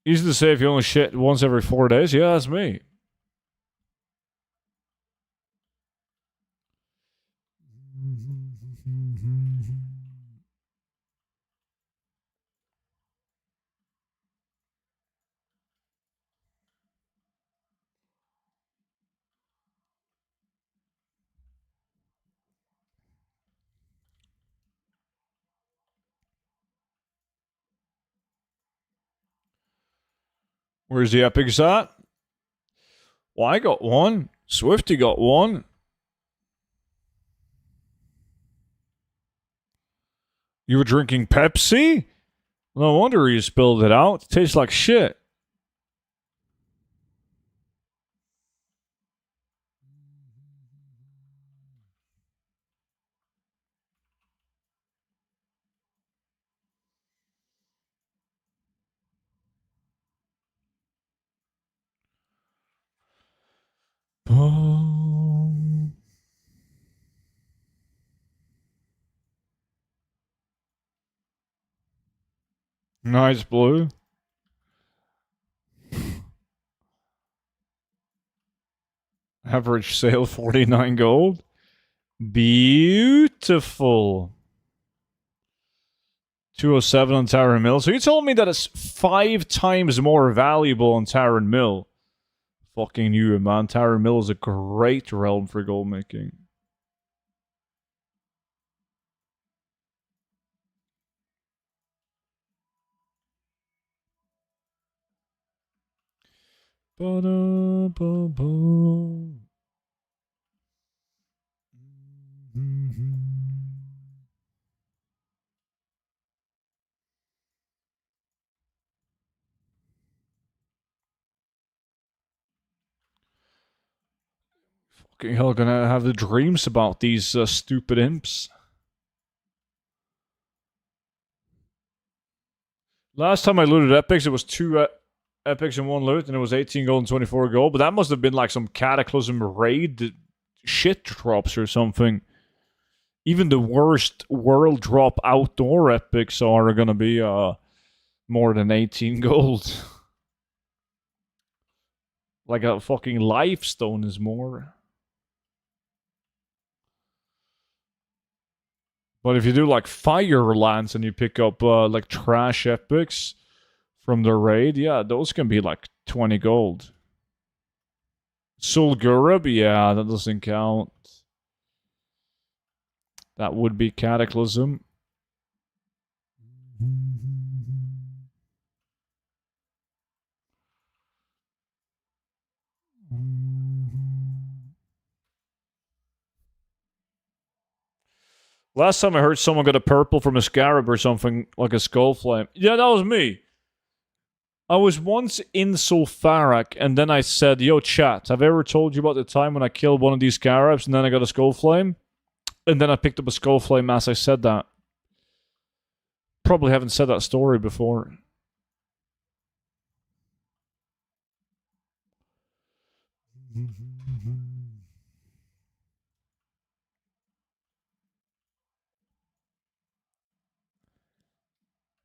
Easy to say if you only shit once every 4 days. Yeah, that's me. Where's the epics at? Well, I got one. Swifty got one. You were drinking Pepsi? No wonder you spilled it out. It tastes like shit. Boom. Nice blue. Average sale 49 gold. Beautiful. 207 on Taran Mill. So you told me that it's 5 times more valuable on Taran Mill. Fucking you, man. Taran Mill is a great realm for gold making. Ba-da-ba-ba. Fucking hell, gonna have the dreams about these stupid imps. Last time I looted epics, it was 2 epics in 1 loot, and it was 18 gold and 24 gold. But that must have been like some cataclysm raid shit drops or something. Even the worst world drop outdoor epics are gonna be more than 18 gold. Like a fucking life stone is more. But if you do like Firelands and you pick up like trash epics from the raid, yeah, those can be like 20 gold. Sulgurub, yeah, that doesn't count. That would be Cataclysm. Last time I heard someone got a purple from a scarab or something, like a skull flame. Yeah, that was me. I was once in Sulfarak, and then I said, yo, chat, have I ever told you about the time when I killed one of these scarabs, and then I got a skull flame? And then I picked up a skull flame as I said that. Probably haven't said that story before.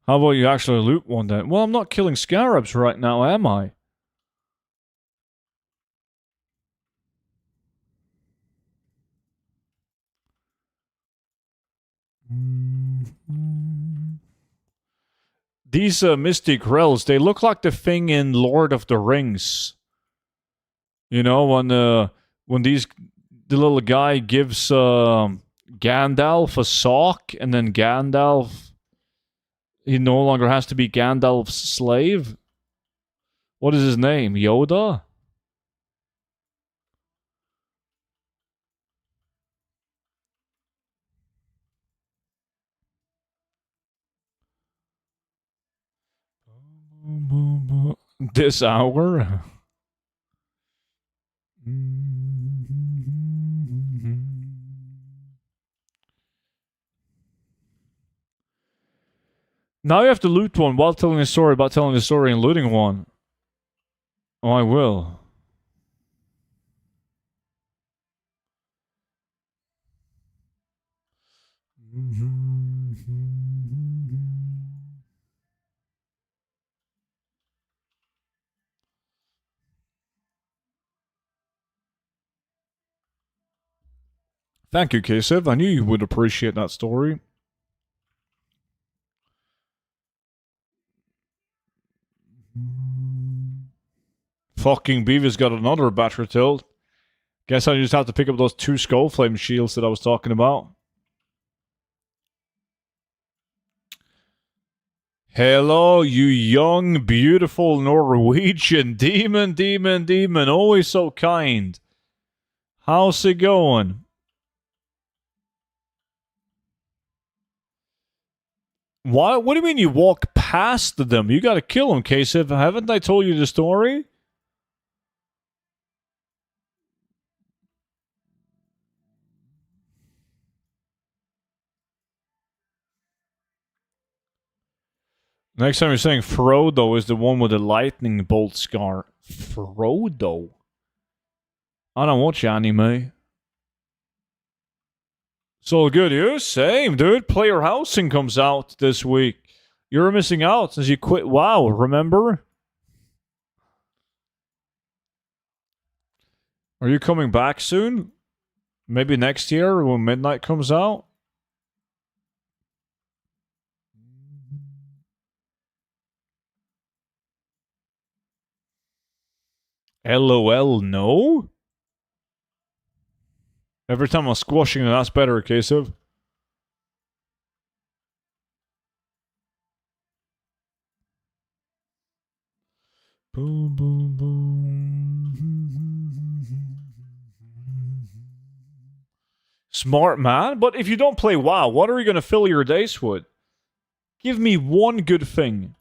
How about you actually loot one then? Well, I'm not killing scarabs right now, am I? These mystic relics, they look like the thing in Lord of the Rings. You know, when the little guy gives Gandalf a sock, and then Gandalf, he no longer has to be Gandalf's slave. What is his name? Yoda? This hour? Now you have to loot one while telling a story about telling a story and looting one. Oh, I will. Thank you, Kasev. I knew you would appreciate that story. Fucking Beavis got another battery tilt. Guess I just have to pick up those 2 skull flame shields that I was talking about. Hello, you young, beautiful Norwegian demon. Always so kind. How's it going? What do you mean you walk past them? You gotta kill them, Kasev. Haven't I told you the story? Next time you're saying Frodo is the one with the lightning bolt scar. Frodo? I don't watch anime. So good, you? Same, dude. Player Housing comes out this week. You're missing out since you quit WoW, remember? Are you coming back soon? Maybe next year when Midnight comes out? LOL, no? Every time I'm squashing it, that's better, Kasev. Boom, boom, boom. Smart man, but if you don't play WoW, what are you going to fill your days with? Give me one good thing.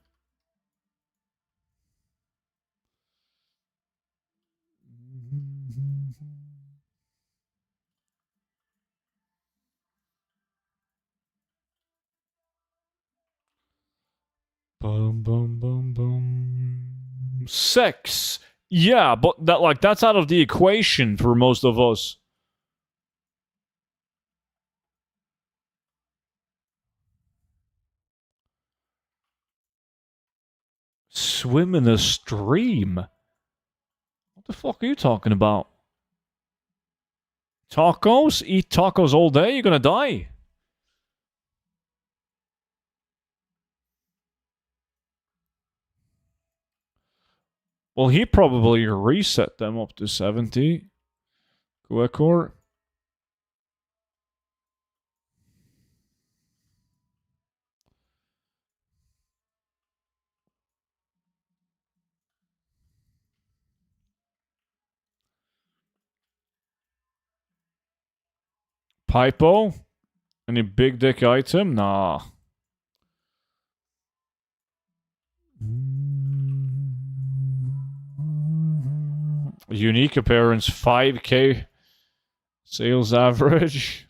Boom, boom, boom, boom. Sex. Yeah, but that's out of the equation for most of us. Swim in a stream? What the fuck are you talking about? Tacos? Eat tacos all day? You're gonna die. Well, he probably reset them up to 70. Quekor. Pipo? Any big dick item? Nah. Unique appearance, 5k. Sales average.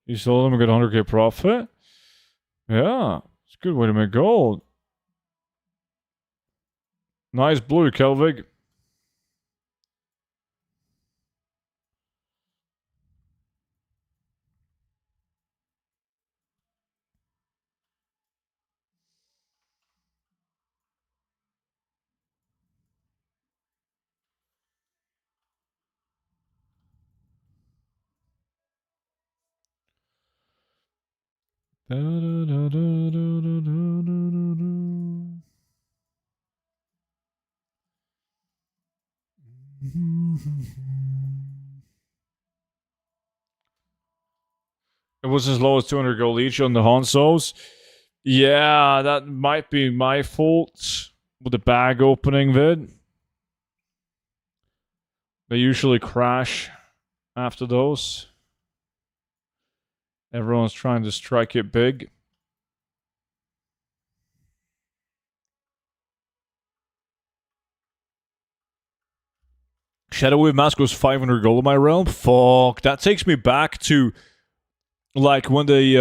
You sold them and got 100k profit? Yeah, it's a good way to make gold. Nice blue, Kelvig. It was as low as 200 gold each on the Hansos. Yeah, that might be my fault with the bag opening vid. They usually crash after those. Everyone's trying to strike it big. Shadowwave Mask was 500 gold in my realm. Fuck, that takes me back to like when they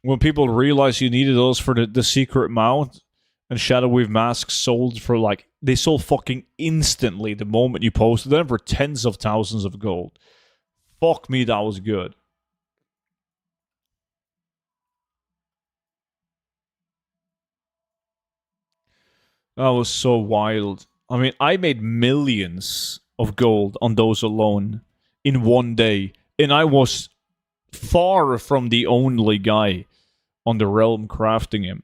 when people realized you needed those for the secret mount, and Shadowwave Masks sold for like they sold fucking instantly the moment you posted them for tens of thousands of gold. Fuck me, that was good. That was so wild. I mean, I made millions of gold on those alone in one day, and I was far from the only guy on the realm crafting him.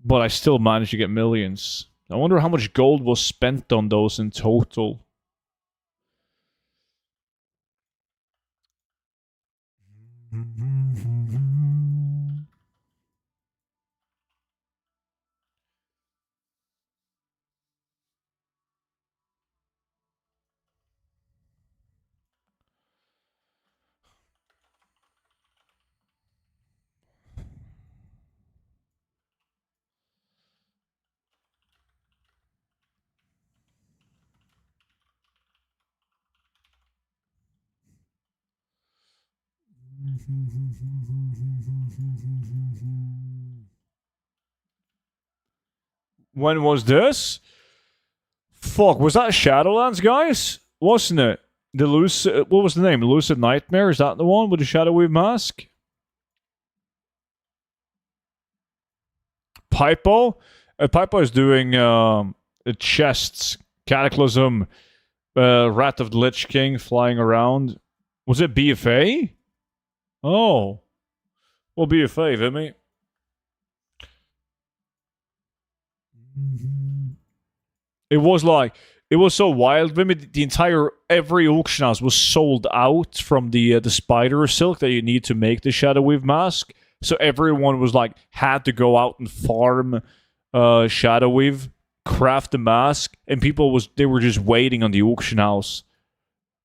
But I still managed to get millions. I wonder how much gold was spent on those in total. When was this? Fuck, was that Shadowlands, guys? Wasn't it? The Lucid, what was the name? Lucid Nightmare? Is that the one with the Shadowwave Mask? Pipo? Pipo is doing chests, Cataclysm, Rat of the Lich King flying around. Was it BFA? Oh. Well, BFA, Vimy. It was like, it was so wild. Vimy, the entire, every auction house was sold out from the spider silk that you need to make the Shadowwave Mask. So everyone was like, had to go out and farm Shadowwave, craft the mask, and they were just waiting on the auction house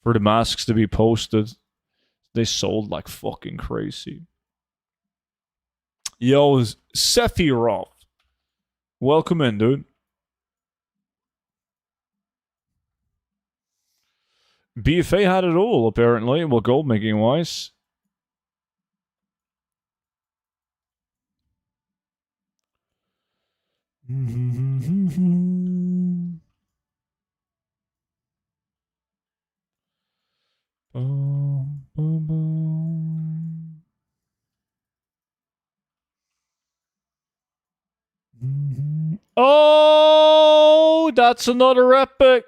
for the masks to be posted. They sold like fucking crazy. Yo, Sephiroth. Welcome in, dude. BFA had it all, apparently, well, gold making wise. Oh, that's another epic.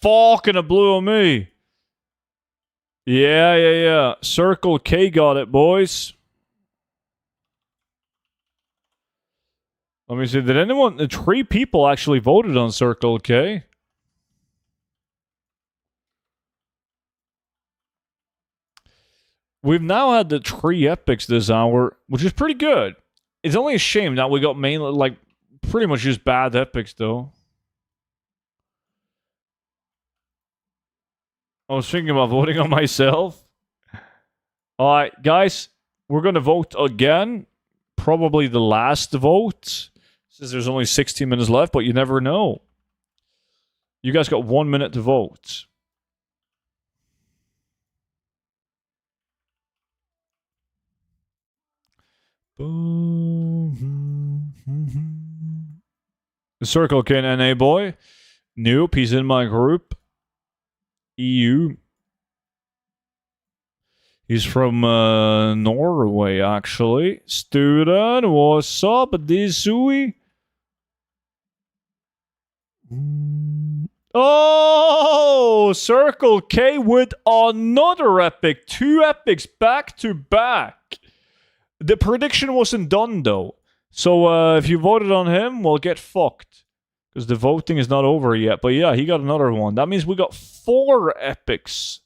Fucking a blew on me. Yeah. Circle K got it, boys. Let me see. Did anyone... 3 people actually voted on Circle K. We've now had the 3 epics this hour, which is pretty good. It's only a shame that we got mainly, like, pretty much just bad epics, though. I was thinking about voting on myself. Alright, guys, we're gonna vote again. Probably the last vote, since there's only 16 minutes left, but you never know. You guys got 1 minute to vote. The Circle K NA boy. Nope, he's in my group. EU. He's from Norway, actually. Student, what's up, Disui? Oh, Circle K with another epic. 2 epics back to back. The prediction wasn't done, though. So if you voted on him, well, get fucked. Because the voting is not over yet. But yeah, he got another one. That means we got 4 epics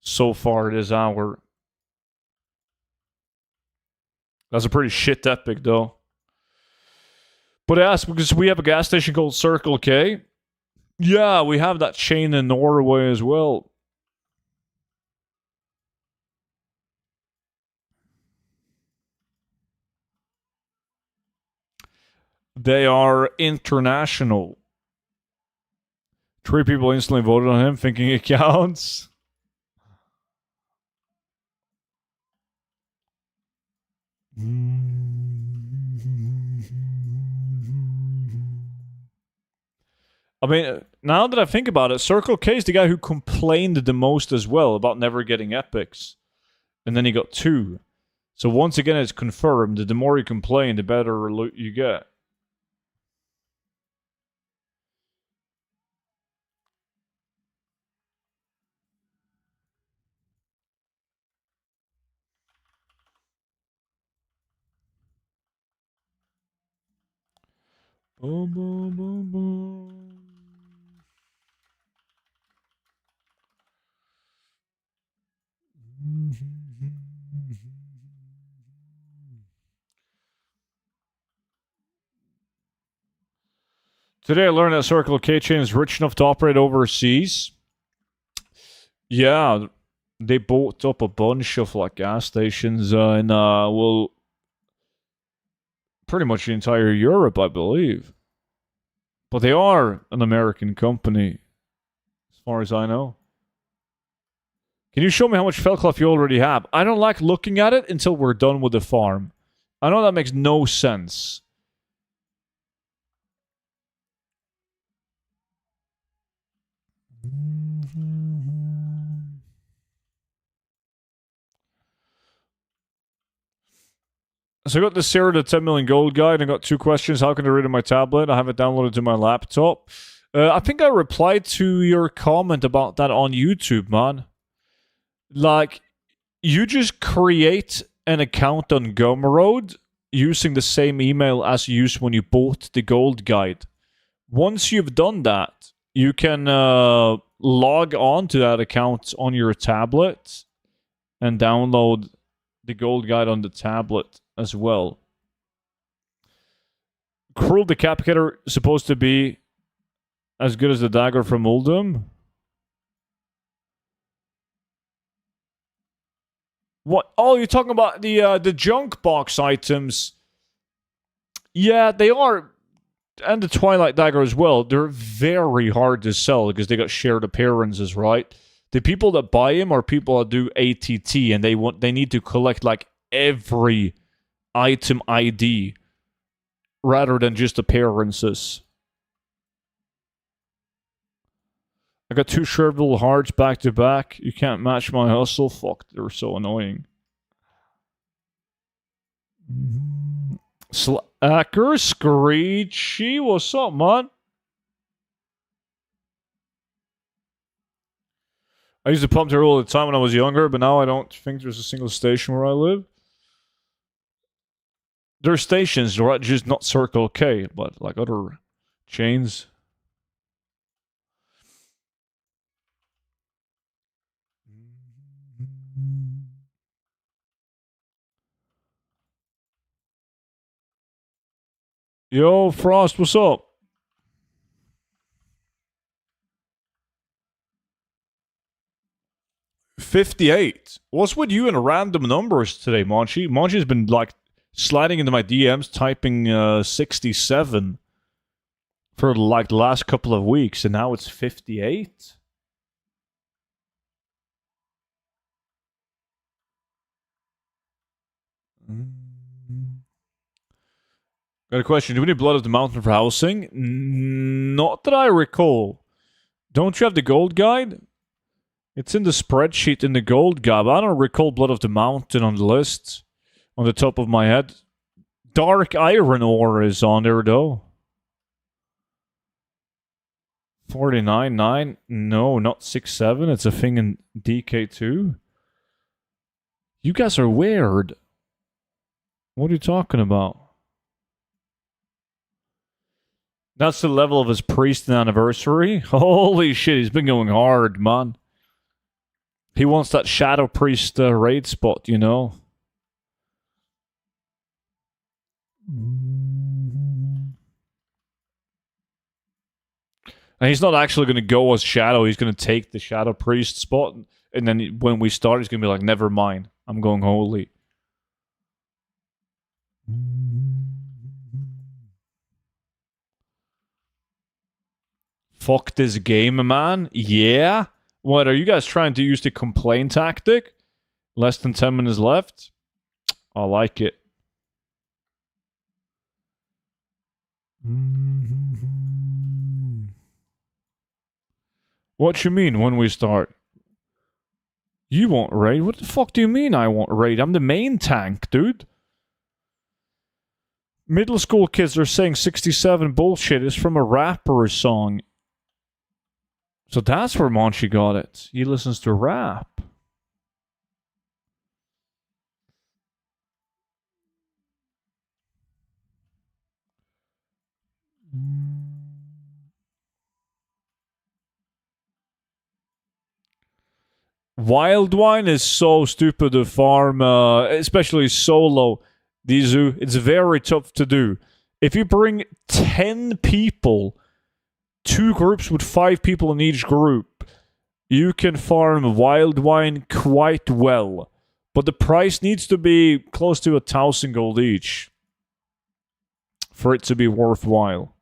so far this hour. That's a pretty shit epic, though. But yes, because we have a gas station called Circle K. Yeah, we have that chain in Norway as well. They are international. 3 people instantly voted on him, thinking it counts. I mean, now that I think about it, Circle K is the guy who complained the most as well about never getting epics. And then he got 2. So once again, it's confirmed that the more you complain, the better loot you get. Boom, boom, boom, boom. Today I learned that Circle K chain is rich enough to operate overseas. Yeah, they bought up a bunch of like gas stations in well, pretty much the entire Europe, I believe. But they are an American company, as far as I know. Can you show me how much Felclough you already have? I don't like looking at it until we're done with the farm. I know that makes no sense. So I got the 0 to 10 million gold guide. I got 2 questions. How can I read on my tablet? I have it downloaded to my laptop. I think I replied to your comment about that on YouTube, man. Like, you just create an account on Gumroad using the same email as you used when you bought the gold guide. Once you've done that, you can log on to that account on your tablet and download the gold guide on the tablet as well. Cruel Decapitator is supposed to be as good as the dagger from Uldum. What? Oh, you're talking about the junk box items. Yeah, they are, and the Twilight Dagger as well. They're very hard to sell because they got shared appearances, right? The people that buy them are people that do ATT, and they need to collect like every item ID rather than just appearances. I got 2 Sherville hearts back to back. You can't match my hustle. Fuck, they're so annoying. Slacker, Screechy, what's up, man? I used to pump there all the time when I was younger, but now I don't think there's a single station where I live. There are stations, right? Just not Circle K, but like other chains. Yo, Frost, what's up? $58. What's with you and random numbers today, Monchi? Monchi's been like sliding into my DMs, typing 67 for like the last couple of weeks, and now it's 58. Got a question. Do we need Blood of the Mountain for housing? Not that I recall. Don't you have the gold guide? It's in the spreadsheet in the gold guide. I don't recall Blood of the Mountain on the list on the top of my head. Dark Iron Ore is on there though. 49.9? No, not 6.7. It's a thing in DK2. You guys are weird. What are you talking about? That's the level of his priest anniversary? Holy shit, he's been going hard, man. He wants that Shadow Priest raid spot, you know? And he's not actually going to go as Shadow. He's going to take the Shadow Priest spot. And then when we start, he's going to be like, never mind. I'm going holy. Fuck this game, man. Yeah? What, are you guys trying to use the complain tactic? Less than 10 minutes left? I like it. What you mean when we start? You won't raid? What the fuck do you mean I won't raid? I'm the main tank, dude. Middle school kids are saying 67 bullshit is from a rapper song. So that's where Monchi got it. He listens to rap. Wild wine is so stupid to farm, especially solo. Dizu, it's very tough to do. If you bring 10 people, 2 groups with 5 people in each group, you can farm wild wine quite well. But the price needs to be close to 1,000 gold each for it to be worthwhile.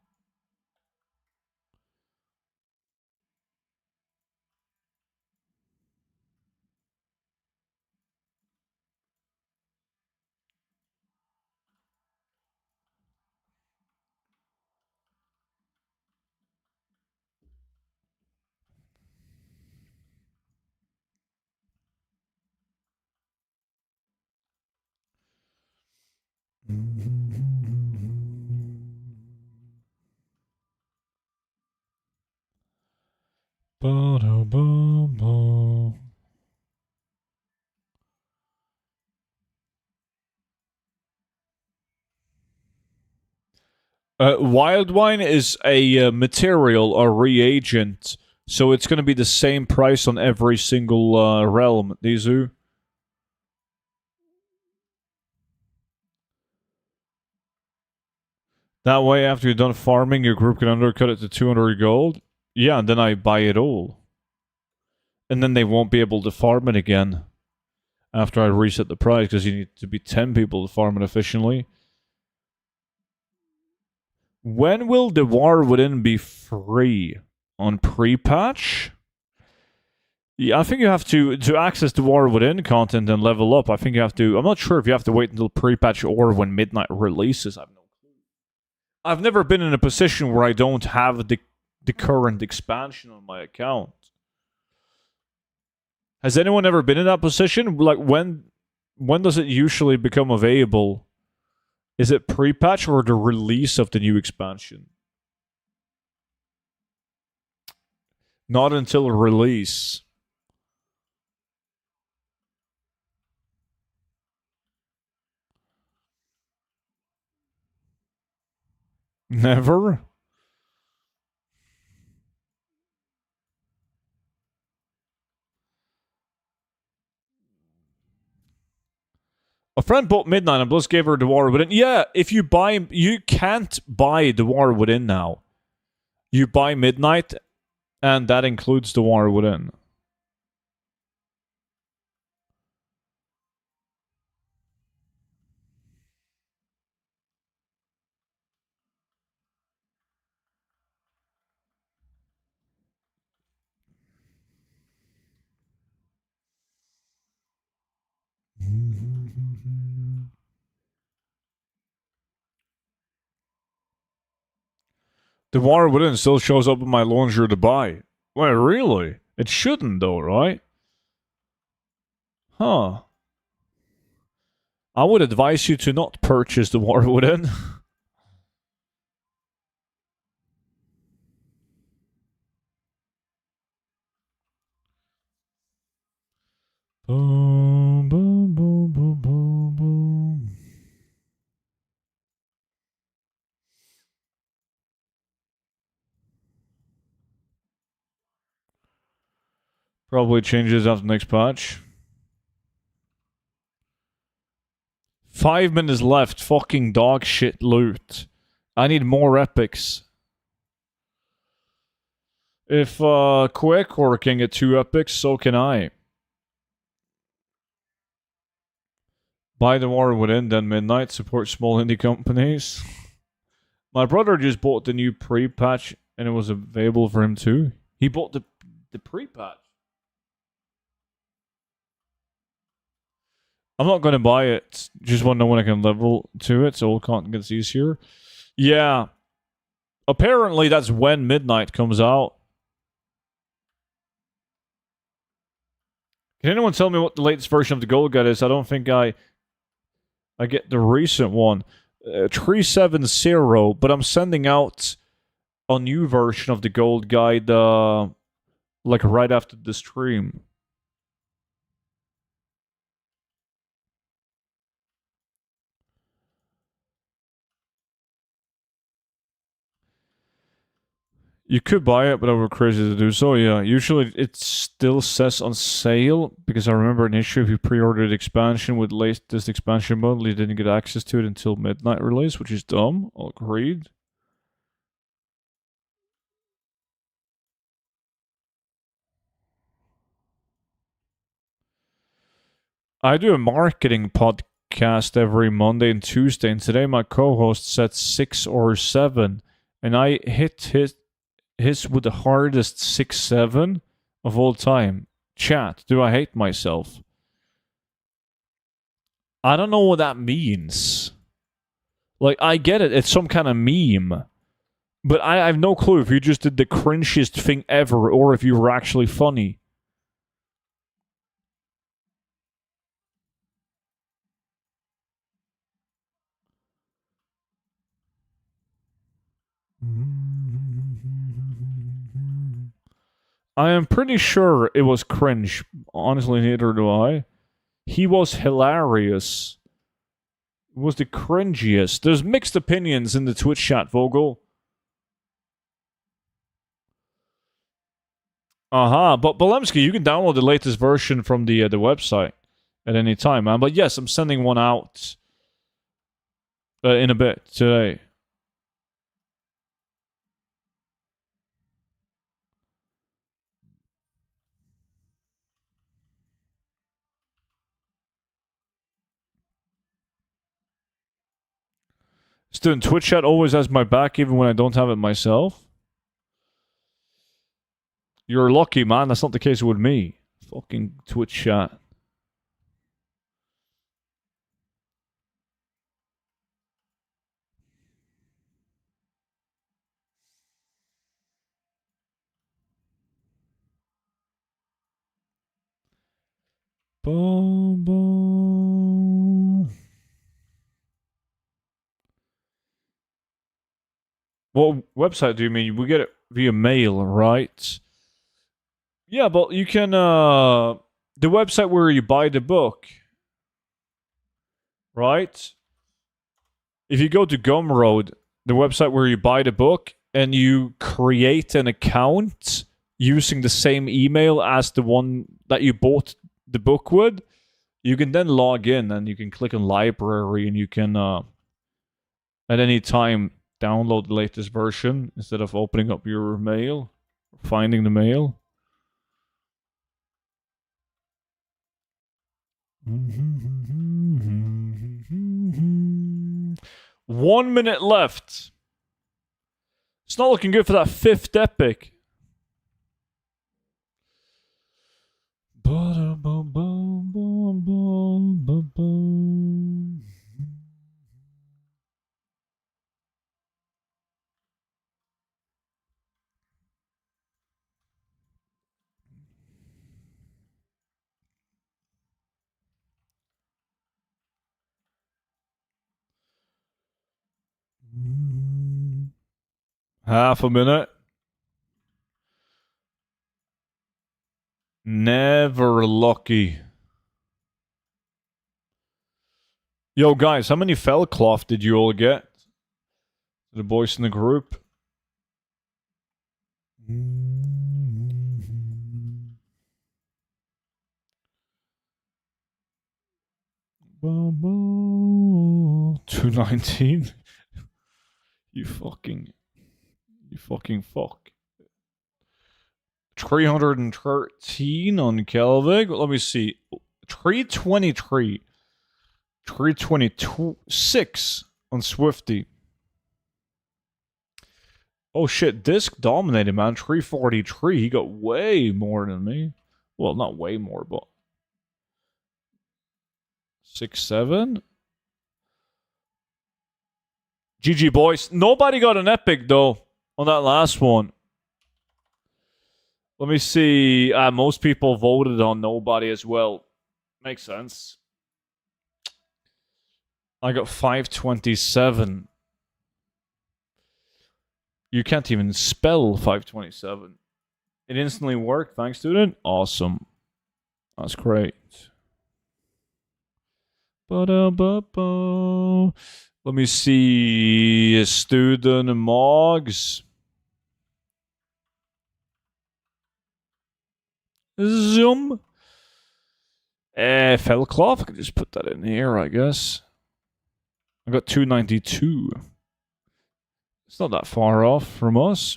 Wild wine is a material, a reagent, so it's going to be the same price on every single realm. Dizu. That way, after you're done farming, your group can undercut it to 200 gold. Yeah, and then I buy it all. And then they won't be able to farm it again after I reset the price, because you need to be 10 people to farm it efficiently. When will the War Within be free? On pre-patch? Yeah, I think you have to access the War Within content and level up. I think you have to. I'm not sure if you have to wait until pre-patch or when Midnight releases. I have no clue. I've never been in a position where I don't have the current expansion on my account. Has anyone ever been in that position? Like when does it usually become available? Is it pre-patch or the release of the new expansion? Not until release. Never? friend bought Midnight and Bliss gave her the War Within. Yeah, if you buy... You can't buy the War Within now. You buy Midnight, and that includes the War Within. The War Within still shows up in my launcher to buy. Well, really? It shouldn't, though, right? Huh. I would advise you to not purchase the War Within. Boom, boom, boom, boom, boom, boom. Probably changes after the next patch. 5 minutes left. Fucking dog shit loot. I need more epics. If Quakecore can get 2 epics, so can I. Buy the War Within, then Midnight. Support small indie companies. My brother just bought the new pre-patch, and it was available for him too. He bought the pre-patch. I'm not going to buy it. Just want to know when I can level to it, so all content gets easier. Yeah. Apparently, that's when Midnight comes out. Can anyone tell me what the latest version of the Gold Guide is? I don't think I get the recent one. 370, but I'm sending out a new version of the Gold Guide like right after the stream. You could buy it, but I would be crazy to do so. Yeah, usually it still says on sale because I remember an issue if you pre-ordered expansion with latest expansion bundle, you didn't get access to it until Midnight release, which is dumb. Agreed. I do a marketing podcast every Monday and Tuesday, and today my co-host said 6 or 7, and I hit his with the hardest 6-7 of all time. Chat, do I hate myself? I don't know what that means. Like, I get it, it's some kind of meme. But I have no clue if you just did the cringiest thing ever or if you were actually funny. I am pretty sure it was cringe. Honestly, neither do I. He was hilarious. It was the cringiest. There's mixed opinions in the Twitch chat, Vogel. But Bolemski, you can download the latest version from the website at any time, man. But yes, I'm sending one out in a bit today. Student Twitch chat always has my back even when I don't have it myself. You're lucky, man. That's not the case with me. Fucking Twitch chat. Boom, boom. What website do you mean? We get it via mail, right? Yeah, but you can the website where you buy the book, right? If you go to Gumroad, the website where you buy the book, and you create an account using the same email as the one that you bought the book with, You can then log in and you can click on library and you can at any time download the latest version instead of opening up your mail, finding the mail. 1 minute left. It's not looking good for that 5th epic. Half a minute. Never lucky. Yo, guys, how many fell cloth did you all get? The boys in the group. $219. You fucking fuck. 313 on Kelvig. Let me see. 323. 326 on Swifty. Oh shit, Disc dominated, man. 343. He got way more than me. Well, not way more, but 6-7. GG, boys. Nobody got an epic, though, on that last one. Let me see. Most people voted on nobody as well. Makes sense. I got 527. You can't even spell 527. It instantly worked. Thanks, student. Awesome. That's great. Ba-da-ba-ba. Let me see. Student Mogs. Zoom. Fellcloth. I can just put that in here, I guess. I got 292. It's not that far off from us.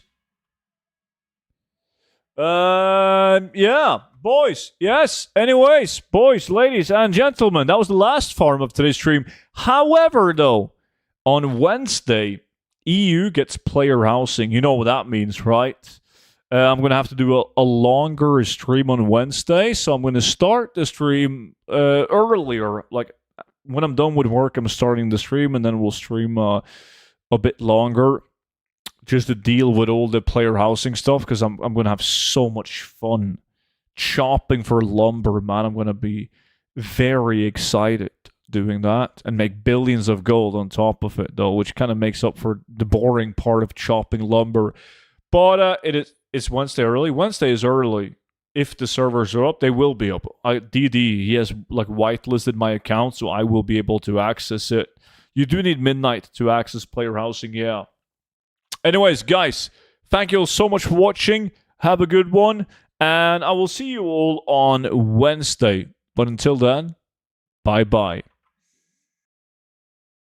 Yeah, boys. Yes. Anyways, boys, ladies, and gentlemen, that was the last farm of today's stream. However, though, on Wednesday, EU gets player housing. You know what that means, right? I'm going to have to do a longer stream on Wednesday, so I'm going to start the stream earlier. Like, when I'm done with work, I'm starting the stream, and then we'll stream a bit longer just to deal with all the player housing stuff, because I'm going to have so much fun chopping for lumber, man. I'm going to be very excited doing that and make billions of gold on top of it, though, which kind of makes up for the boring part of chopping lumber. But it's Wednesday early. Wednesday is early. If the servers are up, they will be up. DD, he has like whitelisted my account, so I will be able to access it. You do need midnight to access player housing, yeah. Anyways, guys, thank you all so much for watching. Have a good one, and I will see you all on Wednesday. But until then, bye-bye.